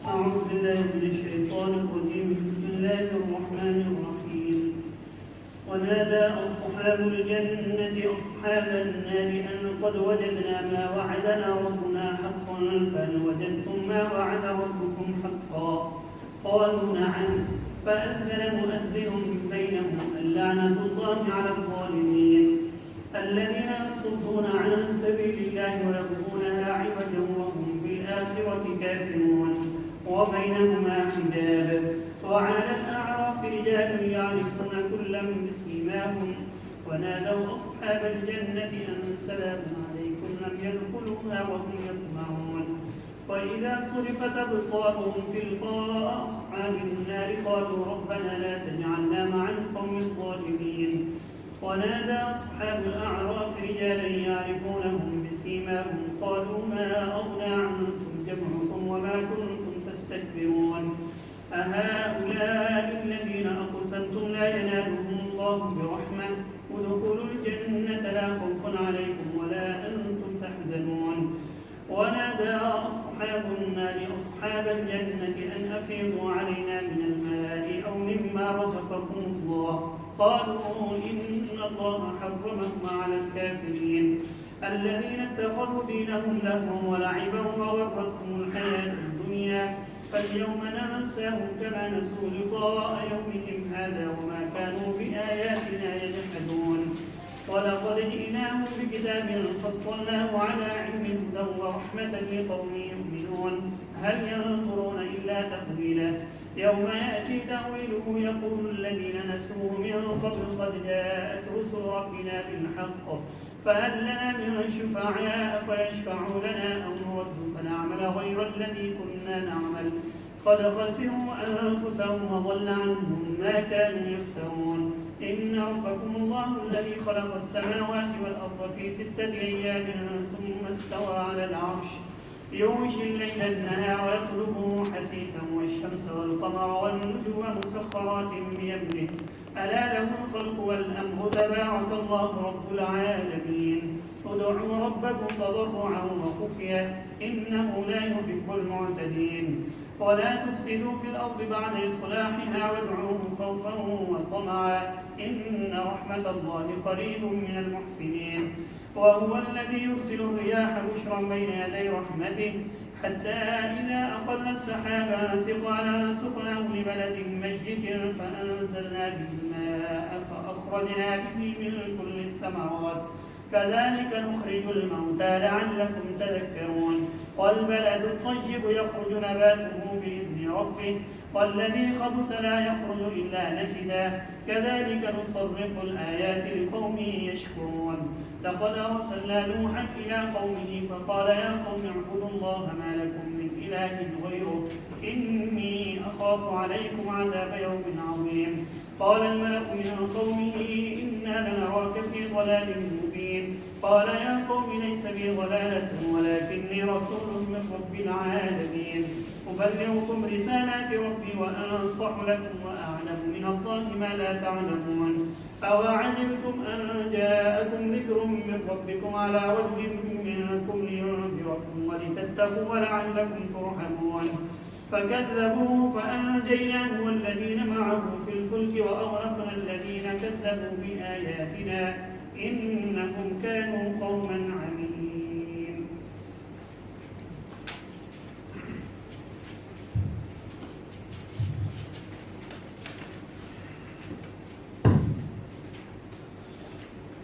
أعوذ بالله من الشيطان الرجيم. بسم الله الرحمن الرحيم. ونادى أصحاب الجنة أصحاب النار أن قد وجدنا ما وعدنا ربنا حقا فهل وجدتم ما وعد ربكم حقا؟ قالوا نعم. فأذن مؤذن بينهم اللعنة الله على الظالمين الذين يصدون عن سبيل الله ويبغونها عوجا وهم بالآخرة كافرون وبينهما حجاب. وعلى الأعراف رجال يعرفون كلا بسيماهم ونادوا أصحاب الجنة أن سلام عليكم لم يدخلوها وهم يطمعون. وإذا صرفت أبصارهم تلقاء أصحاب النار قالوا ربنا لا تجعلنا مع القوم الظالمين. ونادى أصحاب الأعراف رجالا يعرفونهم بسيماهم قالوا ما أغنى عنكم جمعكم وما كنتم تستكبرون أهؤلاء الذين أقسمتم لا ينالهم الله برحمة ادخلوا الجنة لا خوف عليكم ولا أنتم تحزنون. ونادى أصحاب النار أصحاب الجنة أن أفيضوا علينا من الماء أو مما رزقكم الله قالوا إن الله حرمهما على الكافرين الذين اتخذوا دينهم لهوا ولعبا وغرتهم الحياة الدنيا فاليوم ننساهم كما نسوا لقاء يومهم هذا وما كانوا بآياتنا يجحدون. ولقد جئناهم بكتاب فصلناه على علم هدى ورحمة لقوم يؤمنون هل ينظرون إلا تأويله يوم يأتي تأويله يقول الذين نسوه من قبل قد جاءت رسل ربنا بالحق فهل لنا من شفعاء فيشفعوا لنا أو نرد فنعمل غير الذي كنا نعمل قد خسروا أنفسهم وضل عنهم ما كانوا يفترون. إن ربكم الله الذي خلق السماوات والأرض في 6 أيام ثم استوى على العرش يغشي الليل النهار ويطلبه حثيثا والشمس والقمر والنجوم مسخرات بأمره ألا له الخلق والأمر تبارك الله رب العالمين. ادعوا ربكم تضرعا وخفيا إنه لا يحب المعتدين. ولا تفسدوا في الأرض بعد إصلاحها وادعوه خوفا وطمعا إن رحمة الله قريب من المحسنين. وهو الذي يرسل الرياح بشرا بين يدي رحمته حتى إذا أقل السحابا ثقالا سقناه لبلد ميت فأنزلنا به الماء فأخرجنا به من كل الثمرات كذلك نخرج الموتى لعلكم تذكرون. والبلد الطيب يخرج نباته بإذن ربه والذي خبث لا يخرج إلا نكدا كذلك نصرف الآيات لقوم يشكرون. لقد أرسلنا نوحا إلى قومه فقال يا قوم اعبدوا الله ما لكم من إله غيره إني أخاف عليكم عذاب يوم عظيم. قال الملأ من قومه إنا لنراك في ضلال مبين قال يا قوم ليس بي ضلالة ولكني رسول من رب العالمين أبلغكم رسالات ربي وأنصح لكم وأعلم من الله ما لا تعلمون. أوعجبتم أن جاءكم ذكر من ربكم على رجل منكم لينذركم ولتتقوا ولعلكم ترحمون. فكذبوه فأنجيناه والذين معه في الفلك وأغرقنا الذين كذبوا بآياتنا إنهم كانوا قوما عمين.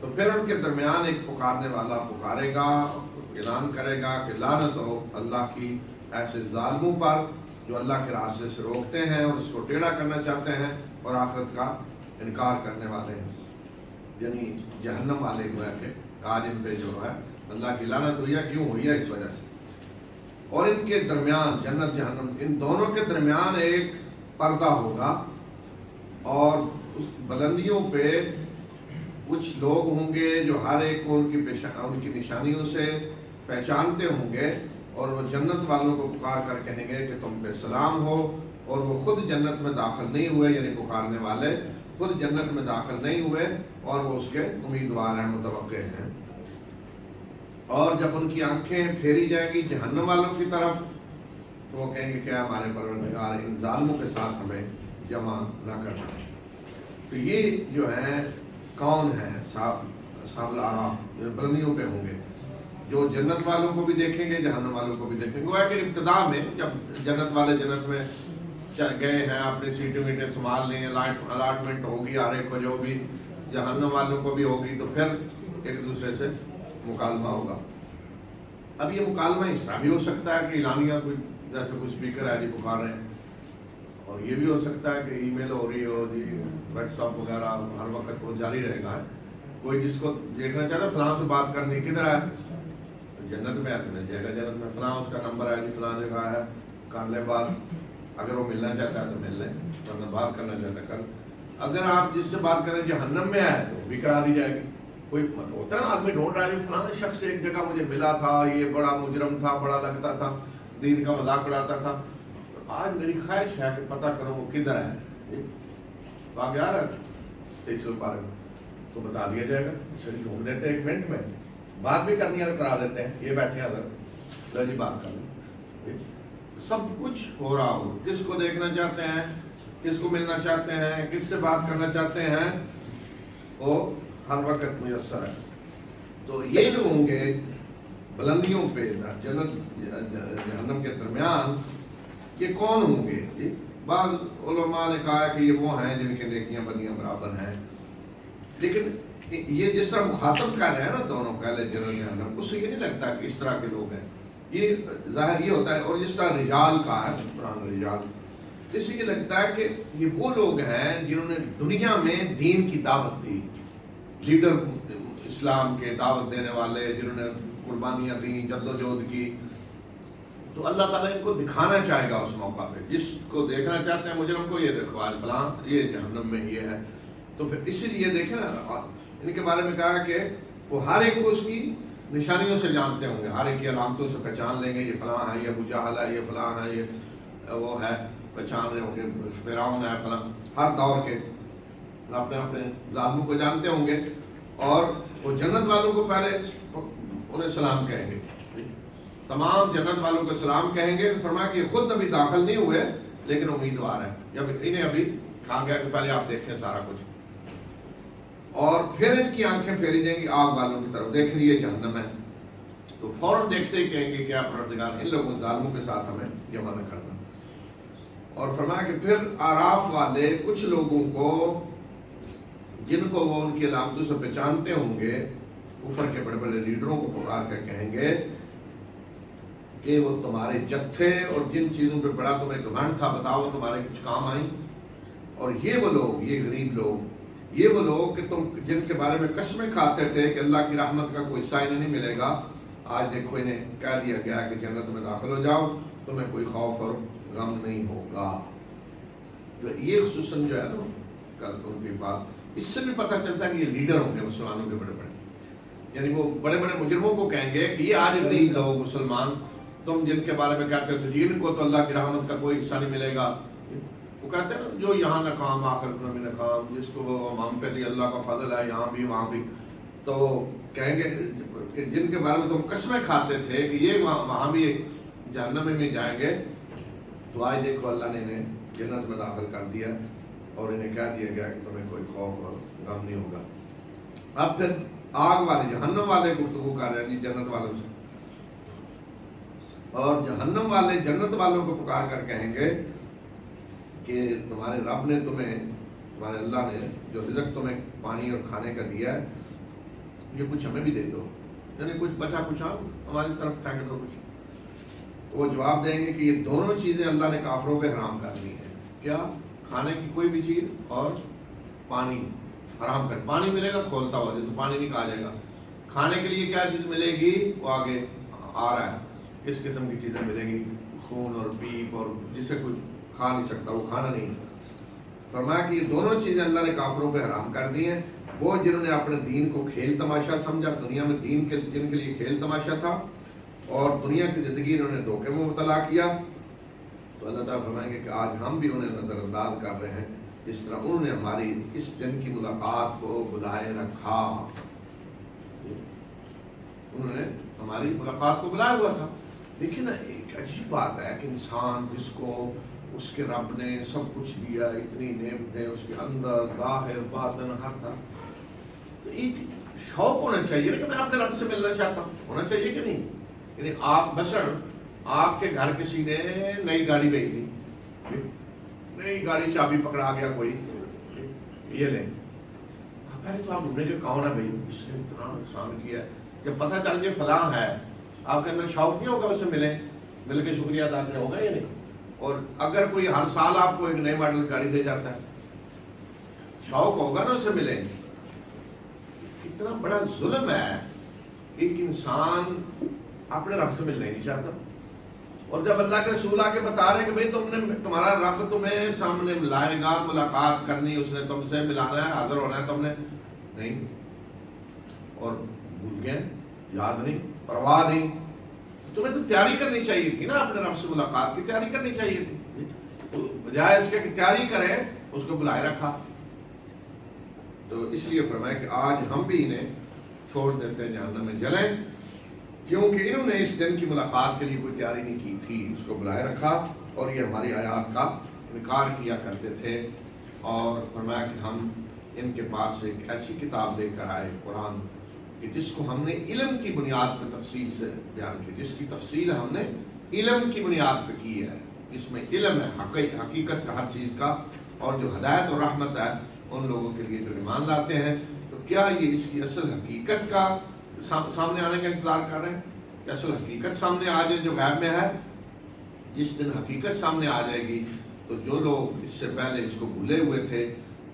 تو پھر ان کے درمیان ایک پکارنے والا پکارے گا، اعلان کرے گا کہ لعنت ہو اللہ کی ایسے ظالموں پر جو اللہ کے راستے سے روکتے ہیں اور اس کو ٹیڑھا کرنا چاہتے ہیں اور آخرت کا انکار کرنے والے ہیں، یعنی جہنم والے ہوئے کہ آج ان پہ جو ہے اللہ کی لعنت ہوئی ہے. کیوں ہوئی ہے؟ اس وجہ سے. اور ان کے درمیان جنت جہنم ان دونوں کے درمیان ایک پردہ ہوگا، اور اس بلندیوں پہ کچھ لوگ ہوں گے جو ہر ایک کو ان کی نشانیوں سے پہچانتے ہوں گے، اور وہ جنت والوں کو پکار کر کہیں گے کہ تم پہ سلام ہو، اور وہ خود جنت میں داخل نہیں ہوئے، یعنی پکارنے والے خود جنت میں داخل نہیں ہوئے اور وہ اس کے امیدوار ہیں، متوقع ہیں. اور جب ان کی آنکھیں پھیری جائیں گی جہنم والوں کی طرف تو وہ کہیں گے کہ ہمارے پروردگار ان ظالموں کے ساتھ ہمیں جمع نہ کرنا. تو یہ جو ہے کون ہے؟ اصحاب الاعراف بلندیوں پہ ہوں گے، جو جنت والوں کو بھی دیکھیں گے جہنم والوں کو بھی دیکھیں گے. وہ ہے کہ ابتدا میں جب جنت والے جنت میں گئے ہیں، اپنی سیٹیں ویٹیں سنبھال لیں، الاٹمنٹ ہوگی ہر ایک کو جو بھی، جہنم والوں کو بھی ہوگی، تو پھر ایک دوسرے سے مکالمہ ہوگا. اب یہ مکالمہ اس طرح بھی ہو سکتا ہے کہ اعلانیہ کوئی جیسے کوئی اسپیکر ہے جی پکار رہے ہیں، اور یہ بھی ہو سکتا ہے کہ ای میل ہو رہی ہو جی، واٹس ایپ وغیرہ ہر وقت وہ جاری رہے گا. کوئی جس کو دیکھنا چاہتا ہے فلاں سے بات کرنی، کدھر ہے؟ جنت میں ہے تو مل جائے گا جنت میں، فلاں اس کا نمبر ہے جی، فلاں جگہ ہے، کر لے بات. اگر وہ ملنا چاہتا ہے تو مل لیں، ورنہ بات کرنا چاہتا ہے کر. اگر آپ جس سے بات کریں جہنم میں ہے تو بھی کرا دی جائے گی. کوئی ہوتا ہے نا آدمی ڈھونڈ رہا ہے فلاں شخص ایک جگہ مجھے ملا تھا، یہ بڑا مجرم تھا، بڑا لگتا تھا، دین کا مذاق اڑاتا تھا، آج میری خواہش ہے کہ پتہ کرو وہ کدھر ہے. تو آگے آ رہا ہے 100 بارے میں تو بتا دیا جائے گا. چلیے ڈھونڈ دیتے ہیں 1 منٹ میں، بات بھی کرنی ہے تو کرا دیتے ہیں. یہ بیٹھے ادھر جی بات کر لیں، سب کچھ ہو رہا ہو. کس کو دیکھنا چاہتے ہیں، کس کو ملنا چاہتے ہیں، کس سے بات کرنا چاہتے ہیں، وہ ہر وقت میسر ہے. تو یہ جو ہوں گے بلندیوں پہ جنت جہنم کے درمیان، یہ کون ہوں گے؟ بعض علماء نے کہا کہ یہ وہ ہیں جن کے نیکیاں بدیاں برابر ہیں. لیکن یہ جس طرح مخاطب کر رہے ہیں نا دونوں پہلے جنت جہنم، اس سے یہ نہیں لگتا کہ اس طرح کے لوگ ہیں. یہ ظاہر یہ ہوتا ہے. اور جس طرح رجال کا ہے قرآن رجال، اس سے یہ لگتا ہے کہ یہ وہ لوگ ہیں جنہوں نے دنیا میں دین کی دعوت دی، لیڈر اسلام کے دعوت دینے والے، جنہوں نے قربانیاں دیں، جدوجہد کی. تو اللہ تعالیٰ ان کو دکھانا چاہے گا اس موقع پہ. جس کو دیکھنا چاہتے ہیں مجرم کو، یہ دیکھو آج فلاں یہ جہنم میں یہ ہے. تو پھر اسی لیے دیکھیں نا ان کے بارے میں کہا کہ وہ ہر ایک کو اس کی نشانیوں سے جانتے ہوں گے، ہر ایک کی علامتوں سے پہچان لیں گے. یہ فلاں ہے، یہ ابو جہل ہے، یہ فلاں ہے، یہ وہ ہے، پہچان رہے ہوں گے. فرعون ہے، فلاں ہر دور کے اپنے اپنے ظالموں کو جانتے ہوں گے. اور وہ جنت والوں کو پہلے انہیں سلام کہیں گے، تمام جنت والوں کو سلام کہیں گے. فرمایا کہ خود ابھی داخل نہیں ہوئے لیکن امیدوار ہیں، جب انہیں ابھی کہا گیا کہ پہلے آپ دیکھیں سارا کچھ. اور پھر ان کی آنکھیں پھیری جائیں گی آگ والوں کی طرف، دیکھ لیے جہنم ہے. تو فوراً دیکھتے ہی کہیں گے کہ آپ پروردگار ان لوگوں ظالموں کے ساتھ ہمیں جمع نہ کرنا. اور فرمایا کہ پھر آراف والے کچھ لوگوں کو جن کو وہ ان کی علامتوں سے پہچانتے ہوں گے، کفر کے بڑے بڑے لیڈروں کو پکار کر کہیں گے کہ وہ تمہارے جتھے اور جن چیزوں پہ بڑا تمہیں گھمنڈ تھا بتاؤ تمہارے کچھ کام آئیں. اور یہ وہ لوگ، یہ غریب لوگ، یہ وہ لوگ کہ تم جن کے بارے میں قسمیں کھاتے تھے کہ اللہ کی رحمت کا کوئی حصہ انہیں نہیں ملے گا، آج دیکھو انہیں کہہ دیا گیا کہ جنت میں داخل ہو جاؤ، تمہیں کوئی خوف اور غم نہیں ہوگا. تو یہ خصوصاً جو ہے نا کل ان کی بات، اس سے بھی پتہ چلتا ہے کہ یہ لیڈر ہوں گے مسلمانوں کے بڑے بڑے، یعنی وہ بڑے بڑے مجرموں کو کہیں گے کہ یہ آج غریب لوگ مسلمان تم جن کے بارے میں کہتے تھے جن کو تو اللہ کی رحمت کا کوئی حصہ نہیں ملے گا. وہ کہتے ہیں جو یہاں ناکام آخرت میں بھی ناکام، جس کو ہم پہ بھی اللہ کا فضل ہے یہاں بھی وہاں بھی. تو کہیں گے کہ جن کے بارے میں تم قسمیں کھاتے تھے کہ یہ وہاں بھی جہنم میں بھی جائیں گے، تو آج دیکھو اللہ نے انہیں جنت میں داخل کر دیا اور انہیں کہہ دیا گیا کہ تمہیں کوئی خوف اور غم نہیں ہوگا. اب پھر آگ والے جہنم والے گفتگو کر رہے ہیں جی جنت والوں سے، اور جہنم والے جنت والوں کو پکار کر کہیں گے کہ تمہارے رب نے تمہیں، تمہارے اللہ نے جو رزق تمہیں پانی اور کھانے کا دیا ہے، یہ کچھ ہمیں بھی دے دو، یعنی کچھ بچا کچھ ہماری طرف پھینک دو کچھ. تو وہ جواب دیں گے کہ یہ دونوں چیزیں اللہ نے کافروں پہ حرام کر دی ہیں. کیا؟ کھانے کی کوئی بھی چیز اور پانی حرام کر. پانی ملے گا کھولتا ہوا جیسے پانی نہیں کہا جائے گا. کھانے کے لیے کیا چیز ملے گی وہ آگے آ رہا ہے. کس قسم کی چیزیں ملیں گی؟ خون اور پیپ، اور جسے کوئی کھا نہیں سکتا وہ کھانا نہیں. فرمایا کہ یہ دونوں چیزیں اللہ نے کافروں پہ حرام کر دی ہیں. وہ جنہوں نے اپنے دین کو کھیل تماشا سمجھا، دنیا میں دین کے جن کے لیے کھیل تماشا تھا، اور دنیا کی زندگی انہوں نے دھوکے میں مبتلا کیا، تو اللہ تعالیٰ فرمائیں گے کہ آج ہم بھی انہیں نظر انداز کر رہے ہیں جس طرح انہوں نے ہماری اس دن کی ملاقات کو بلائے رکھا. انہوں نے ہماری ملاقات کو بلایا ہوا تھا. دیکھیں نا، ایک عجیب بات ہے کہ انسان جس کو اس کے رب نے سب کچھ دیا، اتنی نعمتیں اس کے اندر ظاہر باطن ہر طرف، تو ایک شوق ہونا چاہیے کہ میں اپنے رب سے ملنا چاہتا ہوں. ہونا چاہیے کہ نہیں؟ یعنی آپ مثلاً آپ کے گھر کسی نے نئی گاڑی بھیج دی، نئی گاڑی چابی پکڑا گیا کوئی، یہ لیں، پہلے تو آپ ڈھونڈیں گے کون ہے بھائی اس نے اتنا نقصان کیا. جب پتہ چل جائے فلاں ہے، آپ کے اندر شوق نہیں ہوگا اسے مل کے شکریہ ادا کرنا ہوگا یا نہیں؟ اور اگر کوئی ہر سال آپ کو ایک نئے ماڈل گاڑی دے جاتا ہے، شوق ہوگا نا اسے ملے. اتنا بڑا ظلم ہے ایک انسان اپنے رب سے ملنا ہی نہیں چاہتا. اور جب اللہ کے رسول آ کے بتا رہے کہ بھائی تمہارا رب تمہیں سامنے لائے گا، ملاقات کرنی، اس نے تم سے ملانا ہے، حاضر ہونا ہے، تم نے نہیں، اور بھول گئے، یاد نہیں، پرواہ نہیں. تمہیں تو تیاری کرنی چاہیے تھی نا، اپنے رب سے ملاقات کی تیاری کرنی چاہیے تھی. تو بجائے اس کے کہ تیاری کرے، اس کو بلائے رکھا. تو اس لیے فرمایا کہ آج ہم بھی انہیں چھوڑ دیتے ہیں جہنم میں جلیں، کیونکہ انہوں نے اس دن کی ملاقات کے لیے کوئی تیاری نہیں کی تھی. اس کو بلائے رکھا اور یہ ہماری آیات کا انکار کیا کرتے تھے. اور فرمایا کہ ہم ان کے پاس ایک ایسی کتاب لے کر آئے، قرآن، کہ جس کو ہم نے علم کی بنیاد پر تفصیل سے بیان کی، جس کی تفصیل ہم نے علم کی بنیاد پہ کی ہے، جس میں علم ہے حقیقت کا ہر چیز کا، اور جو ہدایت اور رحمت ہے ان لوگوں کے لیے جو ایمان لاتے ہیں. تو کیا یہ اس کی اصل حقیقت کا سامنے آنے کا انتظار کر رہے ہیں کہ اصل حقیقت سامنے آ جائے جو غیب میں ہے؟ جس دن حقیقت سامنے آ جائے گی تو جو لوگ اس سے پہلے اس کو بھولے ہوئے تھے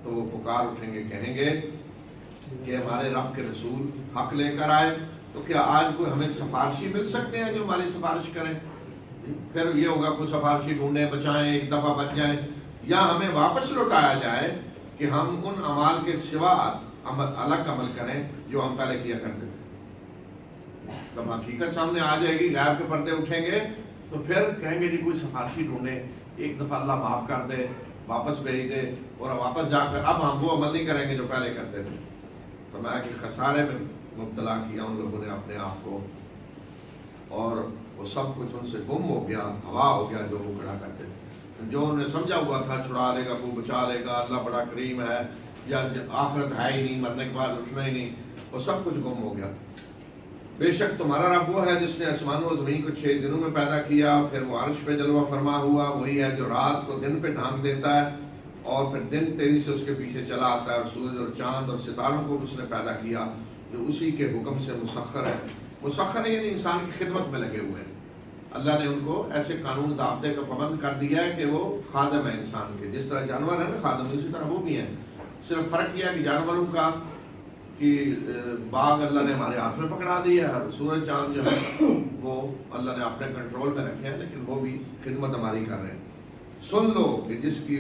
تو وہ پکار اٹھیں گے، کہیں گے کہ ہمارے رب کے رسول حق لے کر آئے، تو کیا آج کوئی ہمیں سفارشی مل سکتے ہیں جو ہماری سفارش کریں؟ پھر یہ ہوگا کوئی سفارشی ڈھونڈیں، بچائیں، ایک دفعہ بچ جائیں، یا ہمیں واپس لوٹایا جائے کہ ہم ان اعمال کے سوا الگ عمل کریں جو ہم پہلے کیا کرتے تھے. جب حقیقت سامنے آ جائے گی، غیب کے پردے اٹھیں گے، تو پھر کہیں گے جی کوئی سفارشی ڈھونڈے، ایک دفعہ اللہ معاف کر دے، واپس بھیج دے، اور واپس جا کر اب ہم وہ عمل نہیں کریں گے جو پہلے کرتے تھے. فرمایا کہ خسارے میں مبتلا کیا ان لوگوں نے اپنے آپ کو، اور وہ سب کچھ ان سے گم ہو گیا، ہوا ہو گیا جو وہ کھڑا کرتے تھے. جو انہوں نے سمجھا ہوا تھا چھڑا لے گا، وہ بچا لے گا، اللہ بڑا کریم ہے، یا آخرت ہے ہی نہیں، مرنے کے بعد اٹھنا ہی نہیں، وہ سب کچھ گم ہو گیا. بے شک تمہارا رب وہ ہے جس نے آسمانوں و زمین کو 6 دنوں میں پیدا کیا، پھر وہ عرش پہ جلوہ فرما ہوا. وہی ہے جو رات کو دن پہ ڈھانپ دیتا ہے، اور پھر دن تیزی سے اس کے پیچھے چلا آتا ہے، اور سورج اور چاند اور ستاروں کو اس نے پیدا کیا جو اسی کے حکم سے مسخر ہے. مسخر ہے یعنی انسان کی خدمت میں لگے ہوئے ہیں. اللہ نے ان کو ایسے قانون ضابطے کا پابند کر دیا ہے کہ وہ خادم ہے انسان کے. جس طرح جانور ہے نا خادم، اسی طرح وہ بھی ہیں. صرف فرق یہ ہے کہ جانوروں کا کہ باغ اللہ نے ہمارے ہاتھ میں پکڑا دیا ہے، سورج چاند جو ہے وہ اللہ نے اپنے کنٹرول میں رکھے ہیں، لیکن وہ بھی خدمت ہماری کر رہے ہیں. سن لو کہ جس کی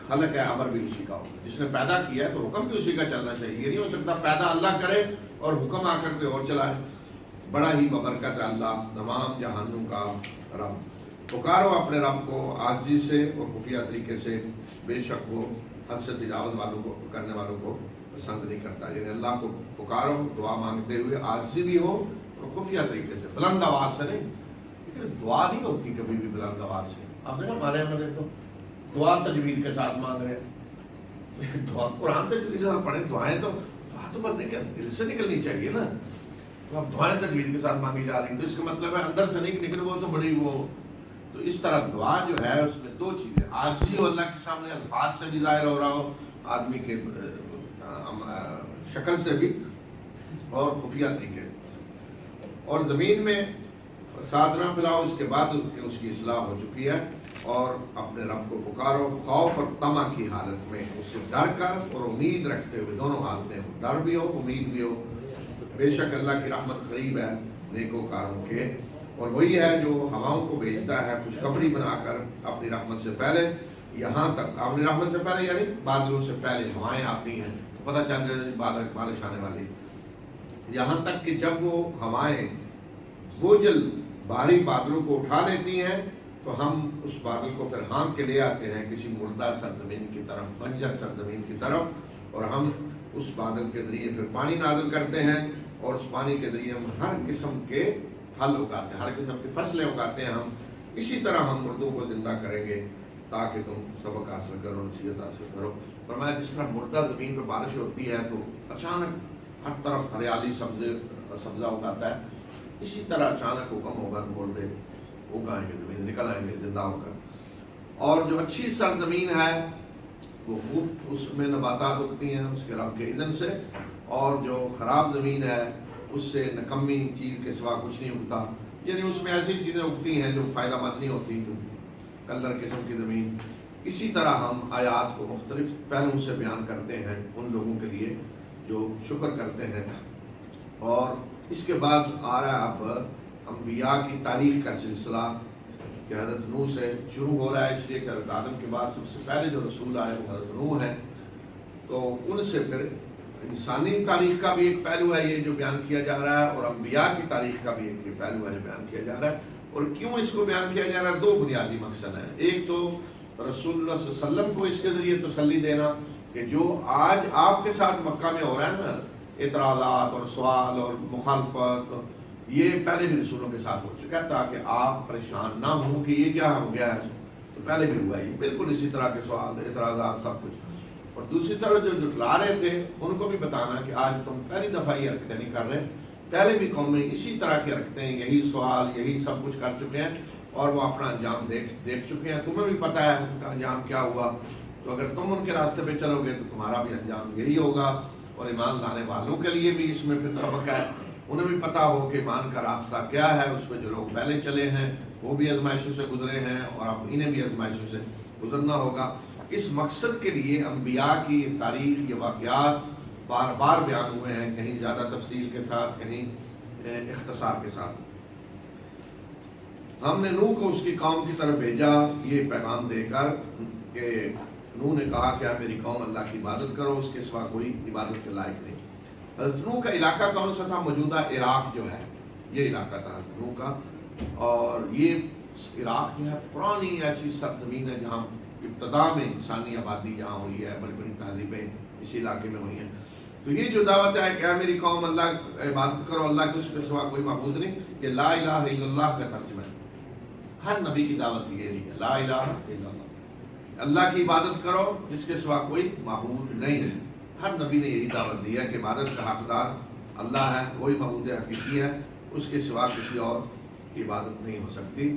خلق ہے امر بھی اسی کا ہوگا. جس نے پیدا کیا ہے تو حکم بھی اسی کا چلنا چاہیے. یہ نہیں ہو سکتا پیدا اللہ کرے اور حکم آ کر کے اور چلائے. بڑا ہی ببرکت ہے اللہ، تمام جہانوں کا رب. پکارو اپنے رب کو عاجزی سے اور خفیہ طریقے سے، بے شک وہ حد سے تجاوز والوں کو کرنے والوں کو پسند نہیں کرتا. یعنی اللہ کو پکارو دعا مانگتے ہوئے، عاجزی بھی ہو اور خفیہ طریقے سے، بلند آواز سے نہیں. لیکن دعا نہیں ہوتی کبھی بھی بلند آواز سے. آپ نے ہمارے یہاں دیکھو دعا تجوید کے ساتھ مانگ رہے ہیں. دعا قرآن تجوید کے ساتھ پڑھیں، دعائیں تو بندے کے دل سے نکلنی چاہیے نا. تو اب دعائیں تجوید کے ساتھ مانگی جا رہی ہیں تو اس کا مطلب ہے اندر سے نہیں نکل، وہ تو بڑی وہ. تو اس طرح دعا جو ہے اس میں 2 چیزیں، عاجزی ہو اللہ کے سامنے، الفاظ سے بھی ظاہر ہو رہا ہو، آدمی کے شکل سے بھی، اور خفیہ طریقے، اور زمین میں فساد نہ پھیلاؤ، اس کے بعد اس کی اصلاح ہو چکی ہے، اور اپنے رب کو پکارو خوف اور طمع کی حالت میں، اس سے ڈر کر اور امید رکھتے ہوئے، دونوں حالتیں ہو، ڈر بھی ہو امید بھی ہو۔ بے شک اللہ کی رحمت قریب ہے نیکوکاروں کے، اور وہی ہے جو ہواؤں کو بھیجتا ہے خوشخبری بنا کر اپنی رحمت سے پہلے، یہاں تک اپنی رحمت سے پہلے یعنی بادلوں سے پہلے ہوائیں آتی ہیں تو پتہ چل جائے بارش آنے والی، یہاں تک کہ جب وہ ہوائیں بوجھل بھاری بادلوں کو اٹھا لیتی ہیں تو ہم اس بادل کو پھر ہانک کے لے آتے ہیں کسی مردہ سرزمین کی طرف، بنجر سرزمین کی طرف، اور ہم اس بادل کے ذریعے پھر پانی نازل کرتے ہیں، اور اس پانی کے ذریعے ہم ہر قسم کے پھل اگاتے ہیں، ہر قسم کی فصلیں اگاتے ہیں ہم۔ اسی طرح ہم مردوں کو زندہ کریں گے تاکہ تم سبق حاصل کرو، نصیحت حاصل کرو۔ فرمایا جس طرح مردہ زمین پہ بارش ہوتی ہے تو اچانک ہر طرف ہریالی سبزہ اگاتا ہے، اسی طرح اچانک حکم ہوگا تو مردے اگائیں گے، زمین نکل آئیں گے زندہ ہو کر۔ اور جو اچھی سرزمین ہے وہ خوب اس میں نباتات اگتی ہیں اس کے رب کے اذن سے، اور جو خراب زمین ہے اس سے نکمی چیز کے سوا کچھ نہیں اگتا، یعنی اس میں ایسی چیزیں اگتی ہیں جو فائدہ مند نہیں ہوتی، جو کلر قسم کی زمین۔ اسی طرح ہم آیات کو مختلف پہلوؤں سے بیان کرتے ہیں ان لوگوں کے لیے جو شکر کرتے ہیں۔ اور اس کے بعد آ رہا ہے اب انبیاء کی تاریخ کا سلسلہ کہ حضرت نوح سے شروع ہو رہا ہے، اس لیے کہ حضرت آدم کے بعد سب سے پہلے جو رسول آئے وہ حضرت نوح ہیں، تو ان سے پھر انسانی تاریخ کا بھی ایک پہلو ہے یہ جو بیان کیا جا رہا ہے، اور انبیاء کی تاریخ کا بھی ایک پہلو ہے جو بیان کیا جا رہا ہے۔ اور کیوں اس کو بیان کیا جا رہا ہے؟ دو بنیادی مقصد ہیں۔ ایک تو رسول اللہ صلی اللہ علیہ وسلم کو اس کے ذریعے تسلی دینا کہ جو آج آپ کے ساتھ مکہ میں ہو رہا ہے نا، اعتراضات اور سوال اور مخالفت، یہ پہلے بھی رسولوں کے ساتھ ہو چکا ہے، تاکہ آپ پریشان نہ ہوں کہ یہ کیا ہو گیا ہے، تو پہلے بھی ہوا ہے بالکل اسی طرح کے سوال اعتراضات سب کچھ۔ اور دوسری طرف جو جھٹلا رہے تھے ان کو بھی بتانا کہ آج تم پہلی دفعہ یہ حرکتیں نہیں کر رہے، پہلے بھی قومیں اسی طرح کی حرکتیں، یہی سوال یہی سب کچھ کر چکے ہیں، اور وہ اپنا انجام دیکھ چکے ہیں، تمہیں بھی پتہ ہے ان کا انجام کیا ہوا، تو اگر تم ان کے راستے پہ چلو گے تو تمہارا بھی انجام یہی ہوگا۔ اور ایمان لانے والوں کے لیے بھی اس میں پھر سبق ہے، انہیں بھی پتہ ہو کہ ایمان کا راستہ کیا ہے، اس میں جو لوگ پہلے چلے ہیں وہ بھی آزمائشوں سے گزرے ہیں، اور اب انہیں بھی آزمائشوں سے گزرنا ہوگا۔ اس مقصد کے لیے انبیاء کی تاریخ، یہ واقعات بار بار بیان ہوئے ہیں، کہیں زیادہ تفصیل کے ساتھ، کہیں اختصار کے ساتھ۔ ہم نے نوح کو اس کی قوم کی طرف بھیجا یہ پیغام دے کر کہ نوح نے کہا کہ میری قوم اللہ کی عبادت کرو، اس کے سوا کوئی عبادت کے لائق نہیں۔ حضرت نوح کا علاقہ کون سا تھا؟ موجودہ عراق جو ہے یہ علاقہ تھا حضرت نوح کا، اور یہ عراق جو ہے پرانی ایسی سرزمین ہے جہاں ابتدا میں انسانی آبادی جہاں ہوئی ہے، بڑی بڑی تہذیبیں اسی علاقے میں ہوئی ہیں۔ تو یہ جو دعوت ہے کہ میری قوم اللہ عبادت کرو، اللہ کے اس کے سوا کوئی معبود نہیں، یہ لا الہ الا اللہ کا ترجمہ ہے۔ ہر نبی کی دعوت یہ ہے، لا الہ الا اللہ، اللہ کی عبادت کرو جس کے سوا کوئی معبود نہیں ہے۔ ہر نبی نے یہی دعوت دی ہے کہ عبادت کا حقدار اللہ ہے، وہی معبود حقیقی ہے، اس کے سوا کسی اور کی عبادت نہیں ہو سکتی۔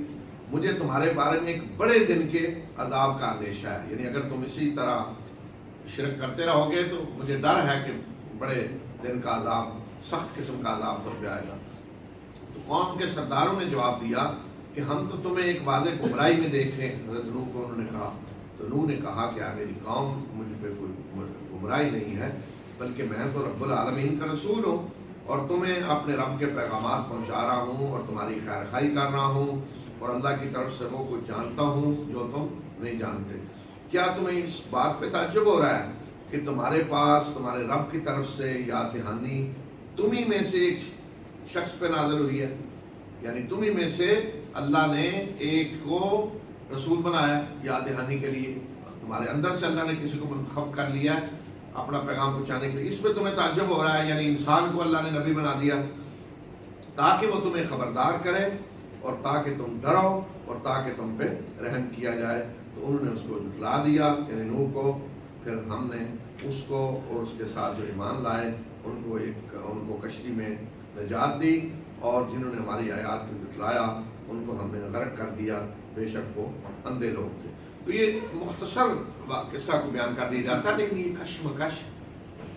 مجھے تمہارے بارے میں ایک بڑے دن کے عذاب کا اندیشہ ہے، یعنی اگر تم اسی طرح شرک کرتے رہو گے تو مجھے ڈر ہے کہ بڑے دن کا عذاب، سخت قسم کا عذاب تم پہ آئے گا۔ تو قوم کے سرداروں نے جواب دیا کہ ہم تو تمہیں ایک واضح گمراہی میں دیکھ رہے ہیں۔ حضرت نوح کو انہوں نے کہا، تو نوح نے کہا کہ میری قوم مجھ پہ کوئی گمراہی نہیں ہے، بلکہ میں تو رب العالمین کا رسول ہوں، اور تمہیں اپنے رب کے پیغامات پہنچا رہا ہوں، اور تمہاری خیر خواہی کر رہا ہوں، اور اللہ کی طرف سے وہ کچھ جانتا ہوں جو تم نہیں جانتے۔ کیا تمہیں اس بات پہ تعجب ہو رہا ہے کہ تمہارے پاس تمہارے رب کی طرف سے یاد دہانی تمہیں میں سے ایک شخص پہ نازل ہوئی ہے، یعنی تمہیں میں سے اللہ نے ایک کو رسول بنایا یاد دہانی کے لیے، تمہارے اندر سے اللہ نے کسی کو منتخب کر لیا ہے اپنا پیغام پہنچانے کے لیے۔ اس پہ تمہیں تعجب ہو رہا ہے، یعنی انسان کو اللہ نے نبی بنا دیا تاکہ وہ تمہیں خبردار کرے، اور تاکہ تم ڈرو، اور تاکہ تم پہ رحم کیا جائے۔ تو انہوں نے اس کو جھٹلا دیا، یعنی نوح کو۔ پھر ہم نے اس کو اور اس کے ساتھ جو ایمان لائے ان کو کشتی میں نجات دی، اور جنہوں نے ہماری آیات کو جھٹلایا ان کو ہم نے غرق کر دیا، بے شک وہ اندھے لوگ تھے۔ تو یہ مختصر قصہ کو بیان کر دیا جاتا ہے، لیکن یہ کشمکش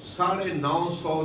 950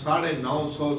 950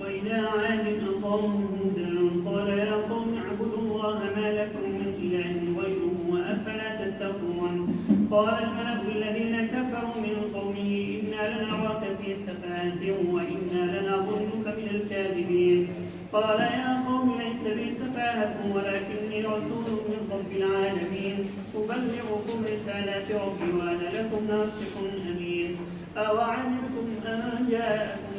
وإلى عاد أخاهم هودا قال يا قوم اعبدوا الله ما لكم من إله غيره أفلا تتقون. قال الملأ الذين كفروا من قومه إنا لنراك في سفاهة وإنا لنظنك من الكاذبين. قال يا قوم ليس بي سفاهة ولكني رسول من رب العالمين أبلغكم رسالات ربي وأنا لكم ناصح أمين. أوعجبتم أن جاءكم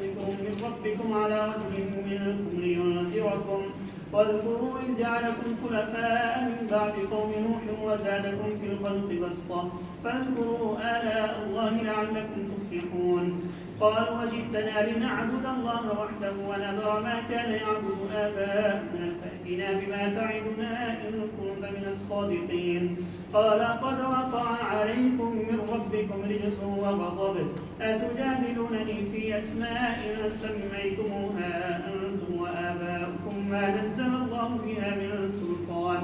من ربكم على رجل منكم لينذركم واذكروا إذ جعلكم خلفاء من بعد قوم نوح وزادكم في الخلق بسطة فاذكروا آلاء الله لعلكم تفلحون. قالوا وجئتنا لنعبد الله وحده ونذر ما كان يعبد آباؤنا فأتنا بما تعدنا إن كنت من الصادقين. قال قد وقع عليكم من ربكم رجس وغضب أتجادلونني في أسماء سميتموها أنتم وآباؤكم ما نزل الله بها من سلطان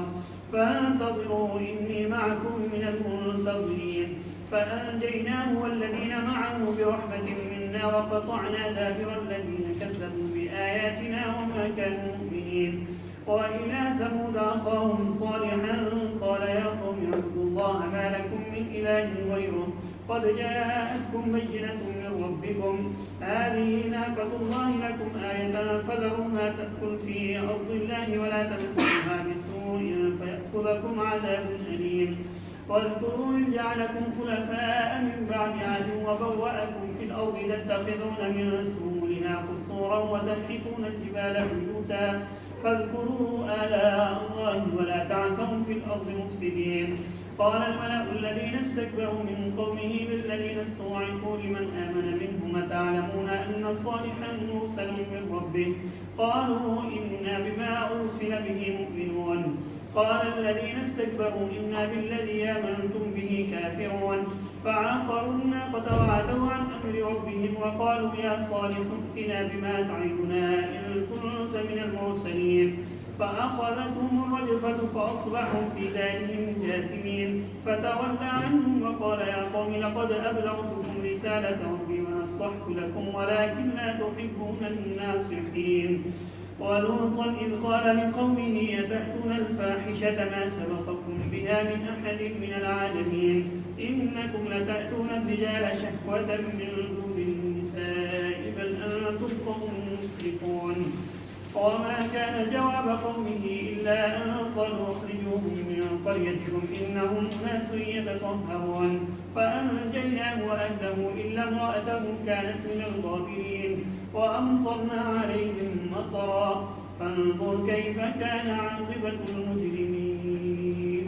فانتظروا إني معكم من المنتظرين. فأنجيناه والذين معه برحمة منا وقطعنا دابر الذين كذبوا بآياتنا وما كانوا مؤمنين. وإلى ثمود أخاهم صالحا قال يا قوم اعبدوا الله ما لكم من إله غيره قد جاءتكم بينة من ربكم هذه ناقة الله لكم آية فذروها تأكل في أرض الله ولا تمسوها بسوء فيأخذكم عذاب أليم. واذكروا إذ جعلكم خلفاء من بعد عاد وبوأكم في الأرض تتخذون من سهولها قصورا وتنحتون الجبال بيوتا فاذكروا آلاء الله ولا تعثوا في الأرض مفسدين. قال الملأ الذين استكبروا من قومه للذين استضعفوا لمن آمن منهم أتعلمون أن صالحا مرسل من ربه قالوا إنا بما أرسل به مؤمنون. قال الذين استكبروا إنا بالذي آمنتم به كافرون. فعقروا الناقة وعتوا عن أمر ربهم وقالوا يا صالح ائتنا بما تعدنا إن كنت من المرسلين. فأخذتهم الرجفة فأصبحوا في دارهم جاثمين. فتولى عنهم وقال يا قوم لقد أبلغتكم رسالة ربي ونصحت لكم ولكن لا تحبون الناصحين. ولوطا إذ قال لقومه أتأتون الفاحشة ما سبقكم بها من أحد من العالمين إنكم لتأتون الرجال شهوة من دون النساء بل أنتم قوم مسرفون. وما كان جواب قومه إلا أن قالوا اخرجوهم من قريتكم إنهم أناس يتطهرون. فأنجيناه وأهله إلا امرأته كانت من الغابرين وأمطرنا عليهم مطرا فانظر كيف كان عاقبة المجرمين.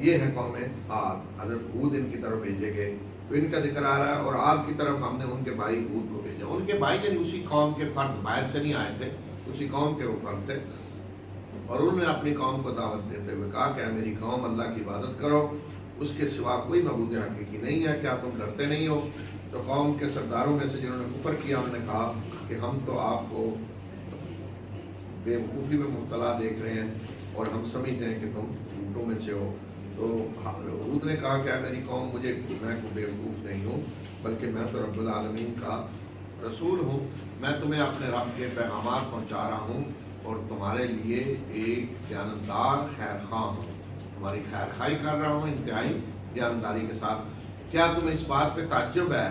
یہ ہے قوم عاد. حضرت ہود ان کی طرف بھیجے گئے تو ان کا ذکر آ رہا ہے. اور عاد کی طرف ہم نے ان کے بھائی ہود کو بھیجا. ان کے بھائی یعنی اسی قوم کے فرد، باہر سے نہیں آئے تھے، اسی قوم کے وہ فرد تھے. اور انہوں نے اپنی قوم کو دعوت دیتے ہوئے کہا کہ میری قوم اللہ کی عبادت کرو، اس کے سوا کوئی معبود حقیقی نہیں ہے، کیا تم کرتے نہیں ہو؟ تو قوم کے سرداروں میں سے جنہوں نے کفر کیا انہوں نے کہا کہ ہم تو آپ کو بے وقوفی میں مبتلا دیکھ رہے ہیں اور ہم سمجھتے ہیں کہ تم جھوٹوں میں سے ہو. تو ہود نے کہا کہ میری قوم میں کوئی بے وقوف نہیں ہوں، بلکہ میں تو رب العالمین کا رسول ہوں. میں تمہیں اپنے رب کے پیغامات پہنچا رہا ہوں اور تمہارے لیے ایک دیانتدار خیر خواہ ہوں. تمہاری خیر خواہی کر رہا ہوں انتہائی دیانتداری کے ساتھ. کیا تمہیں اس بات پہ تعجب ہے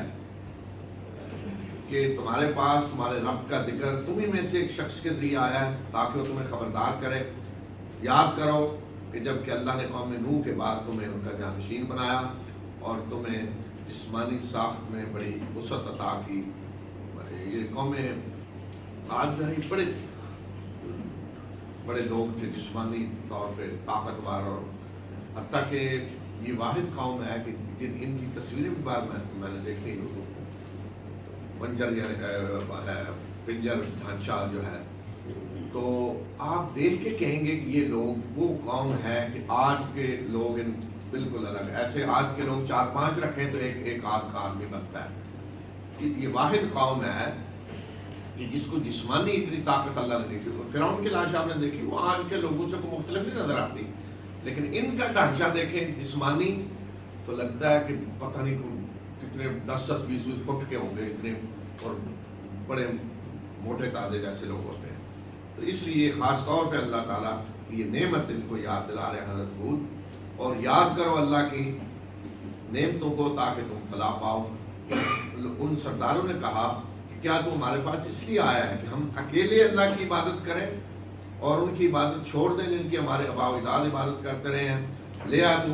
کہ تمہارے پاس تمہارے رب کا ذکر تمہیں میں سے ایک شخص کے ذریعے آیا ہے تاکہ وہ تمہیں خبردار کرے؟ یاد کرو کہ جب کہ اللہ نے قوم نوح کے بعد تمہیں ان کا جانشین بنایا اور تمہیں جسمانی ساخت میں بڑی وسعت عطا کی. یہ قومیں آج جو ہے بڑے لوگ تھے جسمانی طور پہ طاقتور، اور حتیٰ کہ یہ واحد قوم ہے کہ ان کی تصویریں بھی بار میں نے دیکھی، پنجر ہے پنجر ڈھانچہ جو ہے. تو آپ دیکھ کے کہیں گے کہ یہ لوگ وہ قوم ہے کہ آج کے لوگ بالکل الگ. ایسے آج کے لوگ 4-5 رکھیں تو ایک آدھ کا آدمی بنتا ہے. یہ واحد قوم ہے کہ جس کو جسمانی اتنی طاقت اللہ نے دی. فرعون کی لاش آپ نے دیکھی، وہ آج کے لوگوں سے کوئی مختلف نہیں نظر آتی، لیکن ان کا ڈھانچہ دیکھیں جسمانی تو لگتا ہے کہ پتہ نہیں کتنے 10-20 فٹ کے ہوں گے اتنے، اور بڑے موٹے تازے جیسے لوگ ہوتے ہیں. تو اس لیے خاص طور پہ اللہ تعالیٰ کی یہ نعمت ان کو یاد دلا رہے ہیں حضرت ہود. اور یاد کرو اللہ کی نعمتوں کو تاکہ تم فلاح پاؤ. ان سرداروں نے کہا کہ کیا تو ہمارے پاس اس لیے آیا ہے کہ ہم اکیلے اللہ کی عبادت کریں اور ان کی عبادت چھوڑ دیں جن کی ہمارے آباء و اجداد عبادت کرتے رہے ہیں؟ لے آ تو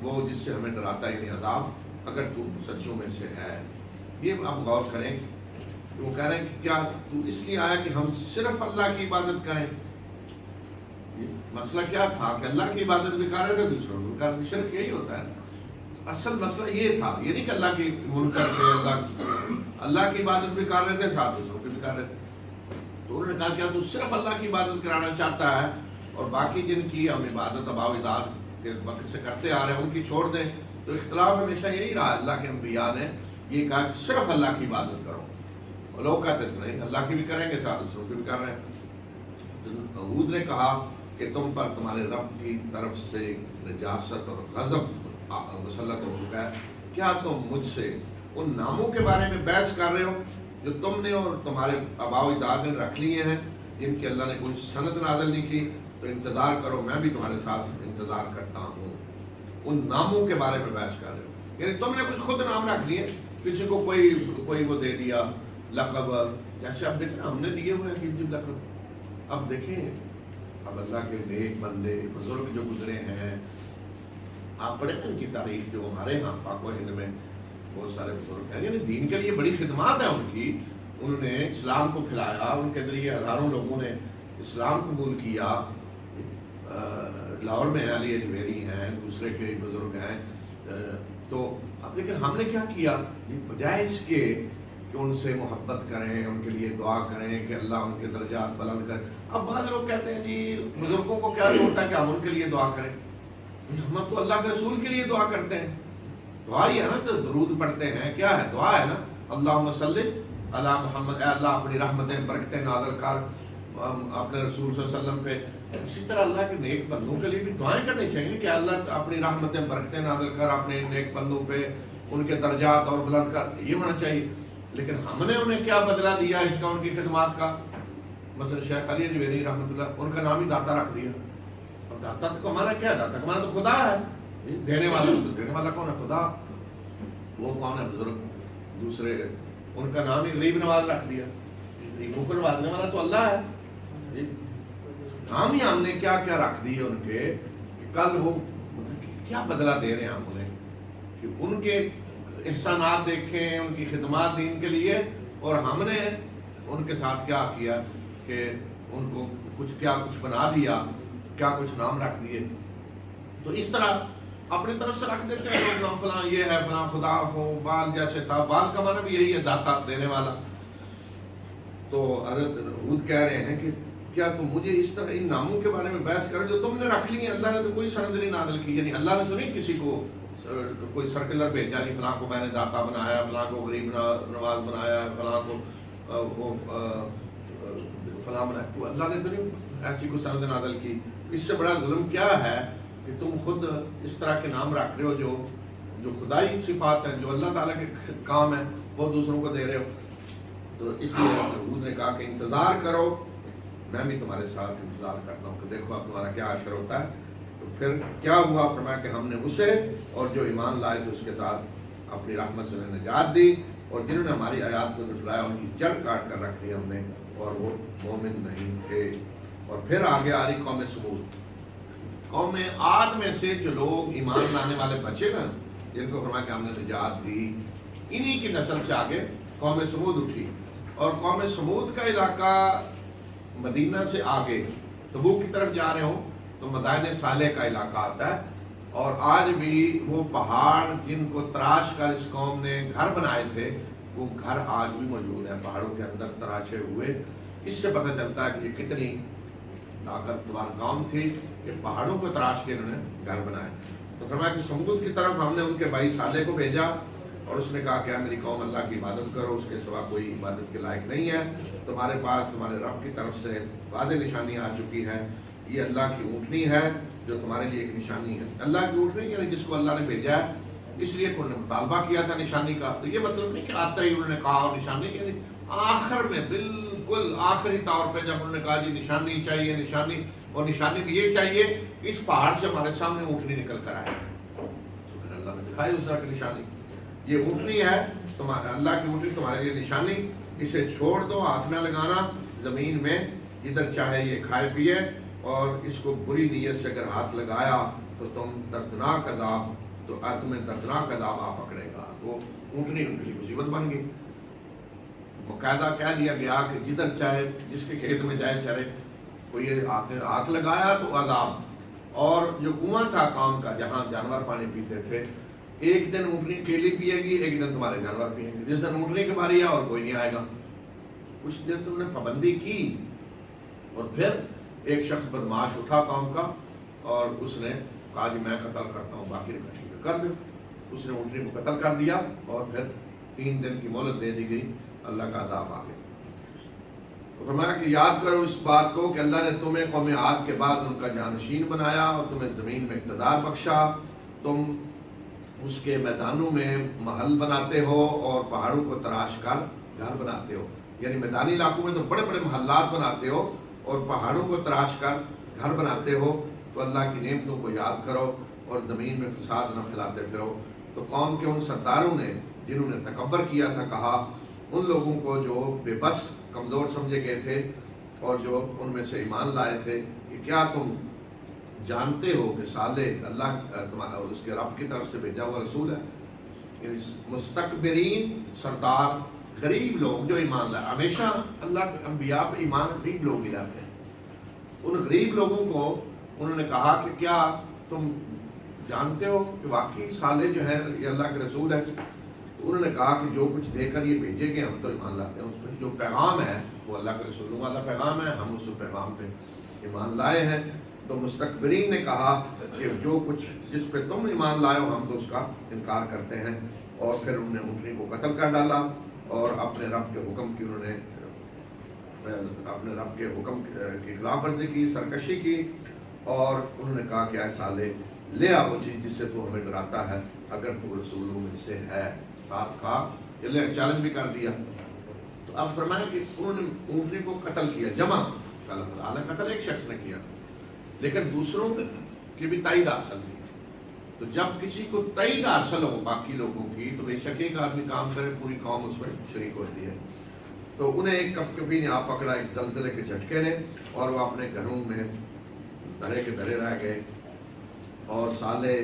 وہ جس سے ہمیں ڈراتا ہی نہیں عذاب، اگر تو سچوں میں سے ہے. یہ آپ غور کریں کہ وہ کہہ رہے ہیں کہ کیا تو اس لیے آیا کہ ہم صرف اللہ کی عبادت کریں؟ مسئلہ کیا تھا کہ اللہ کی عبادت بھی کر رہے تھے، دوسروں کو کر. شرک یہی ہوتا ہے. اصل مسئلہ یہ تھا، یہ نہیں کہ اللہ کی منکر تھے، اللہ کی عبادت بھی کر رہے تھے ساتھ دوسروں کی بھی کر رہے تھے. تو انہوں نے کہا کیا تو صرف اللہ کی عبادت کرانا چاہتا ہے اور باقی جن کی ہم عبادت آباء و اجداد کے وقت سے کرتے آ رہے ہیں ان کی چھوڑ دیں؟ تو اختلاف ہمیشہ یہی رہا. اللہ کے انبیاء نے یہ کہا کہ صرف اللہ کی عبادت کرو، اور لوگ کہتے تھے نہیں اللہ کی بھی کریں گے ساتھ دوسروں کی بھی کر رہے ہیں. تو ہود نے کہا کہ تم پر تمہارے رب کی طرف سے نجاست اور غضب مسلط ہو چکا ہے. کیا تم مجھ سے ان ناموں کے بارے میں بحث کر رہے ہو جو تم نے اور تمہارے آباء و اجداد نے رکھ لیے ہیں، جن کی اللہ نے کوئی سند نازل نہیں کی؟ تو انتظار کرو، میں بھی تمہارے ساتھ انتظار کرتا ہوں. ان ناموں کے بارے میں بحث کر رہے ہو، یعنی تم نے کچھ خود نام رکھ لیے، کسی کو کوئی وہ دے دیا لقب. جیسے اب دیکھیں ہم نے دیے ہوئے عجیب لقب. اب دیکھیں اب اللہ کے نیک بندے بزرگ جو گزرے ہیں، آپ پڑھیں ان کی تاریخ جو ہمارے ہاں پاک و ہند میں بہت سارے بزرگ ہیں، یعنی دین کے لیے بڑی خدمات ہیں ان کی. انہوں نے اسلام کو کھلایا، ان کے ذریعے ہزاروں لوگوں نے اسلام قبول کیا. لاہور میں علی اجمیری ہیں، دوسرے کے بزرگ ہیں. تو اب لیکن ہم نے کیا کیا؟ بجائے اس کے کہ ان سے محبت کریں، ان کے لیے دعا کریں کہ اللہ ان کے درجات بلند کرے. اب بعض لوگ کہتے ہیں جی بزرگوں کو کیا ہوتا ہے کہ ہم ان کے لیے دعا کریں؟ ہم تو اللہ کے رسول کے لیے دعا کرتے ہیں. دعا ہی ہے نا، تو درود پڑھتے ہیں، کیا ہے؟ دعا ہے نا. اللہم صلی علی محمد، اے اللہ اپنی رحمتیں برکتیں نازل کر اپنے رسول صلی اللہ علیہ وسلم پہ. اسی طرح اللہ کے نیک بندوں کے لیے بھی دعائیں کرنی چاہیے کہ اللہ اپنی رحمتیں برکتیں نازل کر اپنے نیک بندوں پہ، ان کے درجات اور بلند کر. یہ ہونا چاہیے. لیکن ہم نے انہیں کیا بدلہ دیا اس کا، ان کی خدمات کا؟ مثلا شیخ علی اجمیری رحمۃ اللہ، ان کا نام ہی داتا رکھ دیا. اب داتا تو ہمارا کیا؟ داتا ہمارا تو خدا ہے. دینے والا کون ہے؟ خدا. وہ کون ہے؟ بزرگ دوسرے. ان کا نام ہی غریب نواز رکھ دیا. غریبوں کو نوازنے والا تو اللہ ہے. نام ہی ہم نے کیا کیا رکھ دیے ان کے، کل وہ کیا بدلہ دے رہے ہیں ہم انہیں کہ ان کے احسانات دیکھیں، ان کی خدمات دین کے لیے، اور ہم نے ان کے ساتھ کیا کیا کہ ان کو کچھ بنا دیا، کیا کچھ نام رکھ دیے. تو اس طرح اپنی طرف سے رکھ دیتے ہیں لوگ، فلاں یہ ہے، فلاں خدا ہو، بال جیسے تھا، بال کا معنی بھی یہی ہے، داتا دینے والا۔ تو حضرت ہود کہہ رہے ہیں کہ کیا تم مجھے اس طرح ان ناموں کے بارے میں بحث کرو جو تم نے رکھ لی ہیں؟ اللہ نے تو کوئی سند نہیں نازل کی، یعنی اللہ نے تو نہیں کسی کو کوئی سرکلر بھیجا، نہیں فلاں کو میں نے داتا بنایا، فلاں کو غریب نواز بنایا، فلاں کو فلاں بنایا، تو اللہ نے تو نہیں ایسی کوئی سند نازل کی۔ اس سے بڑا ظلم کیا ہے کہ تم خود اس طرح کے نام رکھ رہے ہو جو خدائی صفات ہیں، جو اللہ تعالیٰ کے کام ہیں، وہ دوسروں کو دے رہے ہو۔ تو اس لیے حضور نے کہا کہ انتظار کرو، میں بھی تمہارے ساتھ انتظار کرتا ہوں کہ دیکھو اب تمہارا کیا اشر ہوتا ہے۔ تو پھر کیا ہوا؟ فرمایا کہ ہم نے اسے اور جو ایمان لائے تھے اس کے ساتھ اپنی رحمت سے انہیں نجات دی، اور جنہوں نے ہماری آیات کو جھٹلایا ان کی جڑ کاٹ کر رکھ دی ہم نے، اور وہ مومن نہیں تھے۔ اور پھر آگے آ رہی قوم سمود، قوم عاد میں سے جو لوگ ایمان لانے والے بچے نا، جن کو فرمایا کہ ہم نے نجات دی، انہی کی نسل سے آگے قوم سمود اٹھی۔ اور قوم سمود کا علاقہ مدینہ سے آگے تبوک کی طرف جا رہے ہوں تو مدائن صالح کا علاقہ آتا ہے، اور آج بھی وہ پہاڑ جن کو تراش کر اس قوم نے گھر بنائے تھے، وہ گھر آج بھی موجود ہیں پہاڑوں کے اندر تراشے ہوئے۔ اس سے پتہ چلتا ہے کہ یہ کتنی طاقتور قوم تھی کہ پہاڑوں کو تراش کے انہوں نے گھر بنائے۔ تو فرمایا کہ سمود کی طرف ہم نے ان کے بھائی صالح کو بھیجا، اور اس نے کہا کہ میری قوم اللہ کی عبادت کرو، اس کے سوا کوئی عبادت کے لائق نہیں ہے، تمہارے پاس تمہارے رب کی طرف سے واضح نشانی آ چکی ہے، یہ اللہ کی اونٹنی ہے جو تمہارے لیے ایک نشانی ہے۔ اللہ کی اونٹنی یعنی جس کو اللہ نے بھیجا ہے، اس لیے انہوں نے مطالبہ کیا تھا نشانی کا۔ تو یہ مطلب نہیں کہ آتا ہی انہوں نے کہا اور نشانی، یعنی آخر میں بالکل آخری طور پہ جب انہوں نے کہا جی نشانی چاہیے، نشانی، اور نشانی بھی یہ چاہیے کہ اس پہاڑ سے ہمارے سامنے اونٹنی نکل کر آئے، تو پھر اللہ نے دکھائی اس طرح کی نشانی، یہ اونٹنی ہے، اللہ کی اونٹنی تمہارے لیے نشانی، اسے چھوڑ دو، ہاتھ نہ لگانا زمین میں، ادھر چاہے یہ کھائے پیے، اور اس کو بری نیت سے اگر ہاتھ لگایا تو تم دردناک عذاب، تو تمہیں دردناک عذاب آ پکڑے گا۔ وہ اونٹنی ان کی مصیبت بن گئی، باقاعدہ کہہ دیا گیا کہ جدھر چاہے جس کے کھیت میں جائے چرے، کوئی ہاتھ لگایا تو عذاب۔ اور جو کنواں تھا قوم کا جہاں جانور پانی پیتے تھے، ایک دن اونٹنی کیلی پیے گی، ایک دن تمہارے جانور پیئیں گے، جس دن اونٹنی کی باری ہے اور کوئی نہیں آئے گا۔ کچھ دن تم نے پابندی کی، اور پھر ایک شخص بدماش اٹھا قوم کا، اور اس نے کہا جی میں قتل کرتا ہوں، باقی نے ٹھیک ہے کر دو۔ اس نے اونٹنی کو قتل کر دیا، اور پھر 3 دن کی مہلت دے دی گئی، اللہ کا عذاب آ گیا۔ فرمایا کہ یاد کرو اس بات کو کہ اللہ نے تمہیں قوم عاد کے بعد ان کا جانشین بنایا، اور تمہیں زمین میں اقتدار بخشا، تم اس کے میدانوں میں محل بناتے ہو اور پہاڑوں کو تراش کر گھر بناتے ہو، یعنی میدانی علاقوں میں تو بڑے بڑے محلات بناتے ہو اور پہاڑوں کو تراش کر گھر بناتے ہو۔ تو اللہ کی نعمتوں کو یاد کرو اور زمین میں فساد نہ پھیلاتے پھرو۔ تو قوم کے ان سرداروں نے جنہوں نے تکبر کیا تھا، کہا ان لوگوں کو جو بے بس کمزور سمجھے گئے تھے اور جو ان میں سے ایمان لائے تھے، کہ کیا تم جانتے ہو کہ صالح اللہ اس کے رب کی طرف سے بھیجا ہوا رسول ہے؟ یعنی مستکبرین سردار، غریب لوگ جو ایمان لائے، ہمیشہ اللہ کے انبیاء پہ ایمان غریب لوگ ہی لاتے ہیں۔ ان غریب لوگوں کو انہوں نے کہا کہ کیا تم جانتے ہو کہ واقعی صالح جو ہے یہ اللہ کے رسول ہے؟ تو انہوں نے کہا کہ جو کچھ دے کر یہ بھیجے گئے ہم تو ایمان لاتے ہیں، اس پہ جو پیغام ہے وہ اللہ کے رسولوں والا پیغام ہے، ہم اس پیغام پہ ایمان لائے ہیں۔ تو مستکبرین نے کہا کہ جو کچھ جس پہ تم ایمان لائے ہو ہم تو اس کا انکار کرتے ہیں، اور پھر انہوں نے اونٹنی کو قتل کر ڈالا، اور اپنے رب کے حکم کی انہوں نے اپنے رب کے حکم کی خلاف ورزی کی، سرکشی کی، اور انہوں نے کہا کہ اے صالح لے آ وہ چیز جس سے تو ہمیں ڈراتا ہے، اگر تو رسولوں میں سے ہے، ساتھ کہا کہ لے چیلنج بھی کر دیا۔ تو اب فرمایا کہ انہوں نے اونٹنی کو قتل کیا، جمع قتل ایک شخص نے کیا، لیکن دوسروں کی بھی تائید حاصل کی۔ تو جب کسی کو تائید حاصل ہو باقی لوگوں کی تو بے شک ایک آدمی کام کرے، پوری قوم اس میں شریک ہوتی ہے۔ تو انہیں ایک کبھی نے آ پکڑا ایک زلزلے کے جھٹکے نے، اور وہ اپنے گھروں میں دھرے کے دھرے رہ گئے، اور صالح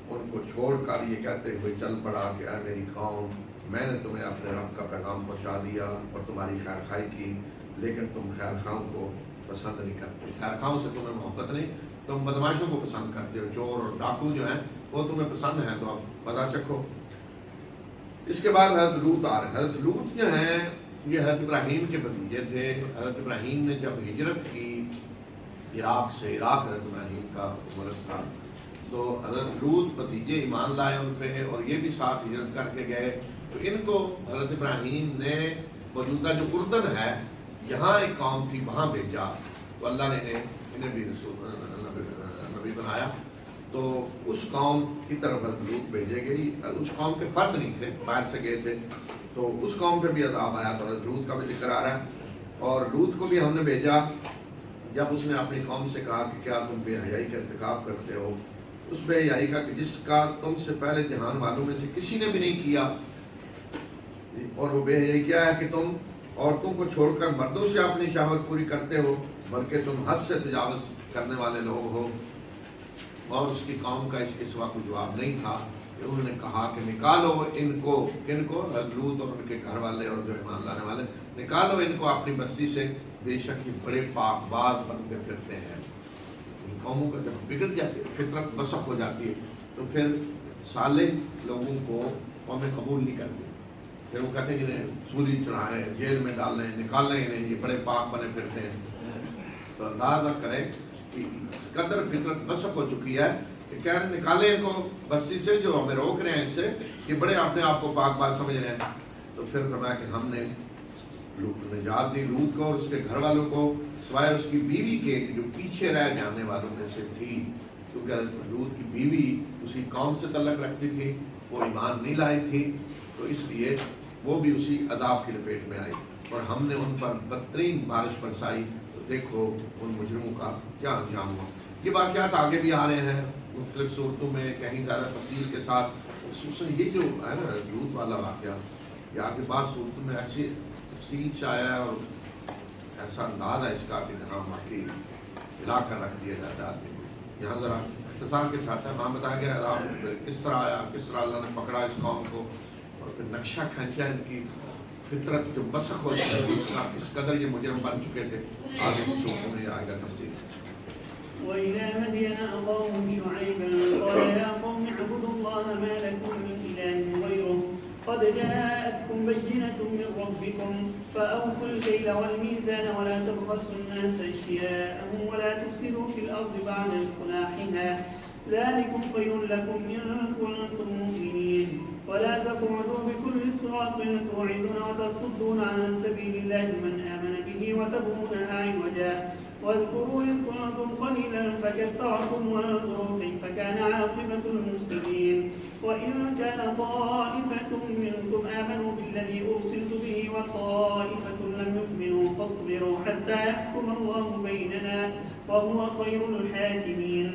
ان کو چھوڑ کر یہ کہتے ہوئے چل پڑا کہ اے میری قوم، میں نے تمہیں اپنے رب کا پیغام پہنچا دیا اور تمہاری خیر خواہی کی، لیکن تم خیر خواہوں کو پسند نہیں کرتے، خیر خواہوں سے تمہیں محبت نہیں، تم بدماشوں کو پسند کرتے ہو، چور اور ڈاکو جو ہیں وہ تمہیں پسند ہیں، تو اب پتہ چکھو۔ اس کے بعد حضرت لوط آ رہے۔ حضرت لوط جو ہیں یہ حضرت ابراہیم کے بھتیجے تھے۔ حضرت ابراہیم نے جب ہجرت کی عراق سے، عراق حضرت ابراہیم کا ملک تھا، تو حضرت لوط بھتیجے ایمان لائے ان پہ، اور یہ بھی ساتھ ہجرت کر کے گئے۔ تو ان کو حضرت ابراہیم نے موجودہ جو اردن ہے یہاں ایک قوم تھی وہاں بھیجا، تو اللہ نے انہیں بھی نبی بنایا، تو اس قوم کی طرف حضرت لوط بھیجے گئی۔ اس قوم کے فرد نہیں تھے، باہر سے گئے تھے، تو اس قوم پہ بھی عذاب آیا، تو حضرت لوط کا بھی ذکر آ رہا ہے۔ اور لوط کو بھی ہم نے بھیجا جب اس نے اپنی قوم سے کہا کہ کیا تم بے حیائی کا ارتکاب کرتے ہو، اس بے حیائی کا کہ جس کا تم سے پہلے جہان والوں میں سے کسی نے بھی نہیں کیا۔ اور وہ بے حیائی کیا ہے کہ تم عورتوں کو چھوڑ کر مردوں سے اپنی شہوت پوری کرتے ہو، بلکہ تم حد سے تجاوز کرنے والے لوگ ہو۔ اور اس کی قوم کا اس کے سوا کوئی جواب نہیں تھا کہ انہوں نے کہا کہ نکالو ان کو، کن کو؟ لوط اور ان کے گھر والے اور جو ایمان لانے والے، نکالو ان کو اپنی بستی سے، بے شک یہ بڑے پاک باز بن کے پھرتے ہیں۔ ان قوموں کا جب بگڑ جاتی ہے، فطرت بسخ ہو جاتی ہے، تو پھر صالح لوگوں کو قومیں قبول نہیں کرتی، پھر وہ کہتے ہیں انہیں سولی چڑھائیں، جیل میں ڈال لیں، نکال لیں انہیں، یہ بڑے پاک بنے پھرتے ہیں۔ تو اللہ نہ کرے کہ اس قدر فطرت بسخ ہو چکی ہے کہ کیا نکالیں ان کو بستی سے، جو ہمیں روک رہے ہیں اس سے کہ بڑے اپنے آپ کو پاک باز سمجھ رہے ہیں۔ تو پھر فرمایا کہ ہم نے نجات دی لوط کو اور اس کے گھر والوں کو، سوائے اس کی بیوی کے جو پیچھے رہ جانے والوں میں سے تھی، کیونکہ لوط کی بیوی اسی قوم سے تعلق رکھتی تھی، وہ ایمان نہیں لائی تھی، تو اس لیے وہ بھی اسی عذاب کی لپیٹ میں آئی، اور ہم نے ان پر بدترین بارش برسائی۔ تو دیکھو ان مجرموں کا کیا انجام ہوا۔ یہ واقعات آگے بھی آ رہے ہیں مختلف صورتوں میں، کہیں زیادہ تفصیل کے ساتھ، خصوصاً یہ جو ہے نا لوط والا واقعہ، یہ آگے بعض صورتوں میں ایسی تفصیل سے آیا ہے اور ایسا انداز ہے اس کا کہ جہاں واقعی ہلا کر رکھ دیا جاتا ہے۔ یہاں ذرا اختصار کے ساتھ ہے، وہاں بتایا گیا عذاب کس طرح آیا، کس طرح اللہ نے پکڑا اس قوم کو، اور پھر نقشہ کھینچا ان کی فطرت جو بسخ ہو چکی تھی، اس کا اس قدر یہ مجرم بن چکے تھے۔ آگے کی صورتوں میں آئے گا تفصیل۔ وإلى مدين أخاهم شعيبا قال يا قوم اعبدوا الله ما لكم من إله غيره قد جاءتكم بينة من ربكم فأوفوا الكيل والميزان ولا تبخسوا الناس أشياءهم ولا تفسدوا في الأرض بعد إصلاحها ذلكم خير لكم إن كنتم مؤمنين ولا تقعدوا بكل صراط توعدون وتصدون عن سبيل الله من آمن به وتبغونها عوجا واذكروا إذ كنتم قليلا فكثركم وانظروا كيف كان عاقبة المفسدين وإن كان طائفة منكم آمنوا بالذي أرسلت به وطائفة لم يؤمنوا فاصبروا حتى يحكم الله بيننا وهو خير الحاكمين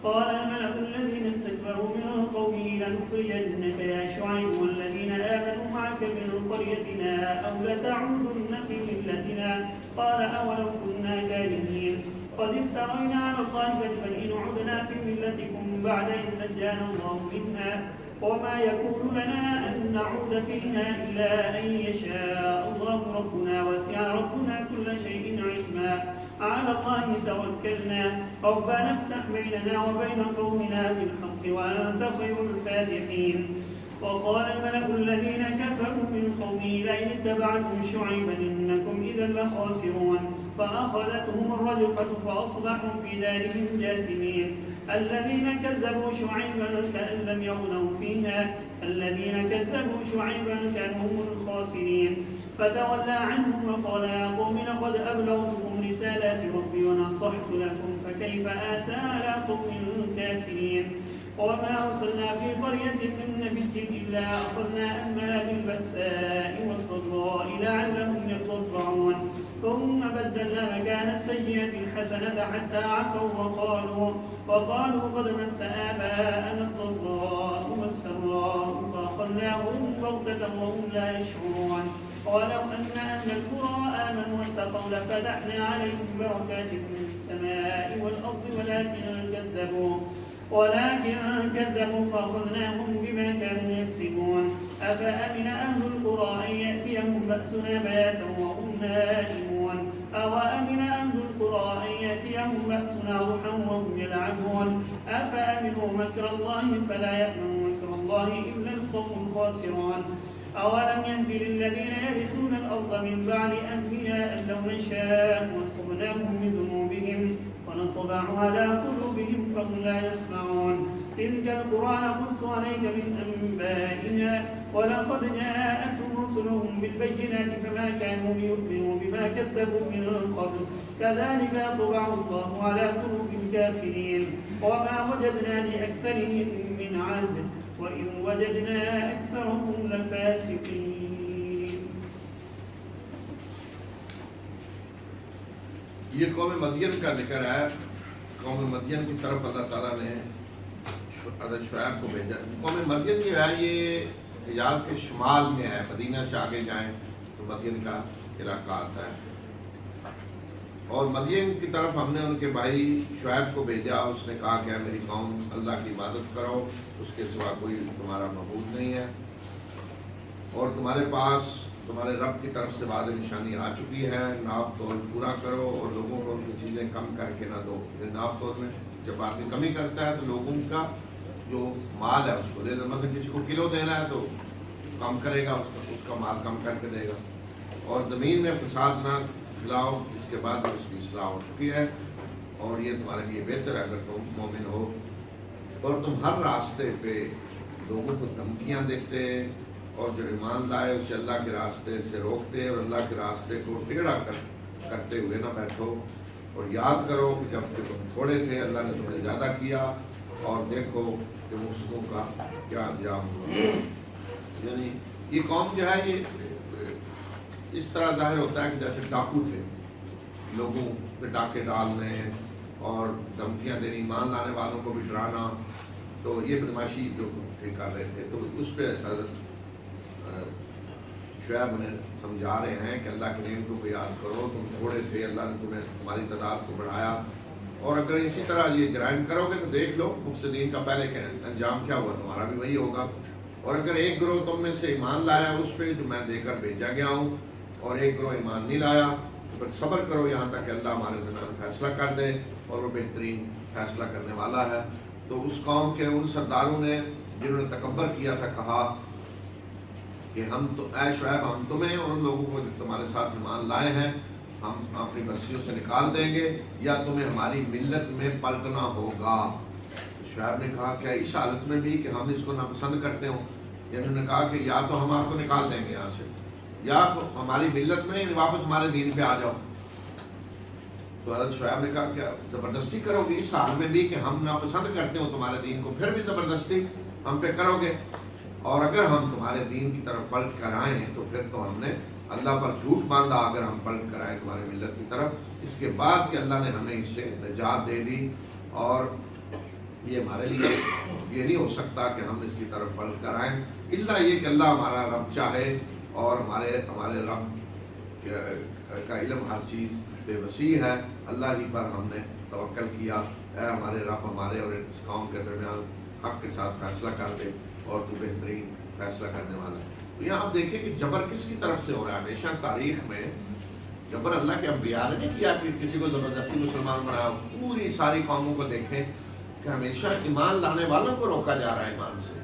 قال الملأ الذين استكبروا من قومه لنخرجنك يا شعيب والذين آمنوا معك من قريتنا أو لتعودن في ملتنا قال أولو كنا كارهين قد افترينا على الله كذبا إن عدنا في ملتكم بعد إذ نجانا الله منها وما يكون لنا أن نعود فيها إلا أن يشاء الله ربنا وسع ربنا كل شيء علما على الله توكلنا ربنا افتح بيننا وبين قومنا بالحق وأنت خير الفاتحين وقال الملأ الذين كفروا من قومه لئن اتبعتم شعيبا إنكم إذا لخاسرون فأخذتهم الرجفة فأصبحوا في دارهم جاثمين الذين كذبوا شعيبا كأن لم يغنوا فيها الذين كذبوا شعيبا كانوا هم الخاسرين فتولى عنهم وقال يا قوم لقد أبلغتكم رسالات ربي ونصحت لكم فكيف آسى على قوم كافرين وما أرسلنا في قرية من نبي إلا أخذنا أهلها بالبأساء والضراء لعلهم يضرعون ثم بدلنا مكان السيئة الحسنة حتى عفوا وقالوا قد مس آباءنا الضراء والسراء فأخذناهم بغتة وهم لا يشعرون ولو أن أهل القرى آمنوا واتقوا لفتحنا عليهم بركات من السماء والأرض ولكن كذبوا فأخذناهم بما كانوا يكسبون أفأمن أهل القرى أن يأتيهم بأسنا بياتا وهم نائمون أوأمن أهل القرى أن يأتيهم بأسنا ضحى وهم يلعبون أفأمنوا مكر الله فلا يأمن مكر الله إلا القوم الخاسرون أولم يهد للذين يرثون الأرض من بعد أهلها أن لو نشاء وأصبناهم بذنوبهم ونطبع على قلوبهم فهم لا يسمعون تلك القرى نقص عليك من أنبائها ولقد جاءتهم رسلهم بالبينات فما كانوا ليؤمنوا بما كذبوا من قبل كذلك يطبع الله على قلوب الكافرين وما وجدنا لأكثرهم من عهد وإن وجدنا أكثرهم لفاسقين. یہ قوم مدین کا ذکر ہے. قوم مدین کی طرف اللہ تعالیٰ نے حضرت شعیب کو بھیجا. قوم مدین جو ہے یہ حجاز کے شمال میں ہے. مدینہ سے آگے جائیں تو مدین کا علاقہ آتا ہے. اور مدین کی طرف ہم نے ان کے بھائی شعیب کو بھیجا. اس نے کہا کہ میری قوم اللہ کی عبادت کرو, اس کے سوا کوئی تمہارا معبود نہیں ہے, اور تمہارے پاس تمہارے رب کی طرف سے واضح نشانی آ چکی ہے. ناپ تول پورا کرو اور لوگوں کو ان کی چیزیں کم کر کے نہ دو. ناپ تول میں جب آدمی کمی کرتا ہے تو لوگوں کا جو مال ہے اس کو دے دو. مطلب کسی کو کلو دینا ہے تو کم کرے گا, اس کا مال کم کر کے دے گا. اور زمین میں فساد نہ پھیلاؤ. اس کے بعد اس کی اصلاح ہو چکی ہے اور یہ تمہارے لیے بہتر ہے اگر تم مومن ہو. اور تم ہر راستے پہ لوگوں کو دھمکیاں دیتے اور جو ایمان لائے اسے اللہ کے راستے سے روکتے اور اللہ کے راستے کو ٹیڑھا کرتے ہوئے نہ بیٹھو. اور یاد کرو کہ جب تم تھوڑے تھے اللہ نے تمہیں زیادہ کیا, اور دیکھو کہ مفسدوں کا کیا انجام ہوا. یعنی یہ قوم جو ہے یہ اس طرح ظاہر ہوتا ہے کہ جیسے ڈاکو تھے, لوگوں پہ ڈاکے ڈالنے اور دھمکیاں دینی, ایمان لانے والوں کو بھی ڈرانا. تو یہ بدماشی جو کر رہے تھے تو اس پہ حضرت شعیب انہیں سمجھا رہے ہیں کہ اللہ کی نعمتوں کو یاد کرو. تم تھوڑے تھے, اللہ نے تمہیں تمہاری تعداد کو بڑھایا, اور اگر اسی طرح یہ جرائم کرو گے تو دیکھ لو مفسدین کا پہلے انجام کیا ہوا, تمہارا بھی وہی ہوگا. اور اگر ایک گروہ تم میں سے ایمان لایا اس پہ جو میں دے کر بھیجا گیا ہوں, اور ایک گروہ ایمان نہیں لایا, تو پھر صبر کرو یہاں تک کہ اللہ ہمارے درمیان فیصلہ کر دے, اور وہ بہترین فیصلہ کرنے والا ہے. تو اس قوم کے ان سرداروں نے جنہوں نے تکبر کیا تھا کہا کہ ہم تو اے شعیب ہم تمہیں اور ان لوگوں کو جو تمہارے ساتھ ایمان لائے ہیں ہم اپنی بستیوں سے نکال دیں گے, یا تمہیں ہماری ملت میں پلٹنا ہوگا. شعیب نے کہا کہ اس حالت میں بھی کہ ہم اس کو ناپسند کرتے ہوں. انہوں نے کہا کہ یا تو ہم آپ کو نکال دیں گے یہاں سے, یا ہماری ملت میں واپس ہمارے دین پہ آ جاؤ. تو حضرت شعیب نے کہا کہ زبردستی کرو گے اس حال میں بھی کہ ہم ناپسند کرتے ہوں تمہارے دین کو, پھر بھی زبردستی ہم پہ کرو گے, اور اگر ہم تمہارے دین کی طرف پلٹ کر آئیں تو پھر تو ہم نے اللہ پر جھوٹ باندھا اگر ہم پلٹ کر آئے تمہاری ملت کی طرف. اس کے بعد کہ اللہ نے ہمیں اس سے نجات دے دی, اور یہ ہمارے لیے یہ نہیں ہو سکتا کہ ہم اس کی طرف پلٹ کر آئیں الا یہ کہ اللہ ہمارا رب چاہے, اور ہمارے رب کا علم ہر چیز بے وسیع ہے. اللہ ہی پر ہم نے توکل کیا. اے ہمارے رب ہمارے اور اس قوم کے درمیان حق کے ساتھ فیصلہ کر دے, اور تو بہترین فیصلہ کرنے والا ہے. تو یہاں آپ دیکھیں کہ جبر کس کی طرف سے ہو رہا ہے. ہمیشہ تاریخ میں جبر اللہ کے انبیاء نے نہیں کیا کہ کسی کو زبردستی مسلمان بنایا. پوری ساری قوموں کو دیکھیں کہ ہمیشہ ایمان لانے والوں کو روکا جا رہا ہے ایمان سے.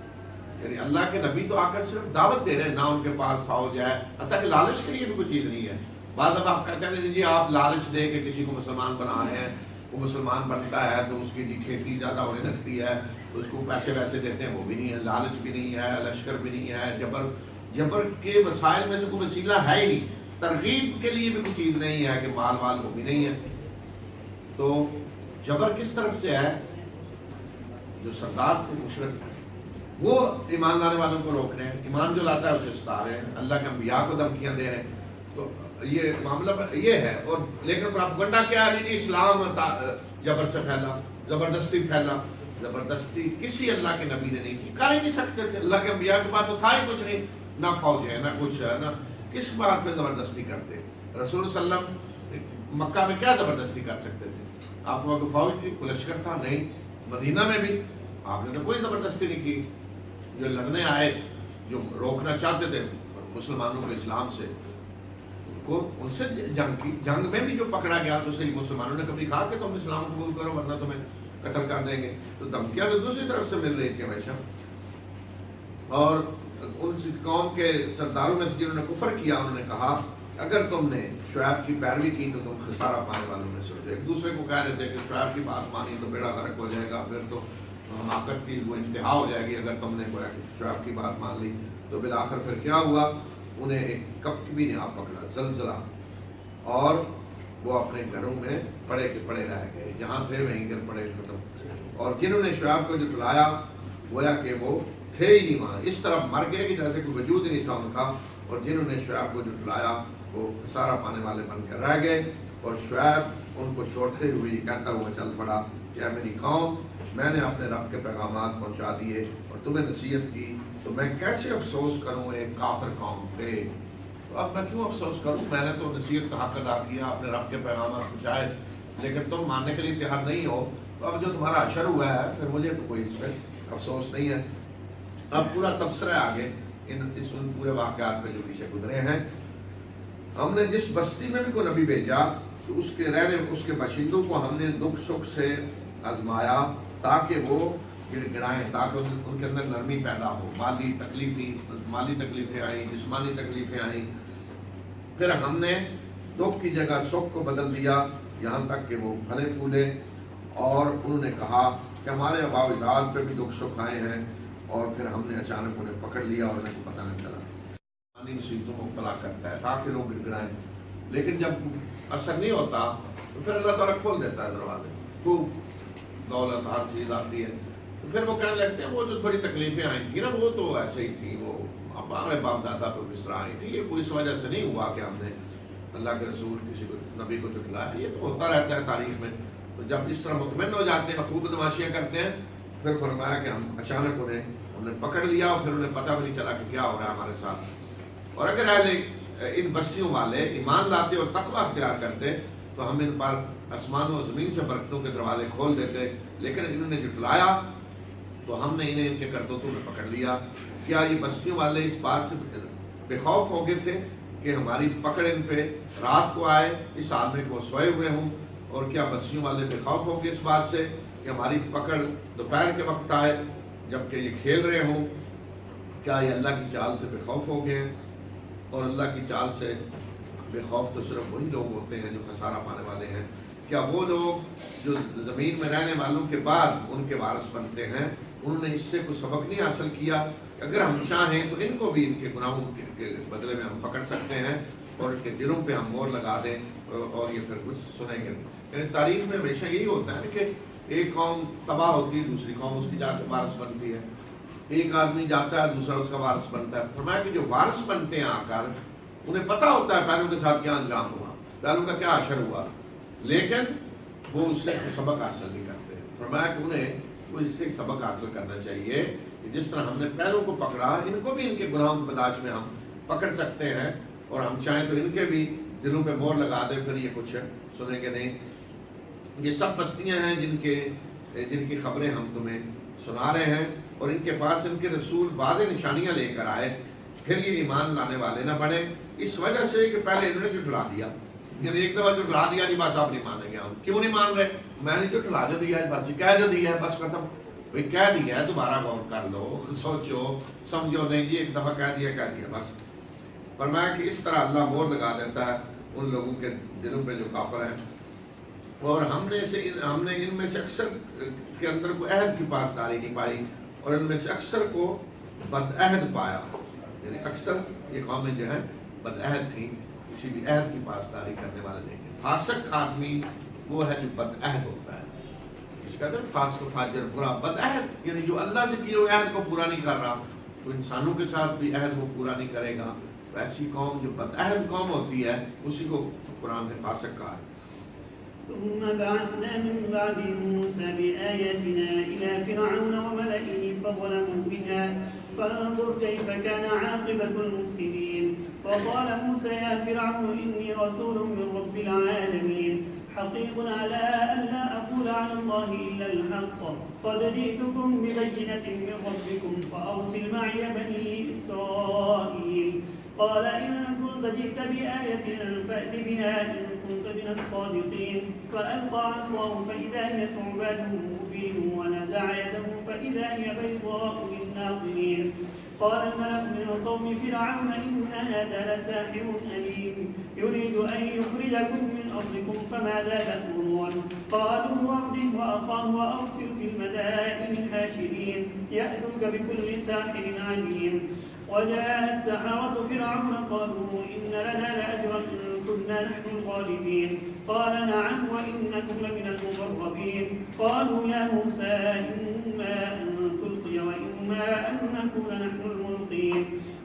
یعنی اللہ کے نبی تو آ کر صرف دعوت دے رہے ہیں, نہ ان کے پاس فوج ہے, حتیٰ کہ لالچ کے لیے بھی کوئی چیز نہیں ہے. بعد اب آپ کہتے ہیں جی آپ لالچ دے کے کسی کو مسلمان بنا رہے ہیں, وہ مسلمان بنتا ہے تو اس کی کھیتی زیادہ ہونے لگتی ہے, اس کو پیسے ویسے دیتے ہیں, وہ بھی نہیں ہے. لالچ بھی نہیں ہے, لشکر بھی نہیں ہے. جبر کے وسائل میں سے کوئی وسیلہ ہے ہی نہیں. ترغیب کے لیے بھی کوئی چیز نہیں ہے کہ مال وہ بھی نہیں ہے. تو جبر کس طرف سے ہے؟ جو سردار تھے مشرک وہ ایمان لانے والوں کو روک رہے ہیں, ایمان جو لاتا ہے اسے ستا رہے ہیں, اللہ کے انبیاء کو دھمکیاں دے رہے ہیں. تو یہ معاملہ یہ ہے. اور لیکن پراپگنڈا کیا ہے جی اسلام جبر سے پھیلا, زبردستی پھیلا. زبردستی کسی اللہ کے نبی نے نہیں کی, کر ہی نہیں سکتے تھے. اللہ کے انبیاء کے پاس تو تھا ہی کچھ نہیں, نہ فوج ہے نہ کچھ ہے, نہ کس بات پہ زبردستی کرتے. رسول صلی اللہ علیہ وسلم مکہ میں کیا زبردستی کر سکتے تھے؟ آپ کو کوئی فوج تھی, کوئی لشکر تھا نہیں. مدینہ میں بھی آپ نے تو کوئی زبردستی نہیں کی. جو لڑنے آئے, جو روکنا چاہتے تھے مسلمانوں کو اسلام سے, کو ان سے جنگ کی. جنگ میں بھی جو پکڑا گیا تو صحیح مسلمانوں نے کبھی کہا کہ تم اسلام قبول کرو ورنہ تمہیں قتل کر دیں گے. تو دھمکیاں تو دوسری طرف سے مل رہی تھی ہمیشہ. اور ان قوم کے سرداروں میں سے جنہوں نے کفر کیا انہوں نے کہا اگر تم نے شعیب کی پیروی کی تو تم خسارہ پانے والوں میں سے ہو جائے. ایک دوسرے کو کہہ رہے تھے کہ شعیب کی بات مانی تو بیڑا غرق ہو جائے گا, پھر تو حماقت کی وہ انتہا ہو جائے گی اگر تم نے شعیب کی بات مان لی. تو بالآخر پھر کیا ہوا, انہیں ایک کبھی نے آپ پکڑا, زلزلہ, اور وہ اپنے گھروں میں پڑے کے پڑے رہ گئے, جہاں تھے وہیں گر پڑے ختم. اور جنہوں نے شعیب کو جھٹلایا گویا کہ وہ تھے ہی نہیں وہاں, اس طرح مر گئے کہ جیسے کوئی وجود ہی نہیں تھا ان کا. اور جنہوں نے شعیب کو جھٹلایا وہ خسارہ پانے والے بن کر رہ گئے. اور شعیب ان کو چھوڑتے ہوئے یہ کہتا ہوا چل پڑا کہ میری قوم, میں نے اپنے رب کے پیغامات پہنچا دیے اور تمہیں نصیحت کی, تو میں کیسے افسوس کروں ایک کافر قوم پہ. تو اب میں کیوں افسوس کروں, میں نے تو نصیحت کا حق ادا کیا, اپنے رب کے پیغامات پہنچائے, لیکن تم ماننے کے لیے تیار نہیں ہو. تو اب جو تمہارا اشر ہوا ہے پھر مجھے تو کوئی اس پہ افسوس نہیں ہے. اب پورا تبصرہ آگے اس پورے واقعات پہ جو پیچھے گزرے ہیں. ہم نے جس بستی میں بھی کوئی نبی بھیجا تو اس کے باشندوں کو ہم نے دکھ سکھ سے آزمایا تاکہ وہ گڑ گڑائیں, تاکہ ان کے اندر نرمی پیدا ہو. مالی تکلیفیں آئیں, جسمانی تکلیفیں آئیں, پھر ہم نے دکھ کی جگہ سکھ کو بدل دیا یہاں تک کہ وہ پھلے پھولے. اور انہوں نے کہا کہ ہمارے آباء و اجداد پہ بھی دکھ سکھ آئے ہیں, اور پھر ہم نے اچانک انہیں پکڑ لیا اور انہیں کو پتہ نہیں چلا. مصیبتوں کو مبتلا کرتا ہے تاکہ لوگ گڑ گڑائیں, لیکن جب اثر نہیں ہوتا تو پھر اللہ تعالیٰ کھول دیتا ہے دروازے. خوب دولت ہر چیز آتی ہے, تو پھر وہ کہنے لگتے ہیں وہ جو تھوڑی تکلیفیں آئی تھیں نا وہ تو ایسے ہی تھی, وہ ہمارے باپ دادا پہ اس طرح آئی تھی, یہ کوئی اس وجہ سے نہیں ہوا کہ ہم نے اللہ کے رسول کسی کو نبی کو جھٹلایا, یہ تو ہوتا رہتا ہے تاریخ میں. تو جب اس طرح مطمئن ہو جاتے ہیں, خوب بدماشیاں کرتے ہیں, پھر فرمایا کہ ہم اچانک انہیں پکڑ لیا اور پھر انہیں پتہ بھی نہیں چلا کہ کیا ہو رہا ہے ہمارے ساتھ. اور اگر ان بستیوں والے ایمان لاتے اور تقوی اختیار کرتے تو ہم ان پر آسمان و زمین سے برکتوں کے دروازے کھول دیتے, لیکن انہوں نے جھٹلایا تو ہم نے انہیں ان کے کرتوتوں میں پکڑ لیا. کیا یہ بستیوں والے اس بات سے بے خوف ہو گئے تھے کہ ہماری پکڑ ان پہ رات کو آئے اس حال میں کہ وہ سوئے ہوئے ہوں, اور کیا بستیوں والے بے خوف ہو گئے اس بات سے کہ ہماری پکڑ دوپہر کے وقت آئے جبکہ یہ کھیل رہے ہوں؟ کیا یہ اللہ کی چال سے بے خوف ہو گئے؟ اور اللہ کی چال سے بے خوف تو صرف وہی لوگ ہوتے ہیں جو خسارہ پانے والے ہیں. کیا وہ لوگ جو زمین میں رہنے والوں کے بعد ان کے وارث بنتے ہیں, انہوں نے اس سے کوئی سبق نہیں حاصل کیا کہ اگر ہم چاہیں تو ان کو بھی ان کے گناہوں کے بدلے میں ہم پکڑ سکتے ہیں اور ان کے دلوں پہ ہم مور لگا دیں اور یہ پھر کچھ سنیں گے. یعنی تاریخ میں ہمیشہ یہی ہوتا ہے کہ ایک قوم تباہ ہوتی ہے, دوسری قوم اس کی جا کے وارث بنتی ہے. ایک آدمی جاتا ہے دوسرا اس کا وارث بنتا ہے. فرمایا کہ جو وارث بنتے ہیں آ کر انہیں پتہ ہوتا ہے پہلوں کے ساتھ کیا انجام ہوا, پہلوں کا کیا اشر ہوا, لیکن وہ اس سے سبق حاصل نہیں کرتے. فرمایا کہ انہیں وہ اس سے سبق حاصل کرنا چاہیے کہ جس طرح ہم نے پہلوں کو پکڑا ان کو بھی ان کے گناہوں کی برداشت میں ہم پکڑ سکتے ہیں, اور ہم چاہیں تو ان کے بھی دلوں پہ مور لگا دیں, پھر یہ کچھ سنیں گے نہیں. یہ سب بستیاں ہیں جن کی خبریں ہم تمہیں سنا رہے ہیں, اور ان کے پاس ان کے رسول واضح نشانیاں لے کر آئے, پھر یہ ایمان لانے والے نہ بنے اس وجہ سے کہ پہلے انہوں نے جھٹلا دیا. یعنی ایک دفعہ جھٹلا دیا نہیں بس آپ نہیں مانیں گے. ہم کیوں نہیں مان رہے؟ میں نے جھٹلا جو دیا ہے بس, کہہ جو دیا ہے بس ختم. بھائی کہہ دیا ہے دوبارہ غور کر لو, سوچو سمجھو, نہیں جی ایک دفعہ کہہ دیا بس. فرمایا کہ اس طرح اللہ مور لگا دیتا ہے ان لوگوں کے دلوں پہ جو کافر ہیں. اور ہم نے ان میں سے اکثر کے اندر کو عہد کی پاسداری نہیں پائی, اور ان میں سے اکثر کو بدعہد پایا. یعنی اکثر یہ قومیں جو ہیں بدعہد تھیں, کسی بھی عہد کی پاسداری کرنے والے نہیں ہیں. فاسق آدمی وہ ہے جو بدعہد ہوتا ہے, اس کا مطلب فاسق و فاجر برا. بدعہد یعنی جو اللہ سے کیے ہوئے عہد کو پورا نہیں کر رہا, تو انسانوں کے ساتھ بھی عہد وہ پورا نہیں کرے گا. ایسی قوم جو بدعہد قوم ہوتی ہے اسی کو قرآن نے فاسق کہا ہے. ثم بعثنا من بعد موسى بآياتنا إلى فرعون وملئه فظلموا بها فانظر كيف كان عاقبة المفسدين. وقال موسى يا فرعون إني رسول من رب العالمين حقيق على أن لا أقول على الله إلا الحق قد جئتكم ببينة من ربكم فأرسل معي بني إسرائيل. قال إن كنتم كنت جئت بآية فأت بها إن كنت من الصادقين. فألقى عصاه فإذا هي ثعبان مبين ونزع يده فإذا هي بيضاء للناظرين. قال الملأ من قوم فرعون إن هذا لساحر أليم يريد أن يخرجكم من أرضكم فماذا تأمرون؟ قالوا ارجه وأخاه وأرسل في المدائن حاشرين يأتوك بكل ساحر عليم. وجاء السحرة فرعون قالوا إن لنا لأجرا إن كنا نحن الغالبين. قال نعم وإنكم لمن المقربين. قالوا يا موسى إما أن تلقي وإما أن نكون نحن الملقين.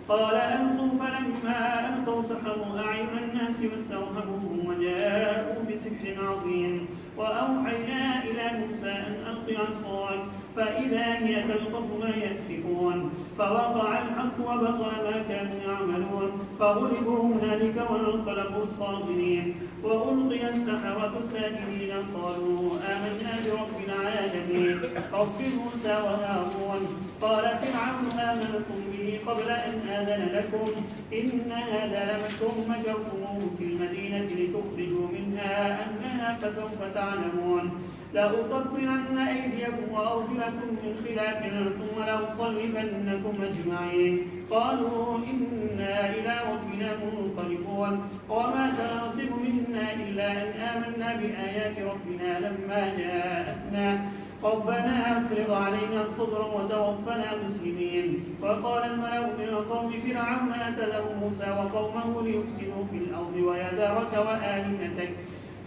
قال ألقوا فلما ألقوا سحروا أعين الناس واسترهبوهم وجاءوا بسحر عظيم. وأوحينا إلى موسى أن ألق عصاك فإذا هي تلقف ما يأفكون. فوقع الحق وبطل ما كانوا يعملون فغلبوا هنالك وانقلبوا صاغرين. وألقي السحرة ساجدين قالوا آمنا برب العالمين رب موسى وهارون. قال فرعون آمنتم به قبل أن آذن لكم إن هذا لمكر مكرتموه في المدينة لتخرجوا منها أهلها فسوف تعلمون. لأقطعن أيديكم وأرجلكم من خلاف ثم لأصلبنكم أجمعين. قالوا إنا إلى ربنا منقلبون. وما تنقم منا إلا أن آمنا بآيات ربنا لما جاءتنا ربنا أفرغ علينا صبرا وتوفنا مسلمين. وقال الملأ من قوم فرعون أتذر موسى وقومه ليفسدوا في الأرض ويذرك وآلهتك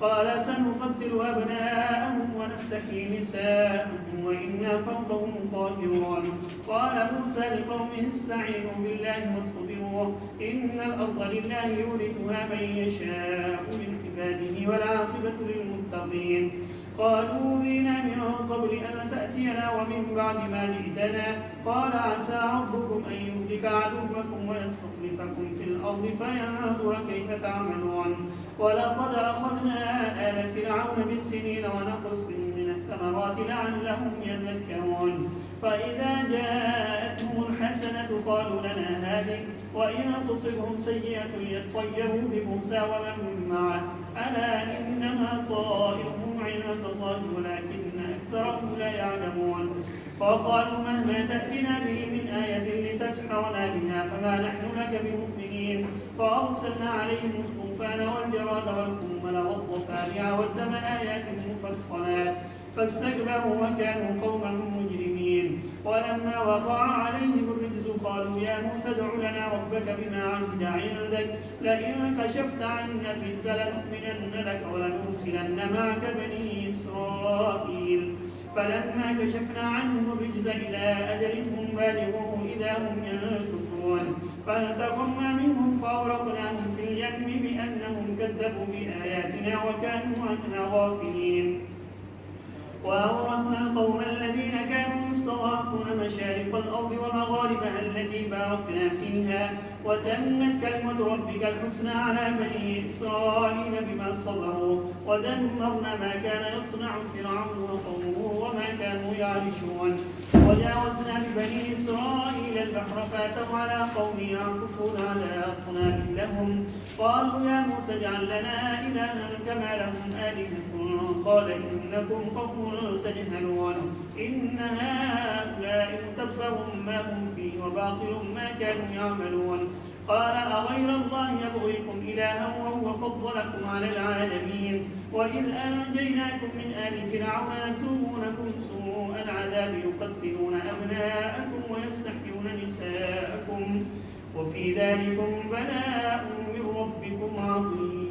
قال سنقتل أبناءهم ونستحيي نساءهم وإنا فوقهم قاهرون. قال موسى لقومه استعينوا بالله واصبروا إن الأرض لله يورثها من يشاء من عباده والعاقبة للمتقين. قالوا أوذينا من قبل أن تأتينا ومن بعد ما جئتنا. قال عسى ربكم أن يهلك عدوكم ويستخلفكم في الأرض فينظر كيف تعملون. ولقد أخذنا آل فرعون بالسنين ونقص من الثمرات لعلهم يذكرون. فإذا جاءتهم الحسنة قالوا لنا هذه وإن تصبهم سيئة يطيروا بموسى ومن معه ألا إنما طائرهم عند الله ولكن أكثرهم لا يعلمون. وقالوا مهما تأتنا به من آية لتسحرنا بها فما نحن لك بمؤمنين. فأرسلنا عليهم الطوفان والجراد والقمل والضفادع والدم آيات مفصلات فاستكبروا وكانوا قوما مجرمين. ولما وقع عليهم الرجز قالوا يا موسى ادع لنا ربك بما عهد عندك لئن كشفت عنا الرجز لنؤمنن لك ولنرسلن معك بني إسرائيل. فلما كشفنا عنهم الرجز إلى أجل هم بالغوه إذا هم ينكثون فانتقمنا منهم فأغرقناهم في اليم بأنهم كذبوا بآياتنا وكانوا عنها غافلين. وأورثنا القوم الذين كانوا يستضعفون مشارق الأرض ومغاربها التي باركنا فيها وتمت كلمة ربك الحسنى على بني إسرائيل بما صبروا ودمرنا ما كان يصنع فرعون وقومه وما كانوا يعرشون. وجاوزنا ببني إسرائيل البحر فاتوا على قوم يعكفون على أصنام لهم قالوا يا موسى اجعل لنا إلها كما لهم آلهة قال إنكم قوم تجهلون إن هؤلاء متبر ما هم فيه وباطل ما كانوا يعملون. قال أغير الله يبغيكم إلها وهو فضلكم على العالمين. وإذ أنجيناكم من آل فرعون يسومونكم سوء العذاب يقتلون أبناءكم ويستحيون نساءكم وفي ذلكم بلاء من ربكم عظيم.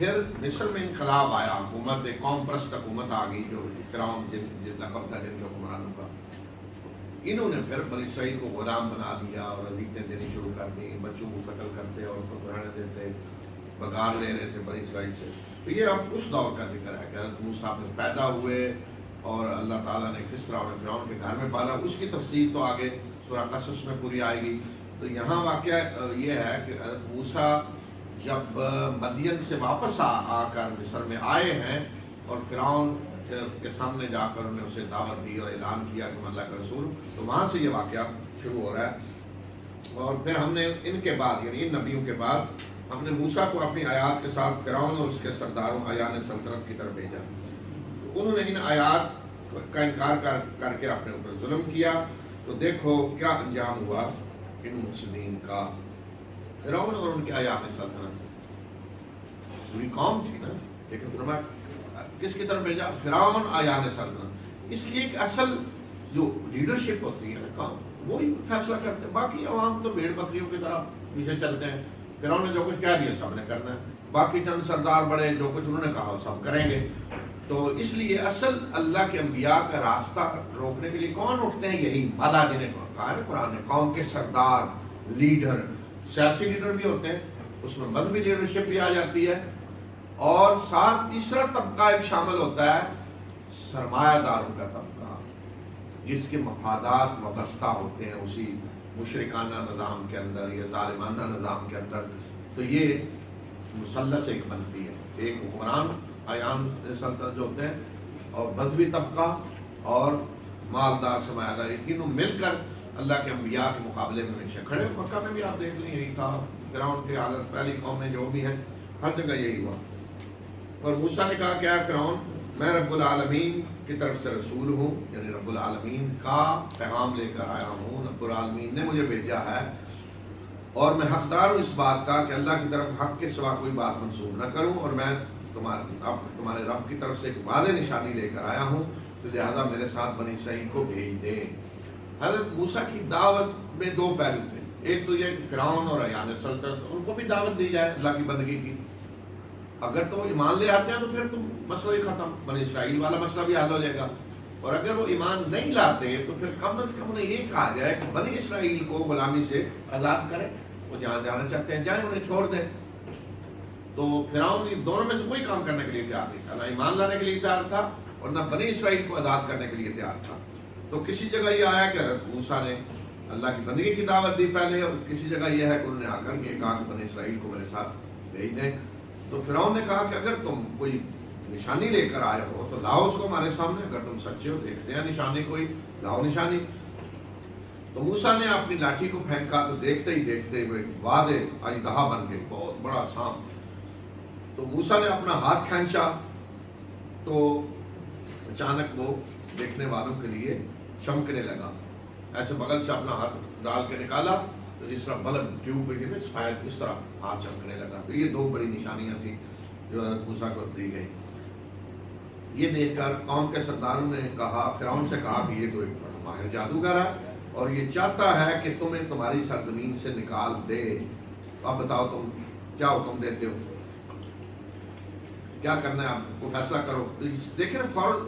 پھر مصر میں انقلاب آیا، حکومت ایک قوم پرست حکومت آ گئی جو فرعون جس لقب تھا جن کے حکمرانوں کا. انہوں نے پھر بنی اسرائیل کو غلام بنا دیا اور عزیتیں دینی شروع کر دی، بچوں کو قتل کرتے اور ان کو رہنے دیتے، بگاڑ لے رہے تھے بنی اسرائیل سے. تو یہ اب اس دور کا ذکر ہے کہ حضرت موسیٰ میں پیدا ہوئے اور اللہ تعالیٰ نے کس طرح انہیں فرعون کے گھر میں پالا. اس کی تفصیل تو آگے سورہ قصص میں پوری آئے گی. تو یہاں واقعہ یہ ہے کہ حضرت موسیٰ جب مدین سے واپس آ کر مصر میں آئے ہیں اور فرعون کے سامنے جا کر انہوں نے اسے دعوت دی اور اعلان کیا کہ میں اللہ کا رسول ہوں، تو وہاں سے یہ واقعہ شروع ہو رہا ہے. اور پھر ہم نے ان کے بعد یعنی ان نبیوں کے بعد ہم نے موسیٰ کو اپنی آیات کے ساتھ فرعون اور اس کے سرداروں ایان سلطنت کی طرف بھیجا. انہوں نے ان آیات کا انکار کر کے اپنے اوپر ظلم کیا. تو دیکھو کیا انجام ہوا ان مسلمین کا. فرعون اور ان کے ایان سلطنت پوری قوم تھی نا، لیکن فرمایا کس کی طرف بھیجا؟ فرعون ایان سلطنت. اس لیے کہ اصل جو لیڈرشپ ہوتی ہے نا وہی فیصلہ کرتے ہیں، باقی عوام تو بھیڑ بکریوں کی طرح پیچھے چلتے ہیں. فرعون نے جو کچھ کہہ دیا سب نے کرنا ہے، باقی چند سردار بڑے جو کچھ انہوں نے کہا وہ سب کریں گے. تو اس لیے اصل اللہ کے انبیاء کا راستہ روکنے کے لیے کون اٹھتے ہیں؟ یہی مادا جنہیں کہا ہے قرآن نے، قوم کے سردار، لیڈر. سیاسی لیڈر بھی ہوتے ہیں، اس میں مذہبی لیڈرشپ بھی آ جاتی ہے، اور ساتھ تیسرا طبقہ ایک شامل ہوتا ہے سرمایہ داروں کا طبقہ، جس کے مفادات وابستہ ہوتے ہیں اسی مشرکانہ نظام کے اندر یا ظالمانہ نظام کے اندر. تو یہ مثلث ایک بنتی ہے، ایک حکمران ایان سلطنت جو ہوتے ہیں اور مذہبی طبقہ اور مالدار سرمایہ دار، تینوں مل کر اللہ کے انبیاء کے مقابلے میں ہمیشہ کھڑے. مکہ میں بھی آپ دیکھ لیں یہی تھا، فرعون کی حالت پہلی قومیں جو بھی ہیں ہر جگہ یہی ہوا. اور موسیٰ نے کہا کیا فرعون میں رب العالمین کی طرف سے رسول ہوں، یعنی رب العالمین کا پیغام لے کر آیا ہوں، رب العالمین نے مجھے بھیجا ہے اور میں حقدار ہوں اس بات کا کہ اللہ کی طرف حق کے سوا کوئی بات منسوب نہ کروں، اور میں تمہارے رب کی طرف سے ایک واضح نشانی لے کر آیا ہوں، تو لہذا میرے ساتھ بنی اسرائیل کو بھیج دیں. حضرت موسیٰ کی دعوت میں دو پہلو تھے. ایک تو یہ کہ فرعون اور ایان سلطنت ان کو بھی دعوت دی جائے اللہ کی بندگی کی. اگر تو وہ ایمان لے آتے ہیں تو پھر تو مسئلہ ہی ختم، بنی اسرائیل والا مسئلہ بھی حل ہو جائے گا. اور اگر وہ ایمان نہیں لاتے تو پھر کم از کم انہیں یہ کہا جائے کہ بنی اسرائیل کو غلامی سے آزاد کریں، وہ جہاں جانا چاہتے ہیں جائیں، انہیں چھوڑ دیں. تو فرعون دونوں میں سے کوئی کام کرنے کے لیے تیار نہیں تھا، نہ ایمان لانے کے لیے تیار تھا اور نہ بنی اسرائیل کو آزاد کرنے کے لیے تیار تھا. تو کسی جگہ یہ آیا کہ حضرت موسیٰ نے اللہ کی بندگی کی دعوت دی پہلے، اور کسی جگہ یہ ہے کہ انہوں نے آ کر یہ کہا کہ بنی اسرائیل کو میرے ساتھ بھیج دیں. تو فرعون نے کہا کہ اگر تم کوئی نشانی لے کر آئے ہو تو لاؤ اس کو ہمارے سامنے، اگر تم سچے ہو دیکھتے ہیں نشانی کوئی، لاؤ نشانی. تو موسیٰ نے اپنی لاٹھی کو پھینکا تو دیکھتے ہی دیکھتے ہوئے واضح اژدہا بن گئی، بہت بڑا سانپ. تو موسیٰ نے اپنا ہاتھ کھینچا تو اچانک وہ دیکھنے والوں کے لیے چمکنے لگا. ایسے بغل سے اپنا ہاتھ ڈال کے نکالا تو جس طرح بلب ٹیوب سفید اس طرح ہاتھ چمکنے لگا. تو یہ دو بڑی نشانیاں تھیں جو حضرت موسیٰ کو دی گئی. یہ دیکھ کر قوم کے سرداروں نے کہا، فرعون سے کہا کہ یہ کوئی ماہر جادوگر ہے اور یہ چاہتا ہے کہ تمہیں تمہاری سرزمین سے نکال دے. اب بتاؤ تم کیا حکم دیتے ہو، کیا کرنا ہے، آپ کو فیصلہ کرو. دیکھیں نا فوراً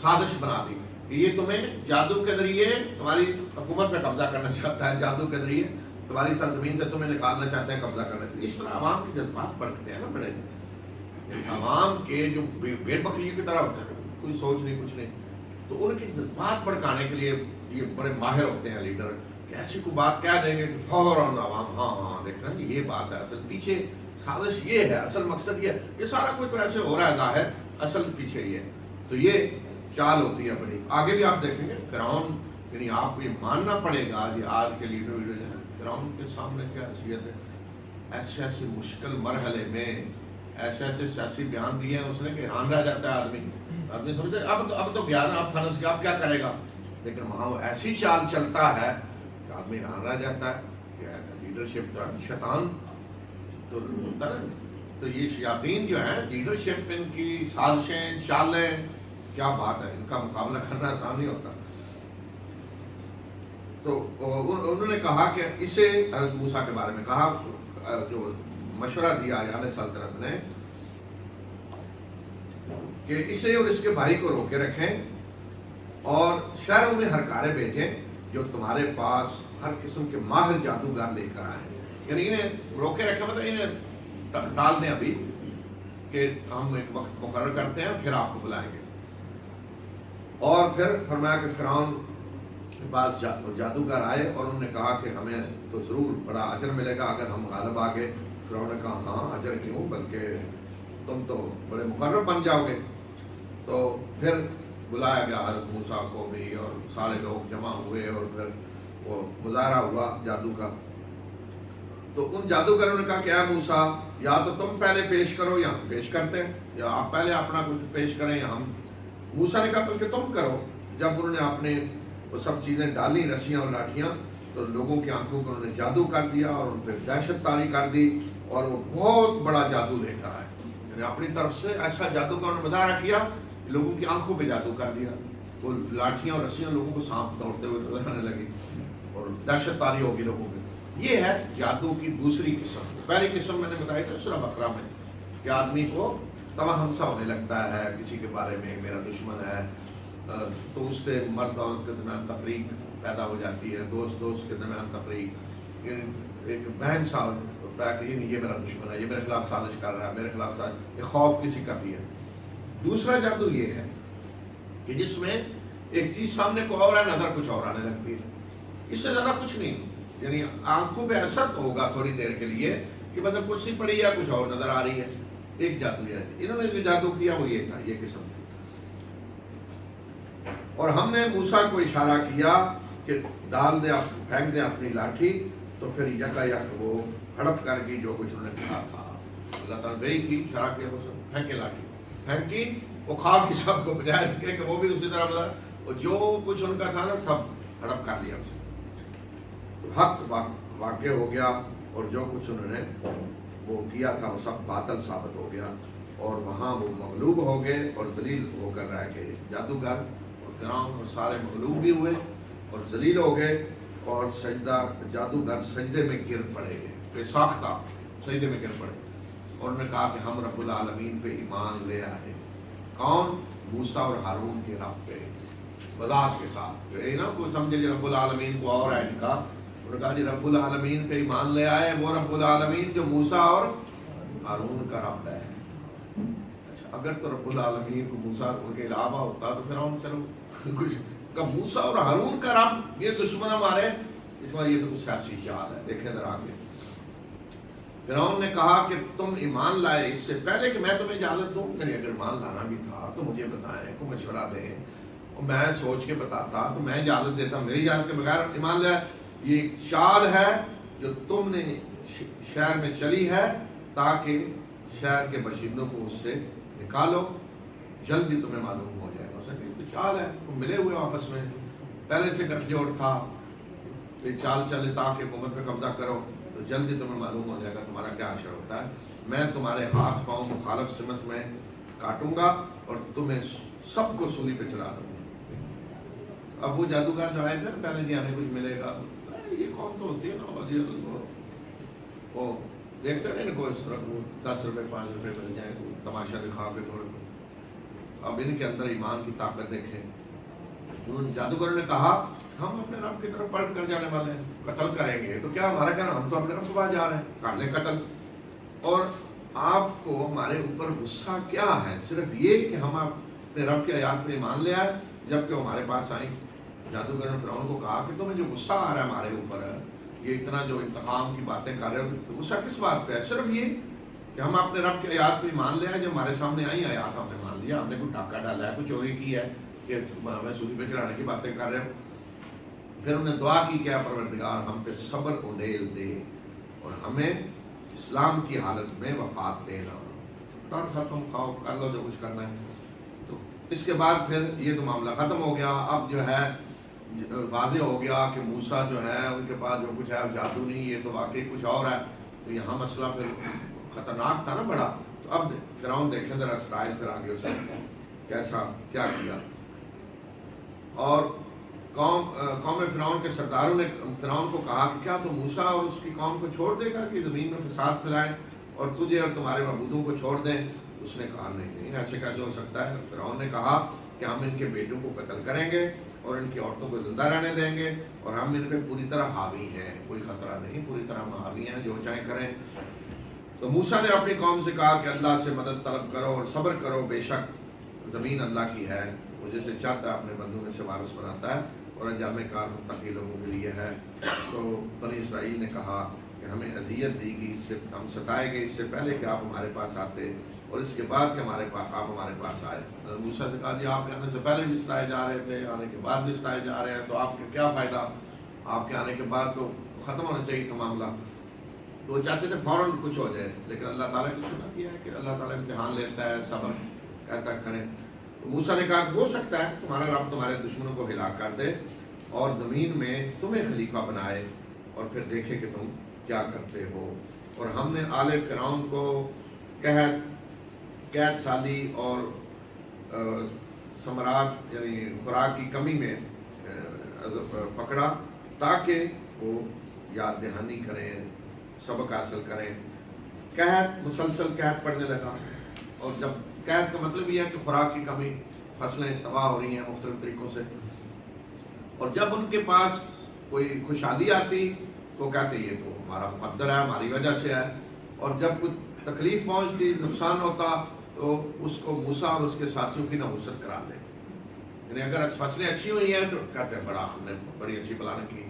سازش بنا دی کہ یہ تمہیں جادو کے ذریعے تمہاری حکومت پہ قبضہ کرنا چاہتا ہے، جادو کے ذریعے تمہاری سرزمین سے تمہیں نکالنا چاہتے ہیں، قبضہ کرنا چاہتے ہیں. اس طرح عوام کے جذبات بڑھتے ہیں نا بڑے، عوام کے جو بھیڑ بکریوں کی طرح ہوتے ہیں، کوئی سوچ نہیں کچھ نہیں. تو ان کے جذبات بھڑکانے کے لیے یہ بڑے ماہر ہوتے ہیں لیڈر، کہ ایسی کوئی بات کہہ دیں گے کہ فوراً عوام ہاں دیکھ رہے ہیں یہ بات ہے. اصل پیچھے سازش یہ ہے، اصل مقصد یہ ہے، یہ سارا کچھ تو ایسے ہو رہا ہے ظاہر، اصل پیچھے یہ ہے. تو یہ چال ہوتی ہے بڑی. آگے بھی آپ دیکھیں گے فرعون، یعنی آپ کو یہ ماننا پڑے گا یہ آج کے لیڈر جو ہے فرعون کے سامنے کیا حیثیت ہے. ایسے ایسے مشکل مرحلے میں ایسے ایسے سیاسی بیان دیے ہیں اس نے کہ حیران رہ جاتا ہے آدمی سمجھتے اب تو بیان اب پھنس گیا، اب کیا کرے گا. لیکن وہاں وہ ایسی چال چلتا ہے کہ آدمی حیران رہ جاتا ہے کہ لیڈرشپ جو ہے شیطان تو ہوتا ہے. تو یہ شیاطین جو ہے لیڈرشپ، ان کی سازشیں چالیں، کیا بات ہے، ان کا مقابلہ کرنا آسان نہیں ہوتا. تو انہوں نے کہا کہ اسے حضرت موسیٰ کے بارے میں کہا، جو مشورہ دیا ایان سلطنت نے کہ اسے اور اس کے بھائی کو روکے رکھیں اور شہروں میں ہر کارے بھیجیں جو تمہارے پاس ہر قسم کے ماہر جادوگر لے کر آئیں. یعنی انہیں روکے رکھیں مطلب انہیں ڈال دیں ابھی کہ ہم ایک وقت مقرر کرتے ہیں پھر آپ کو بلائیں گے. اور پھر فرمایا کہ فرعون کے پاس جادوگر آئے اور انہوں نے کہا کہ ہمیں تو ضرور بڑا اجر ملے گا اگر ہم غالب آ گئے. فرعون نے کہا ہاں اجر کیوں بلکہ تم تو بڑے مقرر بن جاؤ گے. تو پھر بلایا گیا حضرت موسیٰ کو بھی اور سارے لوگ جمع ہوئے اور پھر وہ مظاہرہ ہوا جادو کا. تو ان جادوگروں نے کہا کہ اے موسیٰ یا تو تم پہلے پیش کرو یا ہم پیش کرتے ہیں, یا آپ پہلے اپنا کچھ پیش کریں یا ہم. موسیٰ نے کہا بلکہ تم کرو. جب انہوں نے اپنے وہ سب چیزیں ڈالی رسیاں اور لاٹھیاں تو لوگوں کی آنکھوں کو انہوں نے جادو کر دیا اور ان پہ دہشت طاری کر دی اور وہ بہت بڑا جادو لے کر آئے. یعنی اپنی طرف سے ایسا جادو کا انہوں نے مظاہرہ کیا لوگوں کی آنکھوں پہ جادو کر دیا. وہ لاٹھیاں اور رسیاں لوگوں کو سانپ دوڑتے ہوئے نظر آنے لگی اور دہشت طاری ہوگی لوگوں پہ. یہ ہے جادو کی دوسری قسم. پہلی قسم میں نے بتائی تھی سورہ بقرہ میں کہ آدمی کو توہم سا ہونے لگتا ہے کسی کے بارے میں میرا دشمن ہے, تو اس سے مرد عورت کے درمیان تفریق پیدا ہو جاتی ہے, دوست دوست کے درمیان تفریق, ایک بہن سا ہوتا ہے کہ یہ میرا دشمن ہے, یہ میرے خلاف سازش کر رہا ہے, میرے خلاف سازش, یہ خوف کسی کا بھی ہے. دوسرا جادو یہ ہے کہ جس میں ایک چیز سامنے کو اور ہے نظر کچھ اور آنے لگتی ہے. اس سے زیادہ کچھ نہیں, یعنی آنکھوں پہ اثر تو ہوگا تھوڑی دیر کے لیے کہ مطلب کرسی پڑی ہے کچھ اور نظر آ رہی ہے. ایک جادو ہے. انہوں نے جو جادو کیا وہ یہ تھا, یہ قسم تھی. اور ہم نے موسیٰ کو اشارہ کیا کہ ڈال دے پھینک دے اپنی لاٹھی, تو پھر یکا یک وہ ہڑپ کر گئی جو کچھ انہوں نے کہا تھا. اللہ تعالیٰ وہی کی اشارہ کیا وہ سب پھینکے لاٹھی پھینکی, وہ کھا کی سب کو بجائے اس کے کہ وہ بھی اسی طرح مطلب جو کچھ ان کا تھا نا سب ہڑپ کر لیا اسے. تو حق واقع ہو گیا اور جو کچھ انہوں نے وہ کیا تھا وہ سب باطل ثابت ہو گیا اور وہاں وہ مغلوب ہو گئے اور ذلیل ہو کر رہ گئے. جادوگر اور فرعون اور سارے مغلوب بھی ہوئے اور ذلیل ہو گئے اور سجدہ جادوگر سجدے میں گر پڑے گئے, بے ساختہ سجدے میں گر پڑے اور انہوں نے کہا کہ ہم رب العالمین پہ ایمان لے آئے. کون؟ موسیٰ اور ہارون کے رب پہ وضاحت کے ساتھ. یہ نہ کوئی سمجھے رب العالمین کو اور ہے ان کا. انہوں نے کہا جی رب العالمین پہ ایمان لے آئے, وہ رب العالمین جو موسیٰ اور ہارون کا رب ہے. اچھا اگر تو رب العالمین کو موسیٰ ان کے علاوہ ہوتا تو پھر ہم چلو کچھ موسیٰ اور ہارون کا رب یہ دشمن ہمارے, اس میں یہ تو کچھ سیاسی چال ہے. دیکھیں ذرا آگے. فرعون نے کہا کہ تم ایمان لائے اس سے پہلے کہ میں تمہیں اجازت دوں. میں نے اگر ایمان لانا بھی تھا تو مجھے بتائیں, کو مشورہ دیں اور میں سوچ کے بتاتا تو میں اجازت دیتا. میری اجازت کے بغیر ایمان لائے. یہ چال ہے جو تم نے شہر میں چلی ہے تاکہ شہر کے باشندوں کو اس سے نکالو, جلدی تمہیں معلوم ہو جائے گا. تو چال ہے, تم ملے ہوئے آپس میں, پہلے سے گٹھ جوڑ تھا, یہ چال چلے تاکہ حکومت پہ قبضہ کرو تو جلدی تمہیں معلوم ہو جائے گا تمہارا کیا اثر ہوتا ہے. میں تمہارے ہاتھ پاؤں مخالف سمت میں کاٹوں گا اور تمہیں سب کو سولی پہ چڑھا دوں گا. اب وہ جادوگر جو آئے تھے نا پہلے جی ہمیں کچھ ملے گا, یہ قوم تو ہوتی ہے نا وہ دیکھتے رہے کو اس طرح 10 روپے 5 روپے مل جائیں تماشا دکھا کے تھوڑے. اب ان کے اندر ایمان کی طاقت دیکھیں. ان جادوگروں نے کہا ہم اپنے رب کی طرف پلٹ کر جانے والے ہیں, قتل کریں گے تو کیا ہمارا کہنا, ہم تو اپنے رب کے پاس جا رہے ہیں, کر لیں قتل. اور آپ کو ہمارے اوپر غصہ کیا ہے؟ صرف یہ کہ ہم اپنے رب کی آیات پہ ایمان لے آئے جبکہ وہ ہمارے پاس آئیں. جادوگر نے فرعون کو کہا کہ تمہیں جو غصہ آ رہا ہے ہمارے اوپر, یہ اتنا جو انتقام کی باتیں کر رہے ہو, غصہ کس بات پہ ہے؟ صرف یہ کہ ہم اپنے رب کی آیات پہ ایمان لے آئے. جو ہمارے سامنے آئی آیات ہم نے مان لیا, ہم نے کوئی ڈاکہ ڈالا ہے, کوئی چوری کی ہے کہ ہمیں سولی پہ چڑھانے کی باتیں کر رہے ہو. پھر انہوں نے دعا کی کہ پروردگار ہم پہ صبر انڈیل دے اور ہمیں اسلام کی حالت میں وفات دینا. ڈر ختم, کھاؤ کر لو جو کچھ کرنا ہے. تو اس کے بعد پھر یہ تو معاملہ ختم ہو گیا. اب جو ہے واضح ہو گیا کہ موسیٰ جو ہے ان کے پاس جو کچھ ہے جادو نہیں, یہ تو واقعی کچھ اور ہے. تو یہاں مسئلہ پھر خطرناک تھا نا بڑا. تو اب فرعون دیکھیں ذرا اسرائیل پھر آگے اس نے کیسا کیا کیا. اور قوم فرعون کے سرداروں نے فرعون کو کہا کہ کیا تو موسیٰ اور اس کی قوم کو چھوڑ دے گا کہ زمین میں فساد پھیلائیں اور تجھے اور تمہارے معبودوں کو چھوڑ دیں. اس نے کہا نہیں ایسے کیسے ہو سکتا ہے. فرعون نے کہا کہ ہم ان کے بیٹوں کو قتل کریں گے اور ان کی عورتوں کو زندہ رہنے دیں گے اور ہم ان پہ پوری طرح حاوی ہیں, کوئی خطرہ نہیں, پوری طرح ہم حاوی ہیں, جو چاہیں کریں. تو موسیٰ نے اپنی قوم سے کہا کہ اللہ سے مدد طلب کرو اور صبر کرو, بے شک زمین اللہ کی ہے, وہ جسے چاہتا ہے اپنے بندوں میں سے وارث بناتا ہے اور انجام کار متقی لوگوں کے لیے ہے. تو بنی اسرائیل نے کہا کہ ہمیں اذیت دی گئی, اس سے ہم ستائے گئے اس سے پہلے کہ آپ ہمارے پاس آتے اور اس کے بعد کہ آپ ہمارے پاس آئے. موسیٰ نے کہا جی آپ کے آنے سے پہلے بھی ستائے جا رہے تھے, آنے کے بعد بھی ستائے جا رہے ہیں, تو آپ کا کیا فائدہ, آپ کے آنے کے بعد تو ختم ہونا چاہیے تھا معاملہ. تو وہ چاہتے تھے فوراً کچھ ہو جائے, لیکن اللہ تعالیٰ کی سنت یہ ہے کہ اللہ تعالیٰ امتحان لیتا ہے, صبر کہتا کریں. تو موسیٰ نے کہا کہ ہو سکتا ہے تمہارا رب تمہارے دشمنوں کو ہلاک کر دے اور زمین میں تمہیں خلیفہ بنائے اور پھر دیکھے کہ تم کیا کرتے ہو. اور ہم نے آل فرعون کو قید سالی اور ثمرات یعنی خوراک کی کمی میں پکڑا تاکہ وہ یاد دہانی کریں, سبق حاصل کریں. قحط, مسلسل قحط پڑنے لگا, اور جب قحط کا مطلب یہ ہے کہ خوراک کی کمی, فصلیں تباہ ہو رہی ہیں مختلف طریقوں سے, اور جب ان کے پاس کوئی خوشحالی آتی تو کہتے یہ تو ہمارا مقدر ہے, ہماری وجہ سے ہے, اور جب کچھ تکلیف پہنچتی, نقصان ہوتا تو اس کو موسیٰ اور اس کے ساتھیوں کی نحوست کرا دیں. یعنی اگر فصلیں اچھی ہوئی ہیں تو کہتے ہیں بڑا ہم نے بڑی اچھی پلاننگ کی,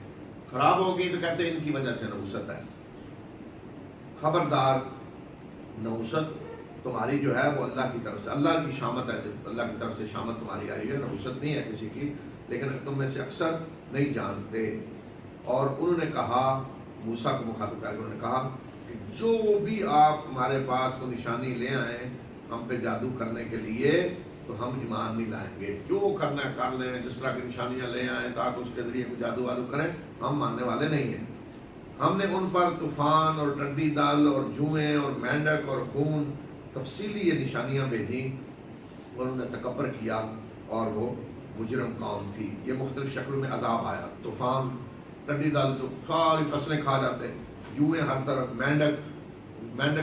خراب ہو گئی تو کہتے ہیں ان کی وجہ سے نحوست ہے. خبردار, نحوست تمہاری جو ہے وہ اللہ کی طرف سے, اللہ کی شامت ہے, اللہ کی طرف سے شامت تمہاری آئی ہے, نحوست نہیں ہے کسی کی, لیکن تم میں سے اکثر نہیں جانتے. اور انہوں نے کہا, موسیٰ کو مخاطب کر کے انہوں نے کہا کہ جو بھی آپ ہمارے پاس کو نشانی لے آئیں ہم پہ جادو کرنے کے لیے تو ہم ایمان نہیں لائیں گے. جو کرنا ہے کر لیں, جس طرح کی نشانیاں لے آئیں تاکہ اس کے ذریعے کوئی جادو وادو کریں, ہم ماننے والے نہیں ہیں. ہم نے ان پر طوفان اور ٹڈی دل اور جوئیں اور مینڈک اور خون تفصیلی یہ نشانیاں بھیجیں, اور انہوں نے تکبر کیا اور وہ مجرم قوم تھی. یہ مختلف شکلوں میں عذاب آیا, طوفان, ٹڈی دل جو ساری فصلیں کھا جاتے, جوئیں ہر طرف, مینڈک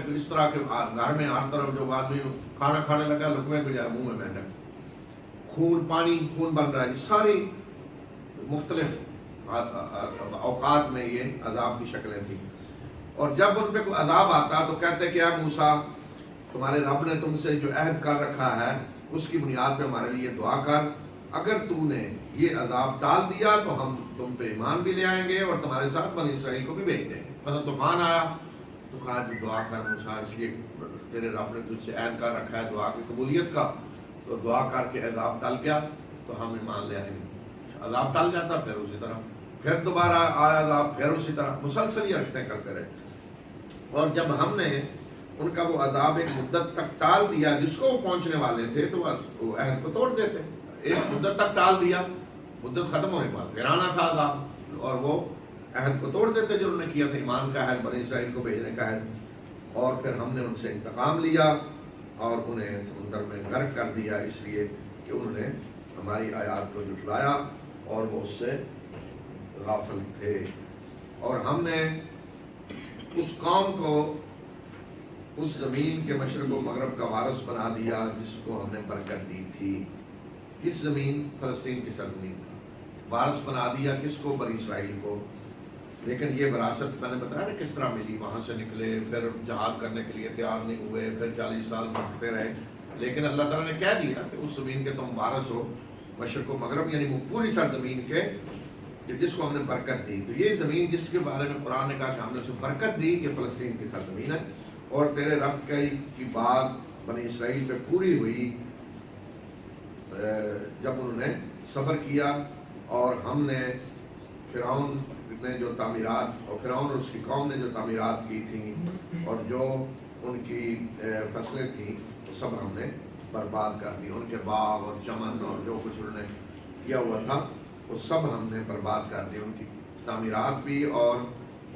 اس طرح کے گھر میں ہر طرف جو آدمی کھانا کھانے لگا لقمے کو جائے منہ میں مینڈک, خون, پانی, خون بن رہا ہے. ساری مختلف اوقات میں یہ عذاب کی شکلیں تھیں. اور جب ان پہ کوئی عذاب آتا تو کہتے کہ اے موسیٰ, تمہارے رب نے تم سے جو عہد کر رکھا ہے اس کی بنیاد پہ ہمارے لیے دعا کر, اگر تو نے یہ عذاب ٹال دیا تو ہم تم پہ ایمان بھی لے آئیں گے اور تمہارے ساتھ بنی اسرائیل کو بھی بھیج دیں گے. مطلب طوفان آیا تو کہا جو دعا کر موسیٰ, اس لیے تیرے رب نے تجھ سے عہد کر رکھا ہے دعا کی قبولیت کا, تو دعا کر کے عذاب ٹل گیا تو ہم ایمان لے آئیں گے. عذاب ٹل جاتا, پھر اسی طرح پھر دوبارہ آیا عذاب, پھر اسی طرح مسلسل یہ رکھتے کرتے رہے. اور جب ہم نے ان کا وہ عذاب ایک مدت تک ٹال دیا جس کو وہ پہنچنے والے تھے تو وہ عہد کو توڑ دیتے. ایک مدت تک ٹال دیا, مدت ختم ہونے کے بعد پھر آنا تھا عذاب, اور وہ عہد کو توڑ دیتے جو انہوں نے کیا تھا, ایمان کا عہد, بنی اسرائیل کو بھیجنے کا عہد. اور پھر ہم نے ان سے انتقام لیا اور انہیں سمندر میں غرق کر دیا, اس لیے کہ انہوں نے ہماری آیات کو جھٹلایا اور وہ اس سے غافل تھے. اور ہم نے اس قوم کو اس زمین کے مشرق و مغرب کا وارث بنا دیا جس کو ہم نے برکت دی تھی. کس زمین؟ فلسطین کی سرزمین کا وارث بنا دیا. کس کو؟ بنی اسرائیل کو. لیکن یہ وراثت میں نے بتایا نا کس طرح ملی, وہاں سے نکلے, پھر جہاد کرنے کے لیے تیار نہیں ہوئے, پھر 40 سال بھٹکتے رہے, لیکن اللہ تعالیٰ نے کہہ دیا کہ اس زمین کے تم وارث ہو, مشرق و مغرب یعنی وہ پوری سرزمین کے جس کو ہم نے برکت دی. تو یہ زمین جس کے بارے میں قرآن نے کہا کہ ہم نے اسے برکت دی کہ فلسطین کی سرزمین ہے, اور تیرے رب کی بات بنی اسرائیل پہ پوری ہوئی جب انہوں نے صبر کیا. اور ہم نے فرعون نے جو تعمیرات, اور فرعون اور اس کی قوم نے جو تعمیرات کی تھیں اور جو ان کی فصلیں تھیں وہ سب ہم نے برباد کر دی. ان کے باغ اور چمن اور جو کچھ انہوں نے کیا ہوا تھا وہ سب ہم نے برباد کر دی, ان کی تعمیرات بھی اور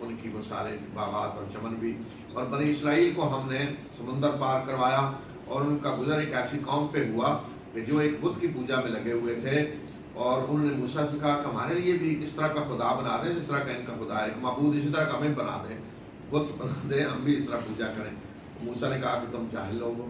ان کی وہ سارے باغات اور چمن بھی. اور بنی اسرائیل کو ہم نے سمندر پار کروایا, اور ان کا گزر ایک ایسی قوم پہ ہوا کہ جو ایک بت کی پوجا میں لگے ہوئے تھے, اور انہوں نے موسیٰ سے کہا کہ ہمارے لیے بھی اس طرح کا خدا بنا دیں جس طرح کا ان کا خدا ہے, ایک معبود اسی طرح کا ہمیں بنا دیں, بت بنا دیں, ہم بھی اس طرح پوجا کریں. موسیٰ نے کہا کہ تم جاہل لوگ ہو,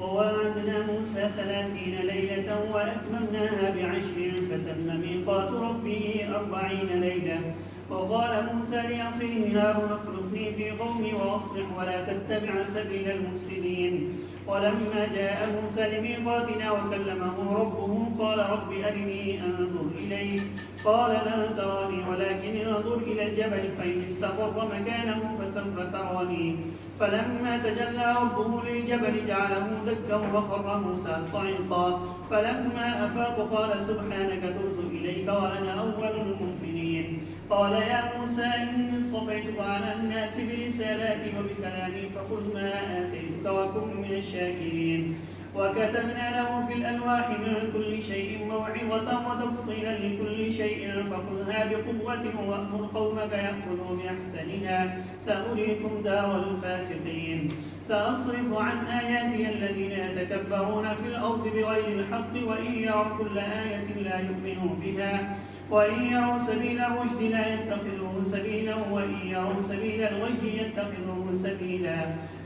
وواعدنا موسى 30 ليلة وأتممناها ب10 فتم ميقات ربه 40 ليلة. وقال موسى لأخيه هارون اخلفني في قومي وأصلح ولا تتبع سبيل المفسدين. ولما جاء موسى لميقاتنا وكلمه ربه قال رب أرني أنظر إليك قال لن تراني ولكن انظر إلى الجبل فإن استقر مكانه فسوف تراني. فلما تجلى ربه للجبل جعله دكا وخر موسى صعقا. فلما أفاق قال سبحانك تبت إليك وأنا أول المؤمنين. قال يا موسى إني اصطفيتك على الناس برسالاتي وبكلامي فخذ ما آتيتك وكن من الشاكرين. وكتبنا له في الألواح من كل شيء موعظة وتفصيلا لكل شيء فخذها بقوة وأمر قومك يأخذوا بأحسنها سأريكم دار الفاسقين. سأصرف عن آياتي الذين يتكبرون في الأرض بغير الحق وإن يروا كل آية لا يؤمنوا بها وإن يروا سبيل الرشد لا يتخذوه سبيلا وإن يروا سبيل الغي يتخذوه سبيلا.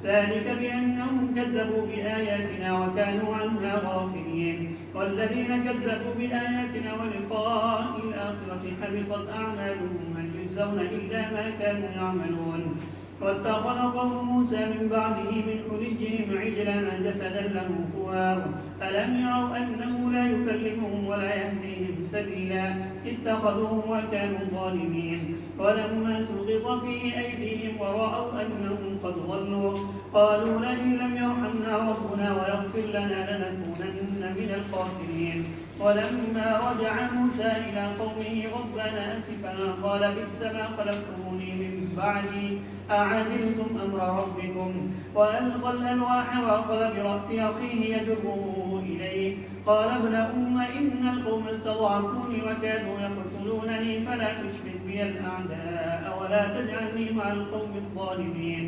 ذلك بأنهم كذبوا بآياتنا وكانوا عنها غافلين. والذين كذبوا بآياتنا ولقاء الآخرة حبطت أعمالهم هل يجزون إلا ما كانوا يعملون. واتخذ قوم موسى من بعده من حليهم عجلا جسدا له خوار ألم يروا أنه لا يكلمهم ولا يهديهم سبيلا اتخذوه وكانوا ظالمين. ولما سقط في أيديهم ورأوا أنهم قد ضلوا قالوا لئن لم يرحمنا ربنا ويغفر لنا لنكونن من الخاسرين. ولما رجع موسى إلى قومه غضبان أسفا قال بئس ما خلفتموني من بعدي أعجلتم أمر ربكم. وألقى الألواح وأخذ برأس أخيه يجره إليه قال ابن أم إن القوم استضعفوني وكادوا يقتلونني فلا تشمت بي الأعداء ولا تجعلني مع القوم الظالمين.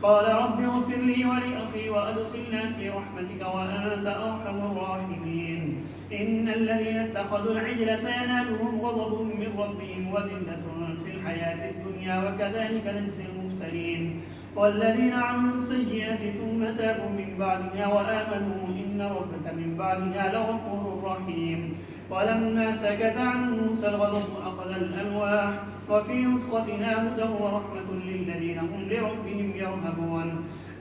قال رب اغفر لي ولأخي وأدخلنا في رحمتك وأنت أرحم الراحمين. إن الذين اتخذوا العجل سينالهم غضب من ربهم وذلة في الحياة الدنيا وكذلك نجزي المفترين. والذين عملوا السيئات ثم تابوا من بعدها وآمنوا إن ربك من بعدها لغفور رحيم. ولما سكت عن موسى الغضب أخذ الألواح وفي نسختها هدى ورحمة للذين هم لربهم يرهبون.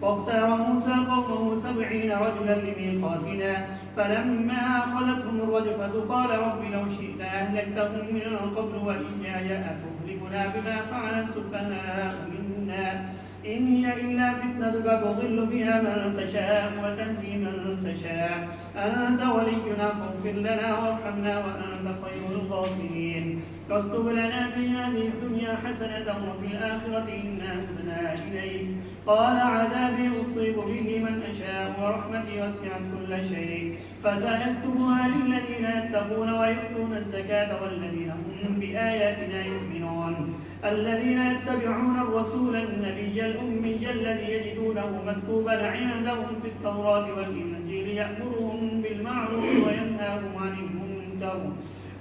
واختار موسى قومه 70 رجلا لميقاتنا فلما أخذتهم الرجفة قال رب لو شئت أهلكتهم من قبل وإياي أتهلكنا بما فعل السفهاء منا إن هي إلا فتنتك تضل بها من تشاء وتهدي من تشاء أنت ولينا فاغفر لنا وارحمنا وأنت خير الغافرين. واكتب لنا في هذه الدنيا حسنة وفي الآخرة إنا هدنا إليك قال عذابي أصيب به من أشاء ورحمتي وسعت كل شيء فسأكتبها للذين يتقون ويؤتون الزكاة والذين هم بآياتنا يؤمنون. الذين يتبعون الرسول النبي الأمي الذي يجدونه مكتوبا عندهم في التوراة والإنجيل يأمرهم بالمعروف وينهاهم عن المنكر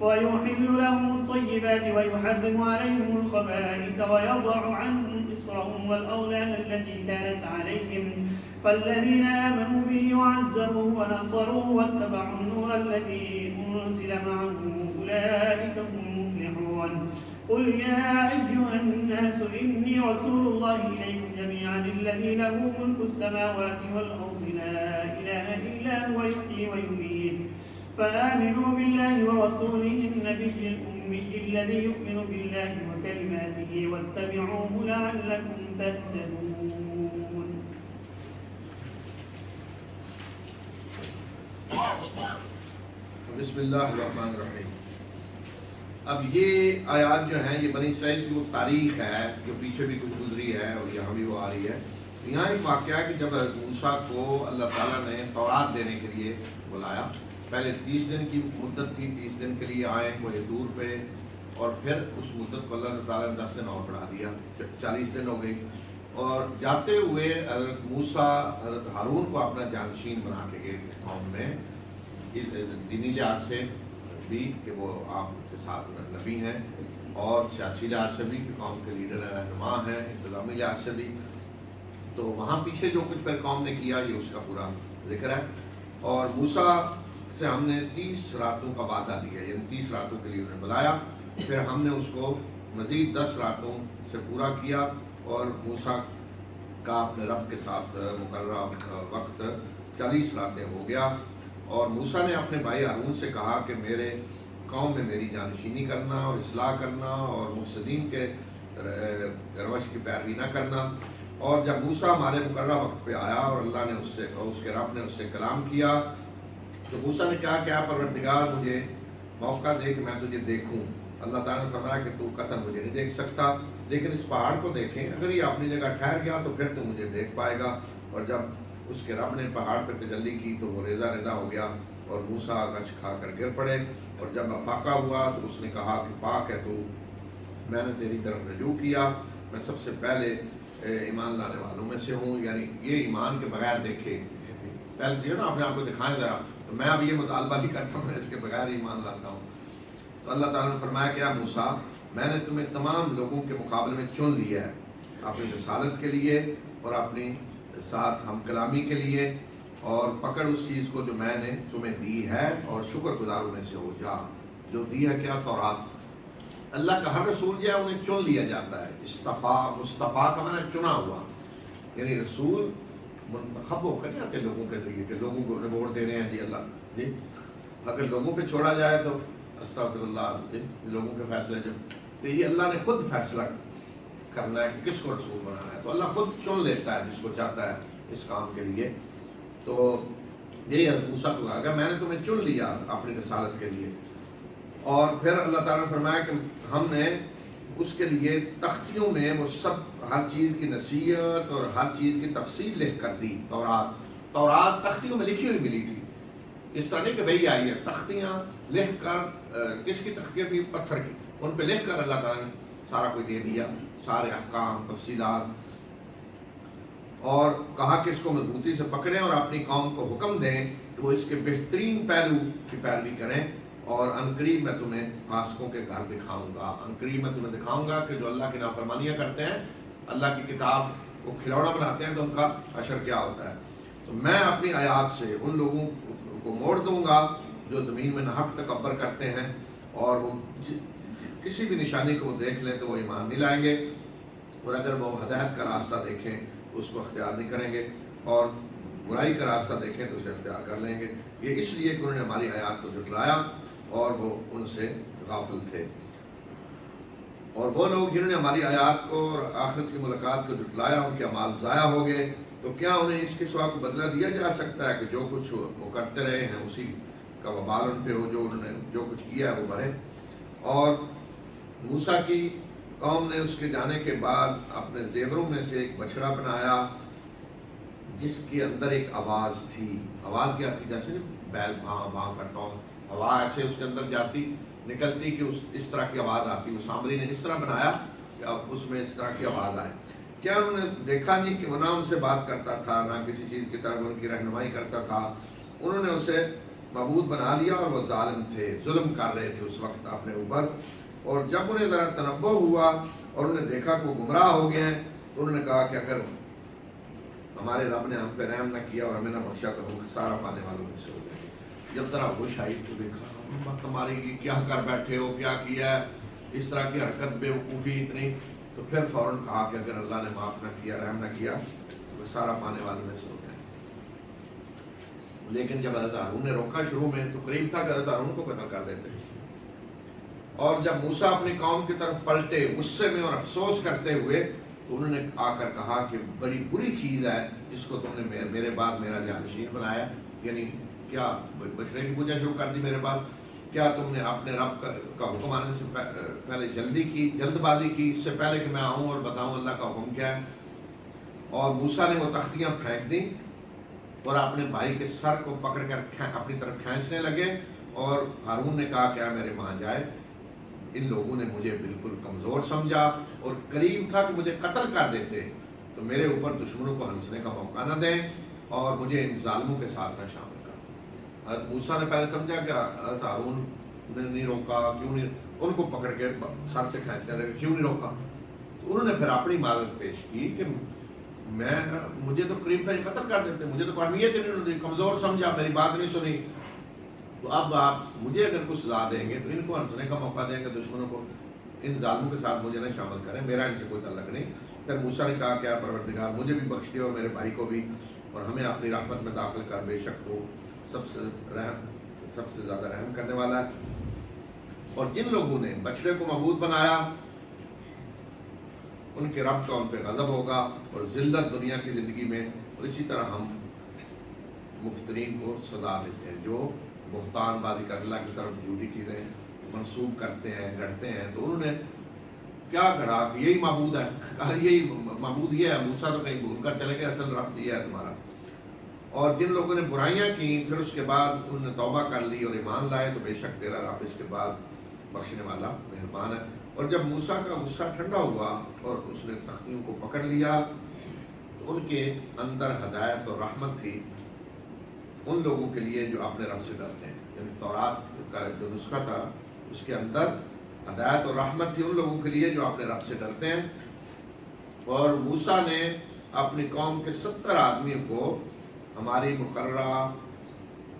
ويحل لهم الطيبات ويحرم عليهم الخبائث ويضع عنهم إصرهم والأغلال التي كانت عليهم. فالذين آمنوا به وعزروه ونصروه واتبعوا النور الذي أنزل معه أولئك هم المفلحون. قل يا أيها الناس إني رسول الله إليكم جميعا الذي له ملك السماوات والأرض لا إله إلا هو يحيي ويميت فآمنوا بالله ورسوله النبي الأمي الذي يؤمن بالله وكلماته واتبعوه لعلكم تهتدون. بسم اللہ الرحمن الرحیم. اب یہ آیات جو ہیں یہ بنی اسرائیل کی وہ تاریخ ہے جو پیچھے بھی کچھ گزری ہے اور یہاں بھی وہ آ رہی ہے. یہاں ایک واقعہ ہے کہ جب موسیٰ کو اللہ تعالیٰ نے تورات دینے کے لیے بلایا، پہلے 30 دن کی مدت تھی، 30 دن کے لیے آئے کوہ طور پہ، اور پھر اس مدت کو اللہ تعالیٰ نے 10 دن اور بڑھا دیا، 40 دن ہو گئی. اور جاتے ہوئے حضرت موسیٰ حضرت ہارون کو اپنا جانشین بنا کے گئے تھے قوم میں، دینی لحاظ سے بھی کہ وہ آپ کے ساتھ نبی ہیں، اور سیاسی لحاظ سے بھی کہ قوم کے لیڈر رہنما ہیں، انتظامی لحاظ سے بھی. تو وہاں پیچھے جو کچھ پھر قوم نے کیا یہ اس کا پورا ذکر ہے. اور موسیٰ سے ہم نے 30 راتوں کا وعدہ دیا، یعنی 30 راتوں کے لیے انہیں بلایا، پھر ہم نے اس کو مزید 10 راتوں سے پورا کیا، اور موسیٰ کا اپنے رب کے ساتھ مقررہ وقت 40 راتیں ہو گیا. اور موسیٰ نے اپنے بھائی ہارون سے کہا کہ میرے قوم میں میری جانشینی کرنا اور اصلاح کرنا اور مفسدین کے روش کی پیروی نہ کرنا. اور جب موسیٰ ہمارے مقررہ وقت پہ آیا اور اللہ نے اس کے رب نے اس سے کلام کیا، تو موسیٰ نے کہا کہ آپ پروردگار مجھے موقع دے کہ میں تجھے دیکھوں. اللہ تعالیٰ نے فرمایا کہ تو قطعاً مجھے نہیں دیکھ سکتا، لیکن اس پہاڑ کو دیکھیں، اگر یہ اپنی جگہ ٹھہر گیا تو پھر تو مجھے دیکھ پائے گا. اور جب اس کے رب نے پہاڑ پہ تجلی کی تو وہ ریزہ ریزہ ہو گیا، اور موسیٰ غش کھا کر گر پڑے. اور جب افاقہ ہوا تو اس نے کہا کہ پاک ہے تو، میں نے تیری طرف رجوع کیا، میں سب سے پہلے ایمان لانے والوں میں سے ہوں. یعنی یہ ایمان کے بغیر دیکھے، پہلے جو ہے نا اپنے آپ کو دکھائیں ذرا، تو میں اب یہ مطالبہ نہیں کرتا ہوں، میں اس کے بغیر ایمان لاتا ہوں. تو اللہ تعالیٰ نے فرمایا کہ موسیٰ میں نے تمہیں تمام لوگوں کے مقابلے میں چن لیا ہے اپنی رسالت کے لیے اور اپنی ساتھ ہم کلامی کے لیے، اور پکڑ اس چیز کو جو میں نے تمہیں دی ہے اور شکر گزاروں میں سے ہو جا. جو دی ہے کیا؟ تورات. اللہ کا ہر رسول جو ہے انہیں چن لیا جاتا ہے. مصطفیٰ کا معنی چنا ہوا، یعنی رسول منتخب ہو کر آتے لوگوں کے ذریعے، کہ لوگوں کو ووٹ دے رہے ہیں جی اللہ جی، اگر لوگوں پہ چھوڑا جائے تو استغفر اللہ جی، لوگوں کے فیصلے جو، تو یہ اللہ نے خود فیصلہ کرنا ہے کہ کس کو رسول بنانا ہے. تو اللہ خود چن لیتا ہے جس کو چاہتا ہے اس کام کے لیے. تو یہی حضرت موسیٰ کو کہا کہ میں نے تمہیں چن لیا اپنی رسالت کے لیے. اور پھر اللہ تعالیٰ نے فرمایا کہ ہم نے اس کے لیے تختیوں میں وہ سب ہر چیز کی نصیحت اور ہر چیز کی تفصیل لکھ کر دی. تورات تختیوں میں لکھی ہوئی ملی تھی، اس طرح نہیں کہ وہی آئی ہے، تختیاں لکھ کر. کس کی تختیاں تھی؟ پتھر کی. ان پہ لکھ کر اللہ تعالیٰ نے سارا کوئی دے دیا، سارے احکام تفصیلات. اور کہا کہ اس کو مضبوطی سے پکڑیں اور اپنی قوم کو حکم دیں کہ وہ اس کے بہترین پہلو کی پیروی کریں. اور عنقریب میں تمہیں فاسقوں کے گھر دکھاؤں گا. عنقریب میں تمہیں دکھاؤں گا کہ جو اللہ کی نافرمانیاں کرتے ہیں، اللہ کی کتاب کو کھلونا بناتے ہیں، تو ان کا حشر کیا ہوتا ہے. تو میں اپنی آیات سے ان لوگوں کو موڑ دوں گا جو زمین میں ناحق تکبر کرتے ہیں، اور وہ کسی بھی نشانی کو وہ دیکھ لیں تو وہ ایمان نہیں لائیں گے، اور اگر وہ ہدایت کا راستہ دیکھیں تو اس کو اختیار نہیں کریں گے، اور برائی کا راستہ دیکھیں تو اسے اختیار کر لیں گے. یہ اس لیے کہ انہوں نے ہماری آیات کو جھٹلایا اور وہ ان سے غافل تھے. اور وہ لوگ جنہوں نے ہماری آیات کو اور آخرت کی ملاقات کو جھٹلایا، ان کے اعمال ضائع ہو گئے. تو کیا انہیں اس کے سوا کو بدلہ دیا جا سکتا ہے کہ جو کچھ وہ کرتے رہے ہیں اسی کا وبال ان پہ ہو، جو انہوں نے جو کچھ کیا ہے وہ بھرے. اور موسیٰ کی قوم نے اس کے جانے کے بعد اپنے زیوروں میں سے ایک بچڑا بنایا جس کے اندر ایک آواز تھی. آواز کیا تھی؟ جیسے بیل بھاں بھاں کرتا ہوں، ہوا ایسے اس کے اندر جاتی نکلتی کہ اس طرح کی آواز آتی. وہ سامری نے اس طرح بنایا کہ اب اس میں اس طرح کی آواز آئے. کیا انہوں نے دیکھا نہیں کہ وہ نہ ان سے بات کرتا تھا، نہ کسی چیز کی طرف ان کی رہنمائی کرتا تھا. انہوں نے اسے معبود بنا لیا، اور وہ ظالم تھے، ظلم کر رہے تھے اس وقت اپنے اوپر. اور جب انہیں ذرا تنبہ ہوا اور انہوں نے دیکھا کہ وہ گمراہ ہو گئے ہیں، تو انہوں نے کہا کہ اگر ہمارے رب نے ہم پہ رحم نہ کیا اور ہمیں نہ بخشا تو ہم سارا پانے والوں میں سے ہو جائیں گے. جب ذرا ہوش آئی تو دیکھا تمہاری کیا کر بیٹھے ہو، کیا کیا ہے، اس طرح کی حرکت بے وقوفی اتنی. تو پھر فوراً کہا کہ اگر اللہ نے معاف نہ کیا، رحم نہ کیا تو سارا پانے والوں میں سے ہو جائیں. لیکن جب حضرت ہارون نے روکا شروع میں تو قریب تھا کہ حضرت ہارون کو قتل کر دیتے. اور جب موسیٰ اپنی قوم کی طرف پلٹے غصے میں اور افسوس کرتے ہوئے تو انہوں نے آ کر کہا کہ بڑی بری چیز ہے جس کو تم نے میرے بعد میرا جانشین بنایا. یعنی کیا بچڑے کی پوجا شروع کر دی میرے بعد؟ کیا تم نے اپنے رب کا حکم آنے سے پہلے جلد بازی کی اس سے پہلے کہ میں آؤں اور بتاؤں اللہ کا حکم کیا ہے؟ اور موسیٰ نے وہ تختیاں پھینک دیں اور اپنے بھائی کے سر کو پکڑ کر اپنی طرف کھینچنے لگے. اور ہارون نے کہا کیا میرے وہاں جائے؟ ان لوگوں نے مجھے بالکل کمزور سمجھا اور قریب تھا کہ مجھے قتل کر دیتے. تو میرے اوپر دشمنوں کو ہنسنے کا موقع نہ دیں اور مجھے ان ظالموں کے ساتھ نہ شامل کر. حضرت موسیٰ نے پہلے سمجھا کہ حضرت ہارون نے نہیں روکا، کیوں نہیں ان کو پکڑ کے سر سے کھینچنے لگے، کیوں نہیں روکا؟ تو انہوں نے پھر اپنی معذرت پیش کی کہ مجھے تو قریب تھا یہ قتل کر دیتے، مجھے تو اہمیت نہیں، کمزور سمجھا، میری بات نہیں سنی. تو اب آپ مجھے اگر کچھ سزا دیں گے تو ان کو ہنسنے کا موقع دیں گے، دشمنوں کو، ان ظالموں کے ساتھ مجھے نہ شامل کریں، میرا ان سے کوئی تعلق نہیں. پھر موسیٰ نے کہا کیا پروردگار مجھے بھی بخش دے اور میرے بھائی کو بھی، اور ہمیں اپنی رحمت میں داخل کر، بے شک تو سب سے زیادہ رحم کرنے والا ہے. اور جن لوگوں نے بچڑے کو معبود بنایا ان کے رب کا ان پہ غضب ہوگا اور ذلت دنیا کی زندگی میں. اور اسی طرح ہم مفترین کو سزا دیتے ہیں جو بہتان بازی کا اللہ کی طرف جھوٹی چیزیں منسوب کرتے ہیں، گڑھتے ہیں. تو انہوں نے کیا گڑھا کہ یہی معبود ہے، کہا یہی معبود یہ ہے. موسیٰ تو کہیں بھول کر چلے گئے، اصل رب یہ ہے تمہارا. اور جن لوگوں نے برائیاں کی پھر اس کے بعد انہوں نے توبہ کر لی اور ایمان لائے تو بے شک تیرا رب اس کے بعد بخشنے والا مہربان ہے. اور جب موسیٰ کا غصہ ٹھنڈا ہوا اور اس نے تختیوں کو پکڑ لیا تو ان کے اندر ہدایت اور رحمت تھی ان لوگوں کے لیے جو اپنے رب سے ڈرتے ہیں. یعنی تورات کا جو نسخہ تھا اس کے اندر ہدایت اور رحمت تھی ان لوگوں کے لیے جو اپنے رب سے ڈرتے ہیں. اور موسیٰ نے اپنی قوم کے 70 آدمیوں کو ہماری مقررہ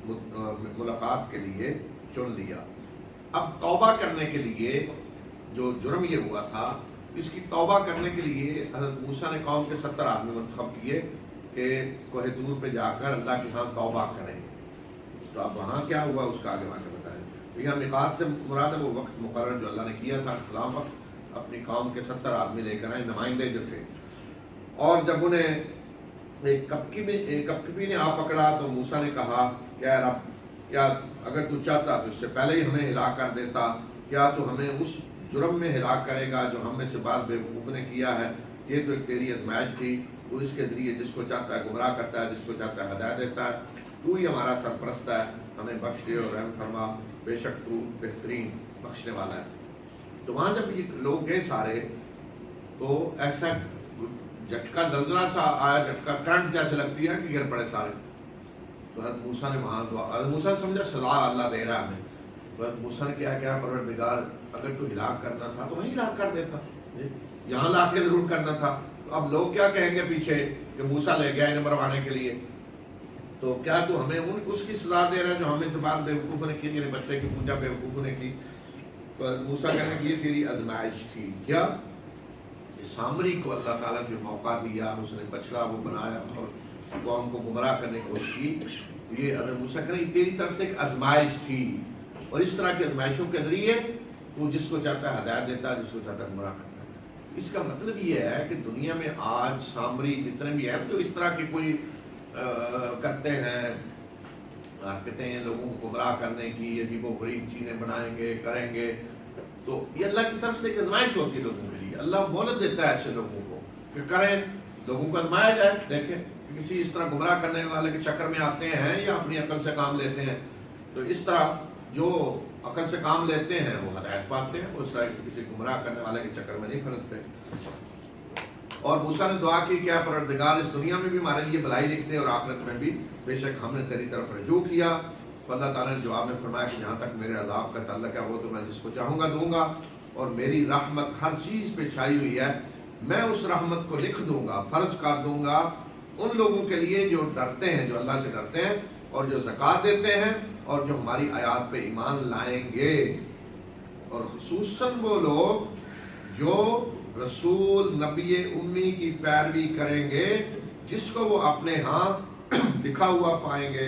ملاقات کے لیے چن لیا. اب توبہ کرنے کے لیے جو جرم یہ ہوا تھا اس کی توبہ کرنے کے لیے حضرت موسیٰ نے قوم کے 70 آدمی منتخب کیے کہ کوہ طور پہ جا کر اللہ کے ہاں توبہ کریں. تو اب وہاں کیا ہوا اس کا آگے آگے بتائیں. تو یہاں میقات سے مراد ہے وہ وقت مقرر جو اللہ نے کیا تھا فلاں وقت اپنی قوم کے 70 آدمی لے کر آئے، نمائندے جو تھے. اور جب انہیں ایک کپکپی نے آ پکڑا تو موسیٰ نے کہا کہ اے رب کیا اگر تو چاہتا تو اس سے پہلے ہی ہمیں ہلاک کر دیتا، کیا تو ہمیں اس جرم میں ہلاک کرے گا جو ہم میں سے بعض بیوقوف نے کیا ہے. یہ تو ایک تیری آزمائش تھی، تو اس کے ذریعے جس کو چاہتا ہے گمراہ کرتا ہے، جس کو چاہتا ہے ہدایت دیتا ہے. تو ہی ہمارا سرپرست ہے، ہمیں بخش دے اور رحم فرما، بے شک تو بہترین بخشنے والا ہے. تو وہاں جب یہ لوگ گئے سارے تو ایسا جھٹکا زلزلہ سا آیا، جھٹکا کرنٹ جیسے لگتی ہے کہ گر پڑے سارے. تو حضرت موسیٰ نے وہاں حضرت موسیٰ نے سمجھا سزا اللہ دے رہا ہے ہمیں. تو حضرت موسیٰ نے کیا پروردگار اگر تو ہلاک کرنا تھا تو وہیں ہلاک کر دیتا، یہاں لا کے ضرور کرنا تھا. تو اب لوگ کیا کہیں گے پیچھے کہ موسیٰ لے گیا انہیں مروانے کے لیے، تو کیا تو ہمیں اس کی سزا دے رہا ہے جو ہمیں سے بعد بیوقوفوں نے کی، یعنی بچے کی پوجا بیوقوفوں نے کی. تو موسیٰ کہنے کہ یہ تیری آزمائش تھی. کیا سامری کو اللہ تعالیٰ نے موقع دیا، اس نے بچڑا وہ بنایا اور قوم کو گمراہ کرنے کی کوشش کی. یہ حضرت موسیٰ کہنے یہ تیری طرف سے ایک آزمائش تھی. اور اس طرح کی آزمائشوں کے ذریعے وہ جس کو چاہتا ہے ہدایت دیتا ہے، جس کو چاہتا ہے گمراہ کرتا ہے. اس کا مطلب یہ ہے کہ دنیا میں آج سامری جتنے بھی ہیں تو اس طرح کی کوئی کرتے ہیں حرکتیں لوگوں کو گمراہ کرنے کی، عجیب و غریب چیزیں بنائیں گے، کریں گے، تو یہ اللہ کی طرف سے ایک آزمائش ہوتی ہے لوگوں کے لیے. اللہ مہلت دیتا ہے ایسے لوگوں کو کہ کریں، لوگوں کو آزمایا جائے. دیکھیں کسی اس طرح گمراہ کرنے والے کے چکر میں آتے ہیں یا اپنی عقل سے کام لیتے ہیں. تو اس طرح جو عقل سے کام لیتے ہیں وہ ہدایت پاتے ہیں، اس طرح کسی گمراہ کرنے والے کے چکر میں نہیں پھنستے. اور موسیٰ نے دعا کی کہ پروردگار اس دنیا میں بھی ہمارے لیے بھلائی لکھ دے اور آخرت میں بھی، بے شک ہم نے تیری طرف رجوع کیا. تو اللہ تعالیٰ نے جواب میں فرمایا کہ جہاں تک میرے عذاب کا تعلق ہے وہ تو میں جس کو چاہوں گا دوں گا، اور میری رحمت ہر چیز پہ چھائی ہوئی ہے. میں اس رحمت کو لکھ دوں گا، فرض کر دوں گا ان لوگوں کے لیے جو ڈرتے ہیں، جو اللہ سے ڈرتے ہیں اور جو زکوٰۃ دیتے ہیں اور جو ہماری آیات پہ ایمان لائیں گے. اور خصوصاً وہ لوگ جو رسول نبی امی کی پیروی کریں گے جس کو وہ اپنے ہاں لکھا ہوا پائیں گے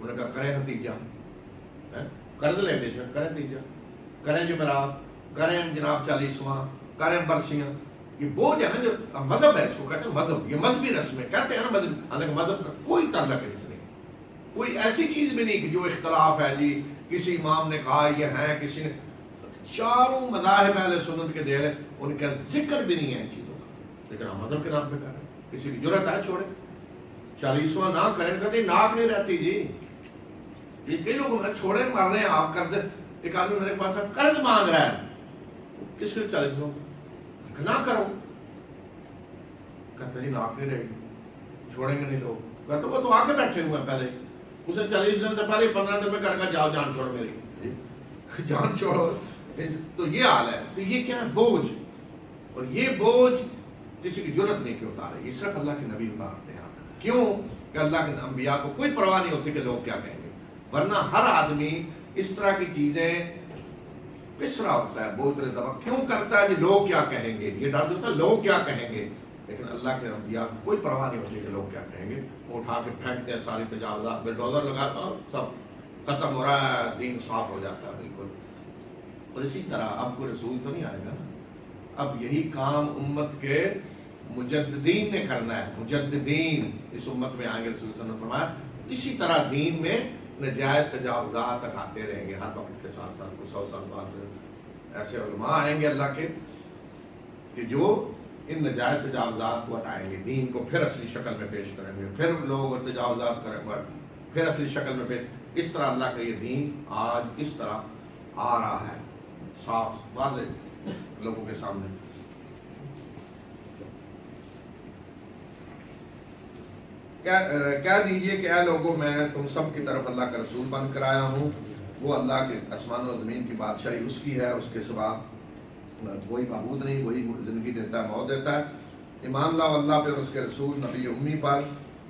انہوں نے کہا کریں نتیجہ، قرض لیں بے شک، کریں نتیجہ، کریں جمعرات، کریں جناب 40واں، کریں برسیاں. یہ بوجھ ہے نا جو مذہب ہے، اس کو کہتے ہیں مذہب، یہ مذہبی رسم ہے، کہتے ہیں نا مذہب، حالانکہ مذہب کا کوئی تعلق نہیں. کوئی ایسی چیز بھی نہیں کہ جو اختلاف ہے جی کسی امام نے کہا یہ ہے، کسی نے، چاروں مذاہب اہل سنت کے دل ہے، ان کا ذکر بھی نہیں ہے ان چیزوں کا، لیکن ہم مذہب کے نام پہ کر رہے ہیں. کسی کی جرت ہے چھوڑے 40واں نہ کریں، کہتے ناک نہیں رہتی جی. یہ کئی لوگ چھوڑے مر رہے ہیں آپ قرض. ایک آدمی میرے پاس قرض مانگ رہا ہے، کس لیے 40واں نہ کرو، کہتے جی ناک نہیں رہے گی، چھوڑیں گے نہیں لوگ. کہتے وہ تو آگے بیٹھے ہوئے ہیں پہلے، اسے 40 دن سے پہلے 15 دن میں کر کے جاؤ جان چھوڑو میری، جان چھوڑو. تو یہ حال ہے. تو یہ کیا ہے؟ بوجھ. اور یہ بوجھ کسی کی جرت نہیں کہ اتارے، یہ صرف اللہ کے نبی اتارتے ہیں. کیوں کہ اللہ کے انبیاء کو کوئی پرواہ نہیں ہوتی کہ لوگ کیا کہیں گے، ورنہ ہر آدمی اس طرح کی چیزیں پس رہا ہوتا ہے. بوجھ دبا کیوں کرتا ہے کہ لوگ کیا کہیں گے، یہ ڈر ہوتا ہے لوگ کیا کہیں گے. لیکن اللہ کے انبیاء کو کوئی پرواہ نہیں ہوتی کہ لوگ کیا کہیں گے. وہ اٹھا کے پھینکتے ہیں ساری تجاوزات، بلڈوزر لگاتا ہوں، سب ختم ہو رہا ہے، دین صاف ہو جاتا ہے بالکل. اور اسی طرح اب کوئی رسول تو نہیں آئے گا نا، اب یہی کام امت کے مجددین نے کرنا ہے. مجددین اس امت میں آئیں گے، رسول صلی اللہ علیہ وسلم نے فرمایا اسی طرح دین میں نجائز تجاوزات تک آتے رہیں گے ہر وقت کے ساتھ ساتھ. کچھ 100 سال بعد ایسے علماء آئیں گے اللہ کے کہ جو ان نجائز تجاوزات کو ہٹائیں گے، دین کو پھر اصلی شکل میں پیش کریں گے، پھر لوگ تجاوزات کریں گے پھر اصلی شکل میں پیش. اس طرح اللہ کا یہ دین آج اس طرح آ رہا ہے، صاف واضح لوگوں کے سامنے. کہہ دیجئے کہ اے لوگوں میں تم سب کی طرف اللہ کا رسول بن کر آیا ہوں. وہ اللہ کے آسمان و زمین کی بادشاہی اس کی ہے، اس کے سوا کوئی معبود نہیں. وہی زندگی دیتا ہے، موت دیتا ہے. ایمان لاؤ اللہ پہ اور اس کے رسول نبی امی پر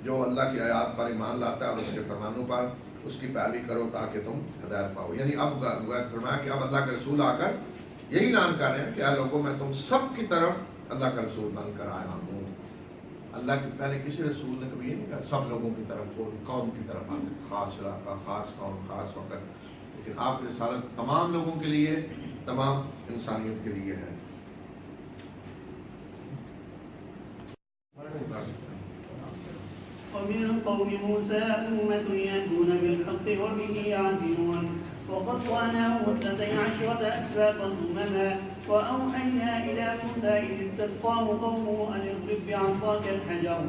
جو اللہ کی آیات پر ایمان لاتا ہے اور اس کے فرمانوں پر اس کی پیروی کرو تاکہ تم ہدایت پاؤ. یعنی اب فرمایا کہ اب اللہ کے رسول آ کر یہی اعلان کر رہے ہیں کہ اے لوگوں میں تم سب کی طرف اللہ کا رسول بن کر آیا ہوں. اللہ کے پہلے کسی رسول نے کبھی یہ نہیں کہا سب لوگوں کی طرف، کوئی قوم کی طرف آتے، خاص علاقہ، خاص قوم، خاص وقت. لیکن آپ کی رسالت تمام لوگوں کے لیے، تمام انسانیت کے لیے ہے. ومن قوم موسى أمة يهدون بالحق وبه يعدلون وقطعناهم 12 أسباطا أمما وأوحينا إلى موسى إذ استسقاه قومه أن اضرب بعصاك الحجر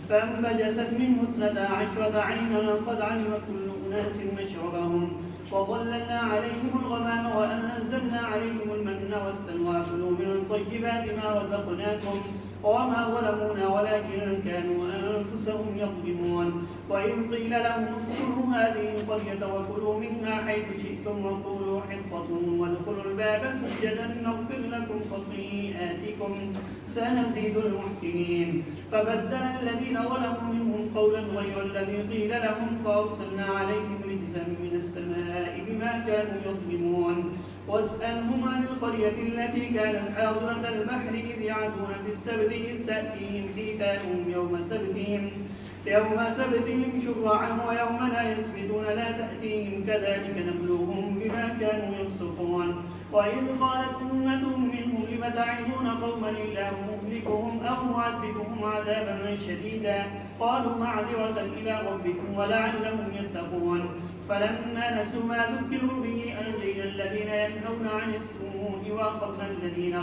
فانبجست منه 12 عينا قد علم كل أناس مشربهم وظللنا عليهم الغمام وأنزلنا عليهم المن والسلوى كلوا من طيبات ما رزقناكم وما ظلمونا ولكن كانوا أنفسهم يظلمون. وإذ قيل لهم اسكنوا هذه القرية وكلوا منها حيث شئتم وقولوا حطة وادخلوا الباب سجدا نغفر لكم خطيئاتكم سنزيد المحسنين. فبدل الذين ظلموا منهم قولا غير الذي قيل لهم فأرسلنا عليهم رجزا من السماء بما كانوا يظلمون. واسألهم عن القرية التي كانت حاضرة البحر إذ يعدون في السبت إذ تأتيهم حيتانهم يوم سبتهم شرعا ويوم لا يسبتون لا تأتيهم كذلك نبلوهم بما كانوا يفسقون. وإذ قالت أمة منهم لم تعظون قوما الله مهلكهم أو معذبهم عذابا شديدا قالوا معذرة إلى ربكم ولعلهم يتقون. فلما نسوا ما ذكروا به أنجينا الذين ينهون عن السوء وأخذنا الذين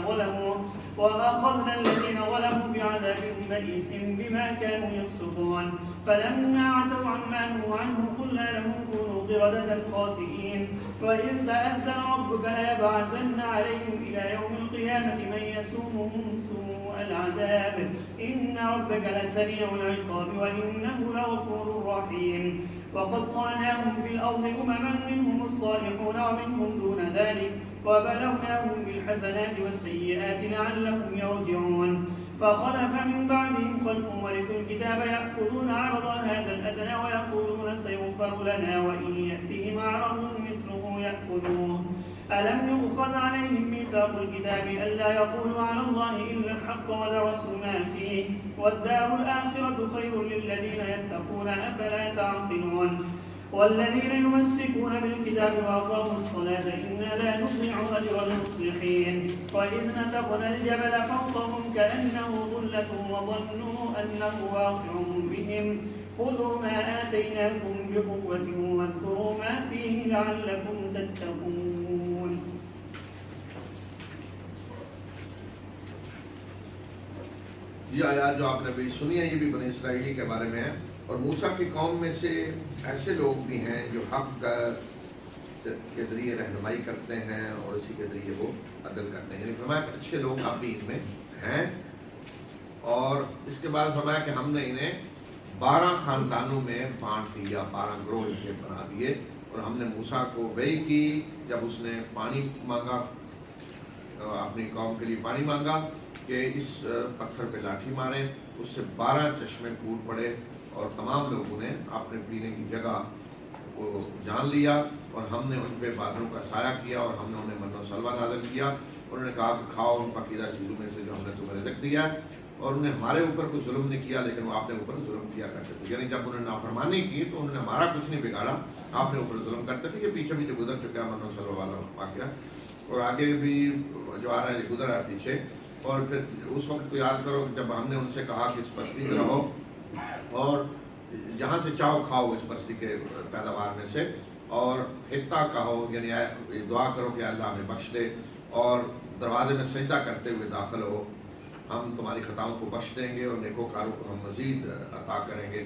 ظلموا بعذاب بئيس بما كانوا يفسقون. فلما عتوا عما نهوا عنه قلنا لهم كونوا قردة خاسئين. وإذ تأذن ربك ليبعثن عليهم إلى يوم القيامة من يسومهم سوء العذاب إن ربك لسريع العقاب وإنه لغفور رحيم. وقطعناهم في الأرض أمما منهم الصالحون ومنهم دون ذلك وبلوناهم بالحسنات والسيئات لعلهم يرجعون. فخلف من بعدهم خلف ورثوا الكتاب يأخذون عرض هذا الأدنى ويقولون سيغفر لنا وإن يأتهم عرض مثله يأخذوه. ألم يؤخذ عليهم ميثاق الكتاب ألا يقولوا على الله إلا الحق ودرسوا ما فيه والدار الآخرة خير للذين يتقون أفلا تعقلون. والذين يمسكون بالكتاب وأقاموا الصلاة إنا لا نضيع أجر المصلحين وإذ نتقنا الجبل فوقهم كأنه ظلة وظنوا أنه واقع بهم خذوا ما آتيناكم بقوة واذكروا ما فيه لعلكم تتقون. یہ آیات جو آپ نے بھی سنی ہے یہ بھی بنی اسرائیلی کے بارے میں ہے، اور موسیٰ کی قوم میں سے ایسے لوگ بھی ہیں جو حق کے ذریعے رہنمائی کرتے ہیں اور اسی کے ذریعے وہ عدل کرتے ہیں، یعنی فرمایا کہ اچھے لوگ اب بھی ان میں ہیں۔ اور اس کے بعد فرمایا کہ ہم نے انہیں 12 خاندانوں میں بانٹ دیا، 12 گروہ ان کے بنا دیے، اور ہم نے موسیٰ کو وحی کی جب اس نے پانی مانگا، اپنی قوم کے لیے پانی مانگا کہ اس پتھر پہ لاٹھی ماریں، اس سے 12 چشمے پھوٹ پڑے اور تمام لوگوں نے اپنے پینے کی جگہ کو جان لیا، اور ہم نے ان پہ بادلوں کا سایہ کیا اور ہم نے انہیں من و سلوہ نازل کیا، انہوں نے کہا کہ کھاؤ ان پاکیزہ چیزوں میں سے جو ہم نے تمہیں رزق دیا ہے، اور انہوں نے ہمارے اوپر کوئی ظلم نہیں کیا لیکن وہ آپ نے اوپر ظلم کیا کرتے تھے، یعنی جب انہوں نے نافرمانی کی تو انہوں نے ہمارا کچھ نہیں بگاڑا، آپ نے اوپر ظلم کرتے تھے۔ یہ پیچھے بھی جو گزر چکا من و سلوہ والا واقعہ، اور آگے بھی جو آ رہا ہے یہ گزر ہے پیچھے۔ اور پھر اس وقت کو یاد کرو جب ہم نے ان سے کہا کہ اس بستی میں رہو اور جہاں سے چاہو کھاؤ اس بستی کے پیداوار میں سے، اور حتہ کہو یعنی دعا کرو کہ اللہ ہمیں بخش دے، اور دروازے میں سجدہ کرتے ہوئے داخل ہو، ہم تمہاری خطاؤں کو بخش دیں گے اور نیکوکاروں کو ہم مزید عطا کریں گے۔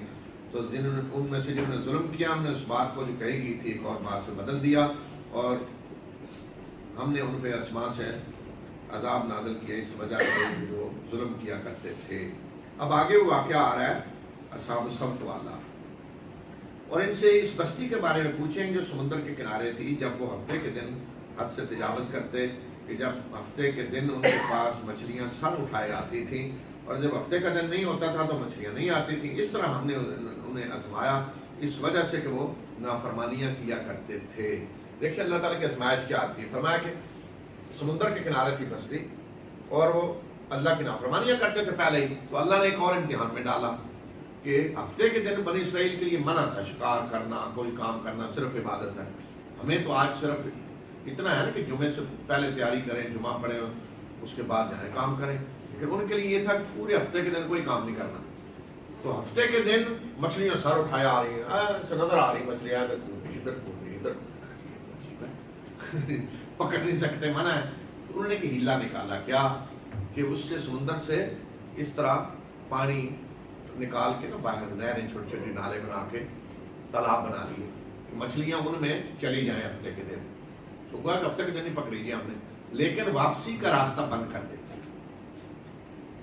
تو ان میں سے جنہوں نے ظلم کیا ہم نے اس بات کو جو کہی گئی تھی ایک اور بات سے بدل دیا، اور ہم نے ان پہ آسمان سے عذاب نازل کیا اس وجہ سے جو ظلم کیا کرتے تھے۔ اب آگے وہ واقعہ آ رہا ہے اصحاب السبت والا، اور ان سے اس بستی کے بارے میں پوچھیں جو سمندر کے کنارے تھی، جب وہ ہفتے کے دن حد سے تجاوز کرتے، کہ جب ہفتے کے دن ان کے پاس مچھلیاں سر اٹھائے آتی تھیں، اور جب ہفتے کا دن نہیں ہوتا تھا تو مچھلیاں نہیں آتی تھیں، اس طرح ہم نے انہیں آزمایا اس وجہ سے کہ وہ نافرمانیاں کیا کرتے تھے۔ دیکھیں اللہ تعالیٰ کی آزمائش کیا آتی ہے، فرمایا کہ سمندر کے کنارے تھی بستی اور وہ اللہ کی نافرمانیاں کرتے تھے پہلے ہی، تو اللہ نے ایک اور امتحان میں ڈالا کہ ہفتے کے دن بنی اسرائیل کے لیے منع تھا شکار کرنا، کوئی کام کرنا، صرف عبادت ہے۔ ہمیں تو آج صرف اتنا ہے کہ جمعے سے پہلے تیاری کریں، جمعہ پڑھیں، اس کے بعد جائیں کام کریں، لیکن ان کے لیے یہ تھا کہ پورے ہفتے کے دن کوئی کام نہیں کرنا۔ تو ہفتے کے دن مچھلیاں سر اٹھائے آ رہی ہیں، ایسے نظر آ رہی مچھلیاں ادھر پکڑ نہیں سکتے، منع ہے۔ انہوں نے کہ ہیلا نکالا کیا کہ اس سے سمندر سے اس طرح پانی نکال کے نا باہر نہریں چھوٹی چھوٹی نالے بنا کے تالاب بنا لیے کہ مچھلیاں ان میں چلی جائیں ہفتے کے دن۔ تو ہوا کہ ہفتے کے دن ہی پکڑی گئی ہم نے، لیکن واپسی کا راستہ بند کر دیتے،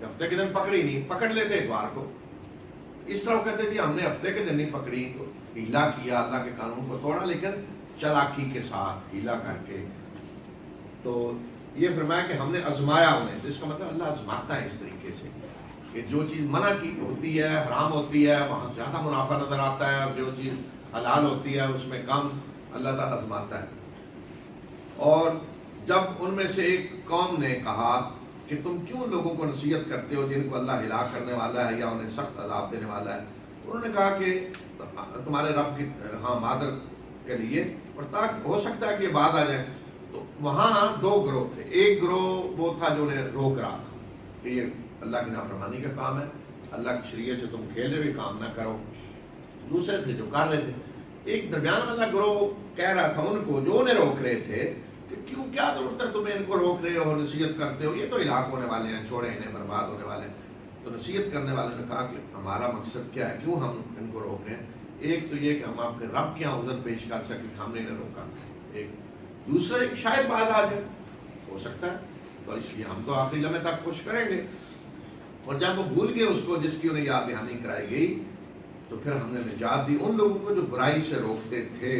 ہفتے کے دن پکڑی نہیں، پکڑ لیتے اتوار کو۔ اس طرح وہ کہتے تھے ہم نے ہفتے کے دن نہیں پکڑی تو ہیلا کیا، اللہ کے قانون کو توڑا، لیکن چالاکی کے ساتھ ہیلا کر کے۔ تو یہ فرمایا کہ ہم نے آزمایا انہیں، جس کا مطلب اللہ آزماتا ہے اس طریقے سے کہ جو چیز منع کی ہوتی ہے، حرام ہوتی ہے، وہاں زیادہ منافع نظر آتا ہے، اور جو چیز حلال ہوتی ہے اس میں کم، اللہ تعالیٰ آزماتا ہے۔ اور جب ان میں سے ایک قوم نے کہا کہ تم کیوں لوگوں کو نصیحت کرتے ہو جن کو اللہ ہلاک کرنے والا ہے یا انہیں سخت عذاب دینے والا ہے، انہوں نے کہا کہ تمہارے رب کی ہاں مادر کے لیے، اور تاکہ ہو سکتا ہے کہ یہ بات آ جائے۔ تو وہاں 2 گروہ تھے، ایک گروہ وہ تھا جو انہیں روک رہا تھا کہ یہ اللہ کی نافرمانی کا کام ہے، اللہ کی شریعت سے تم کھیلے ہوئے کام نہ کرو۔ دوسرے تھے جو کر رہے تھے۔ ایک درمیان والا گروہ کہہ رہا تھا ان کو جو انہیں روک رہے تھے کہ کیوں، کیا ضرورت ہے تمہیں ان کو روک رہے ہو، نصیحت کرتے ہو، یہ تو ہلاک ہونے والے ہیں، چھوڑے انہیں، برباد ہونے والے ہیں۔ تو نصیحت کرنے والے نے کہا کہ ہمارا مقصد کیا ہے، کیوں ہم ان کو روک رہے ہیں؟ ایک تو یہ کہ ہم اپنے رب کے یہاں عذر پیش کر سکیں کہ ہم نے انہیں روکا، ایک دوسرا ایک شاید بات آ جائے، ہو سکتا ہے، تو اس لیے ہم تو آخری لمحے تک کوشش کریں گے۔ اور جب وہ بھول گئے اس کو جس کی انہیں یاد دہانی کرائی گئی، تو پھر ہم نے نجات دی ان لوگوں کو جو برائی سے روکتے تھے،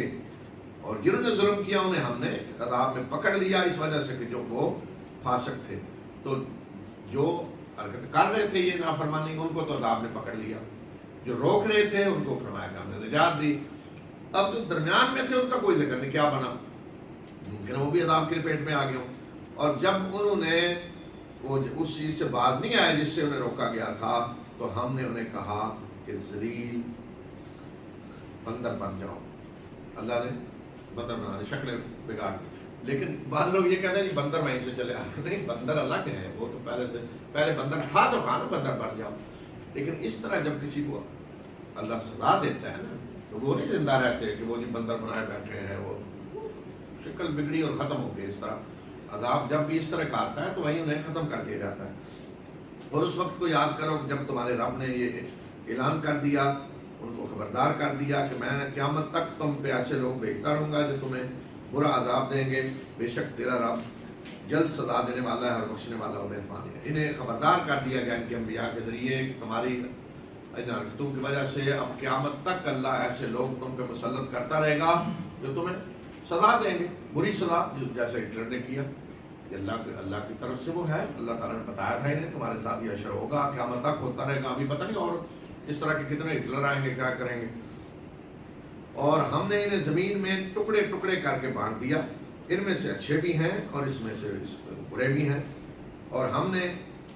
اور جنہوں نے ظلم کیا انہیں ہم نے عذاب میں پکڑ لیا اس وجہ سے کہ جو وہ فاسق تھے۔ تو جو حرکت کر رہے تھے یہ نافرمانی، ان کو تو عذاب نے پکڑ لیا، جو روک رہے تھے ان کو فرمایا کہ ہم نے نجات دی۔ اب جو درمیان میں تھے ان کا کوئی ذکر نہیں، کیا بنا، ممکن وہ بھی عذاب کے پیٹ میں آ گئے ہوں۔ اور جب انہوں نے وہ اس چیز سے باز نہیں آئے جس سے انہیں روکا گیا تھا، تو ہم نے انہیں کہا کہ ذلیل بندر بن جاؤ، اللہ نے بندر بنا دی، شکلیں بگاڑ دی. لیکن بعض لوگ یہ کہتے ہیں کہ بندر وہیں سے چلے آتے. نہیں، بندر اللہ کے ہیں، وہ تو پہلے بندر تھا تو کہا نا بندر بن جاؤ. لیکن اس طرح جب کسی کو اللہ سزا دیتا ہے نا تو وہ نہیں زندہ رہتے کہ وہ جی بندر بنائے بیٹھے ہیں، وہ شکل بگڑی اور ختم ہو گئی. اس طرح عذاب جب بھی اس طرح کا آتا ہے تو وہیں انہیں ختم کر دیا جاتا ہے. اور اس وقت کو یاد کرو جب تمہارے رب نے یہ اعلان کر دیا، ان کو خبردار کر دیا کہ میں قیامت تک تم پہ ایسے لوگ بھیجتا رہوں گا جو تمہیں برا عذاب دیں گے. بے شک تیرا رب جلد سزا دینے والا ہے اور بخشنے والا اور مہربان ہے. انہیں خبردار کر دیا گیا ان کے انبیاء کے ذریعے کہ تمہاری حرکتوں کی وجہ سے اب قیامت تک اللہ ایسے لوگ تم پہ مسلط کرتا رہے گا جو تمہیں سزا دیں گے، بری سزا، جیسے ہٹلر نے کیا. اللہ کی طرف سے وہ ہے، اللہ تعالیٰ نے بتایا تھا انہیں تمہارے ساتھ یہ اشر ہوگا، قیامت تک ہوتا رہے گا. ابھی پتہ نہیں اور اس طرح کے کتنے ہٹلر آئیں گے، کیا کریں گے. اور ہم نے انہیں زمین میں ٹکڑے ٹکڑے کر کے بانٹ دیا، ان میں سے اچھے بھی ہیں اور اس میں سے برے بھی ہیں. اور ہم نے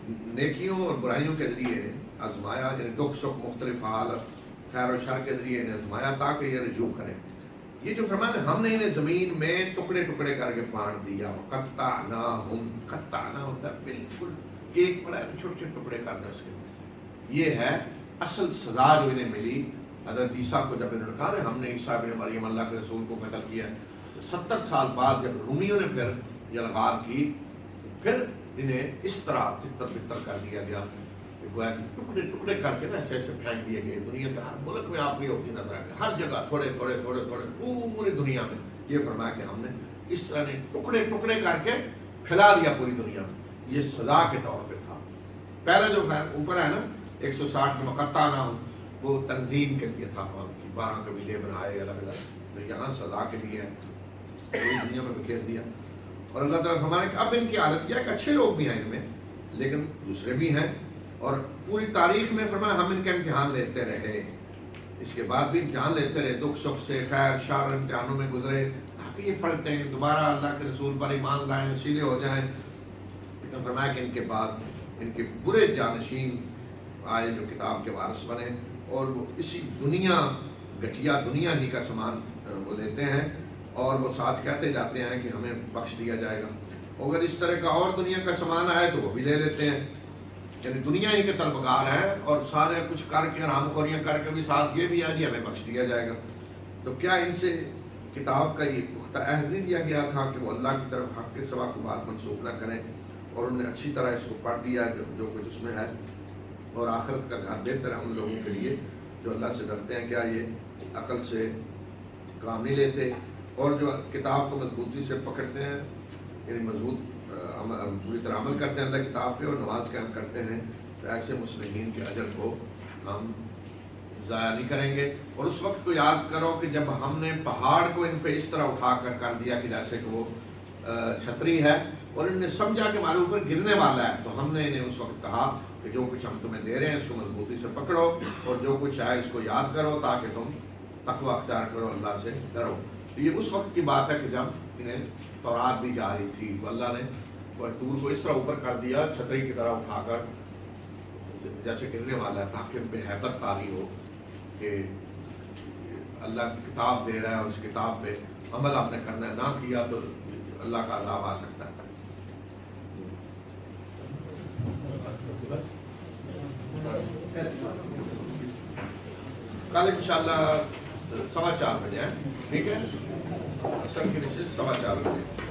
نیکیوں اور برائیوں کے ذریعے آزمایا، یعنی دکھ سکھ مختلف حالت خیر و شر کے ذریعے انہیں آزمایا تاکہ یہ رجوع کریں. یہ جو فرمان ہے ہم نے انہیں زمین میں ٹکڑے ٹکڑے کر کے بانٹ دیا. قطعناہم، قطعنا ہوتا ہے بالکل ایک پڑا چھوٹے چھوٹے ٹکڑے کرنا اس کے. یہ ہے اصل سزا جو انہیں ملی حضرت عیسیٰ کو جب انہوں نے کہا ہم نے عیسیٰ ابن مریم اللہ کے رسول کو قتل کیا. 70 سال بعد جب رومیوں نے پھر یلغار کی، پھر انہیں اس طرح تتر بتر کر دیا گیا، ٹکڑے ٹکڑے کر کے نا ایسے ایسے پھینک دیے گئے. دنیا کے ہر ملک میں آپ کو یہ ہوتی نظر آئے، ہر جگہ تھوڑے تھوڑے تھوڑے تھوڑے پوری دنیا میں. یہ فرمایا کہ ہم نے اس طرح نے ٹکڑے ٹکڑے کر کے پھیلا دیا پوری دنیا میں. یہ سزا کے طور پہ تھا. پہلے جو اوپر ہے نا 160 میں مقطع نہ ہو، وہ تنظیم کے لیے تھا، 12 قبیلے بنائے الگ الگ. تو یہاں سزا کے لیے پوری دنیا میں بکھیر دیا. اور اللہ تعالیٰ ہمارے اب ان کی حالت یہ ہے کہ اچھے لوگ بھی ہیں ان میں لیکن دوسرے بھی ہیں. اور پوری تاریخ میں فرمایا ہم ان کا امتحان لیتے رہے، اس کے بعد بھی امتحان لیتے رہے، دکھ سکھ سے خیر شر امتحانوں میں گزرے تاکہ یہ پڑھتے ہیں دوبارہ اللہ کے رسول پر ایمان لائیں، سیدھے ہو جائیں. لیکن فرمایا کہ ان کے بعد ان کے برے جانشین آئے جو کتاب کے وارث بنے اور وہ اسی دنیا گٹھیا دنیا ہی کا سامان وہ لیتے ہیں اور وہ ساتھ کہتے جاتے ہیں کہ ہمیں بخش دیا جائے گا. اگر اس طرح کا اور دنیا کا سامان آئے تو وہ بھی لے لیتے ہیں، یعنی دنیا ہی کے طلبگار ہے اور سارے کچھ کر کے رام خوریاں کر کے بھی ساتھ یہ بھی ہے جی ہمیں بخش دیا جائے گا. تو کیا ان سے کتاب کا یہ پختہ عہد نہیں دیا گیا تھا کہ وہ اللہ کی طرف حق کے سوا کو بات منسوخ نہ کریں؟ اور انہوں نے اچھی طرح اس کو پڑھ دیا جو کچھ اس میں ہے. اور آخرت کا گھر بہتر ہے ان لوگوں کے لیے جو اللہ سے ڈرتے ہیں. کیا یہ عقل سے کام نہیں لیتے اور جو کتاب کو مضبوطی سے پکڑتے ہیں، یعنی مضبوط پوری طرح عمل کرتے ہیں اللہ کتاب پہ اور نماز قائم کرتے ہیں، تو ایسے مسلمین کے اجر کو ہم ضائع نہیں کریں گے. اور اس وقت کو یاد کرو کہ جب ہم نے پہاڑ کو ان پہ اس طرح اٹھا کر دیا کہ جیسے کہ وہ چھتری ہے اور انہوں نے سمجھا کہ ہمارے اوپر گرنے والا ہے، تو ہم نے انہیں اس وقت کہا کہ جو کچھ ہم تمہیں دے رہے ہیں اس کو مضبوطی سے پکڑو اور جو کچھ ہے اس کو یاد کرو تاکہ تم تقوی اختیار کرو، اللہ سے ڈرو. تو یہ اس وقت کی بات ہے کہ جب انہیں تورات بھی جاری تھی تو اللہ نے طور کو اس طرح اوپر کر دیا چھتری کی طرح اٹھا کر جیسے گرنے والا ہے تاکہ ان پہ ہیبت طاری ہو کہ اللہ کی کتاب دے رہا ہے اور اس کتاب پہ عمل آپ نے کرنا ہے، نہ کیا تو اللہ کا عذاب آ سکتا ہے. کل انشاءاللہ 4:15 بجے ہے، ٹھیک ہے؟ اصل کی نشست 4:15 بجے.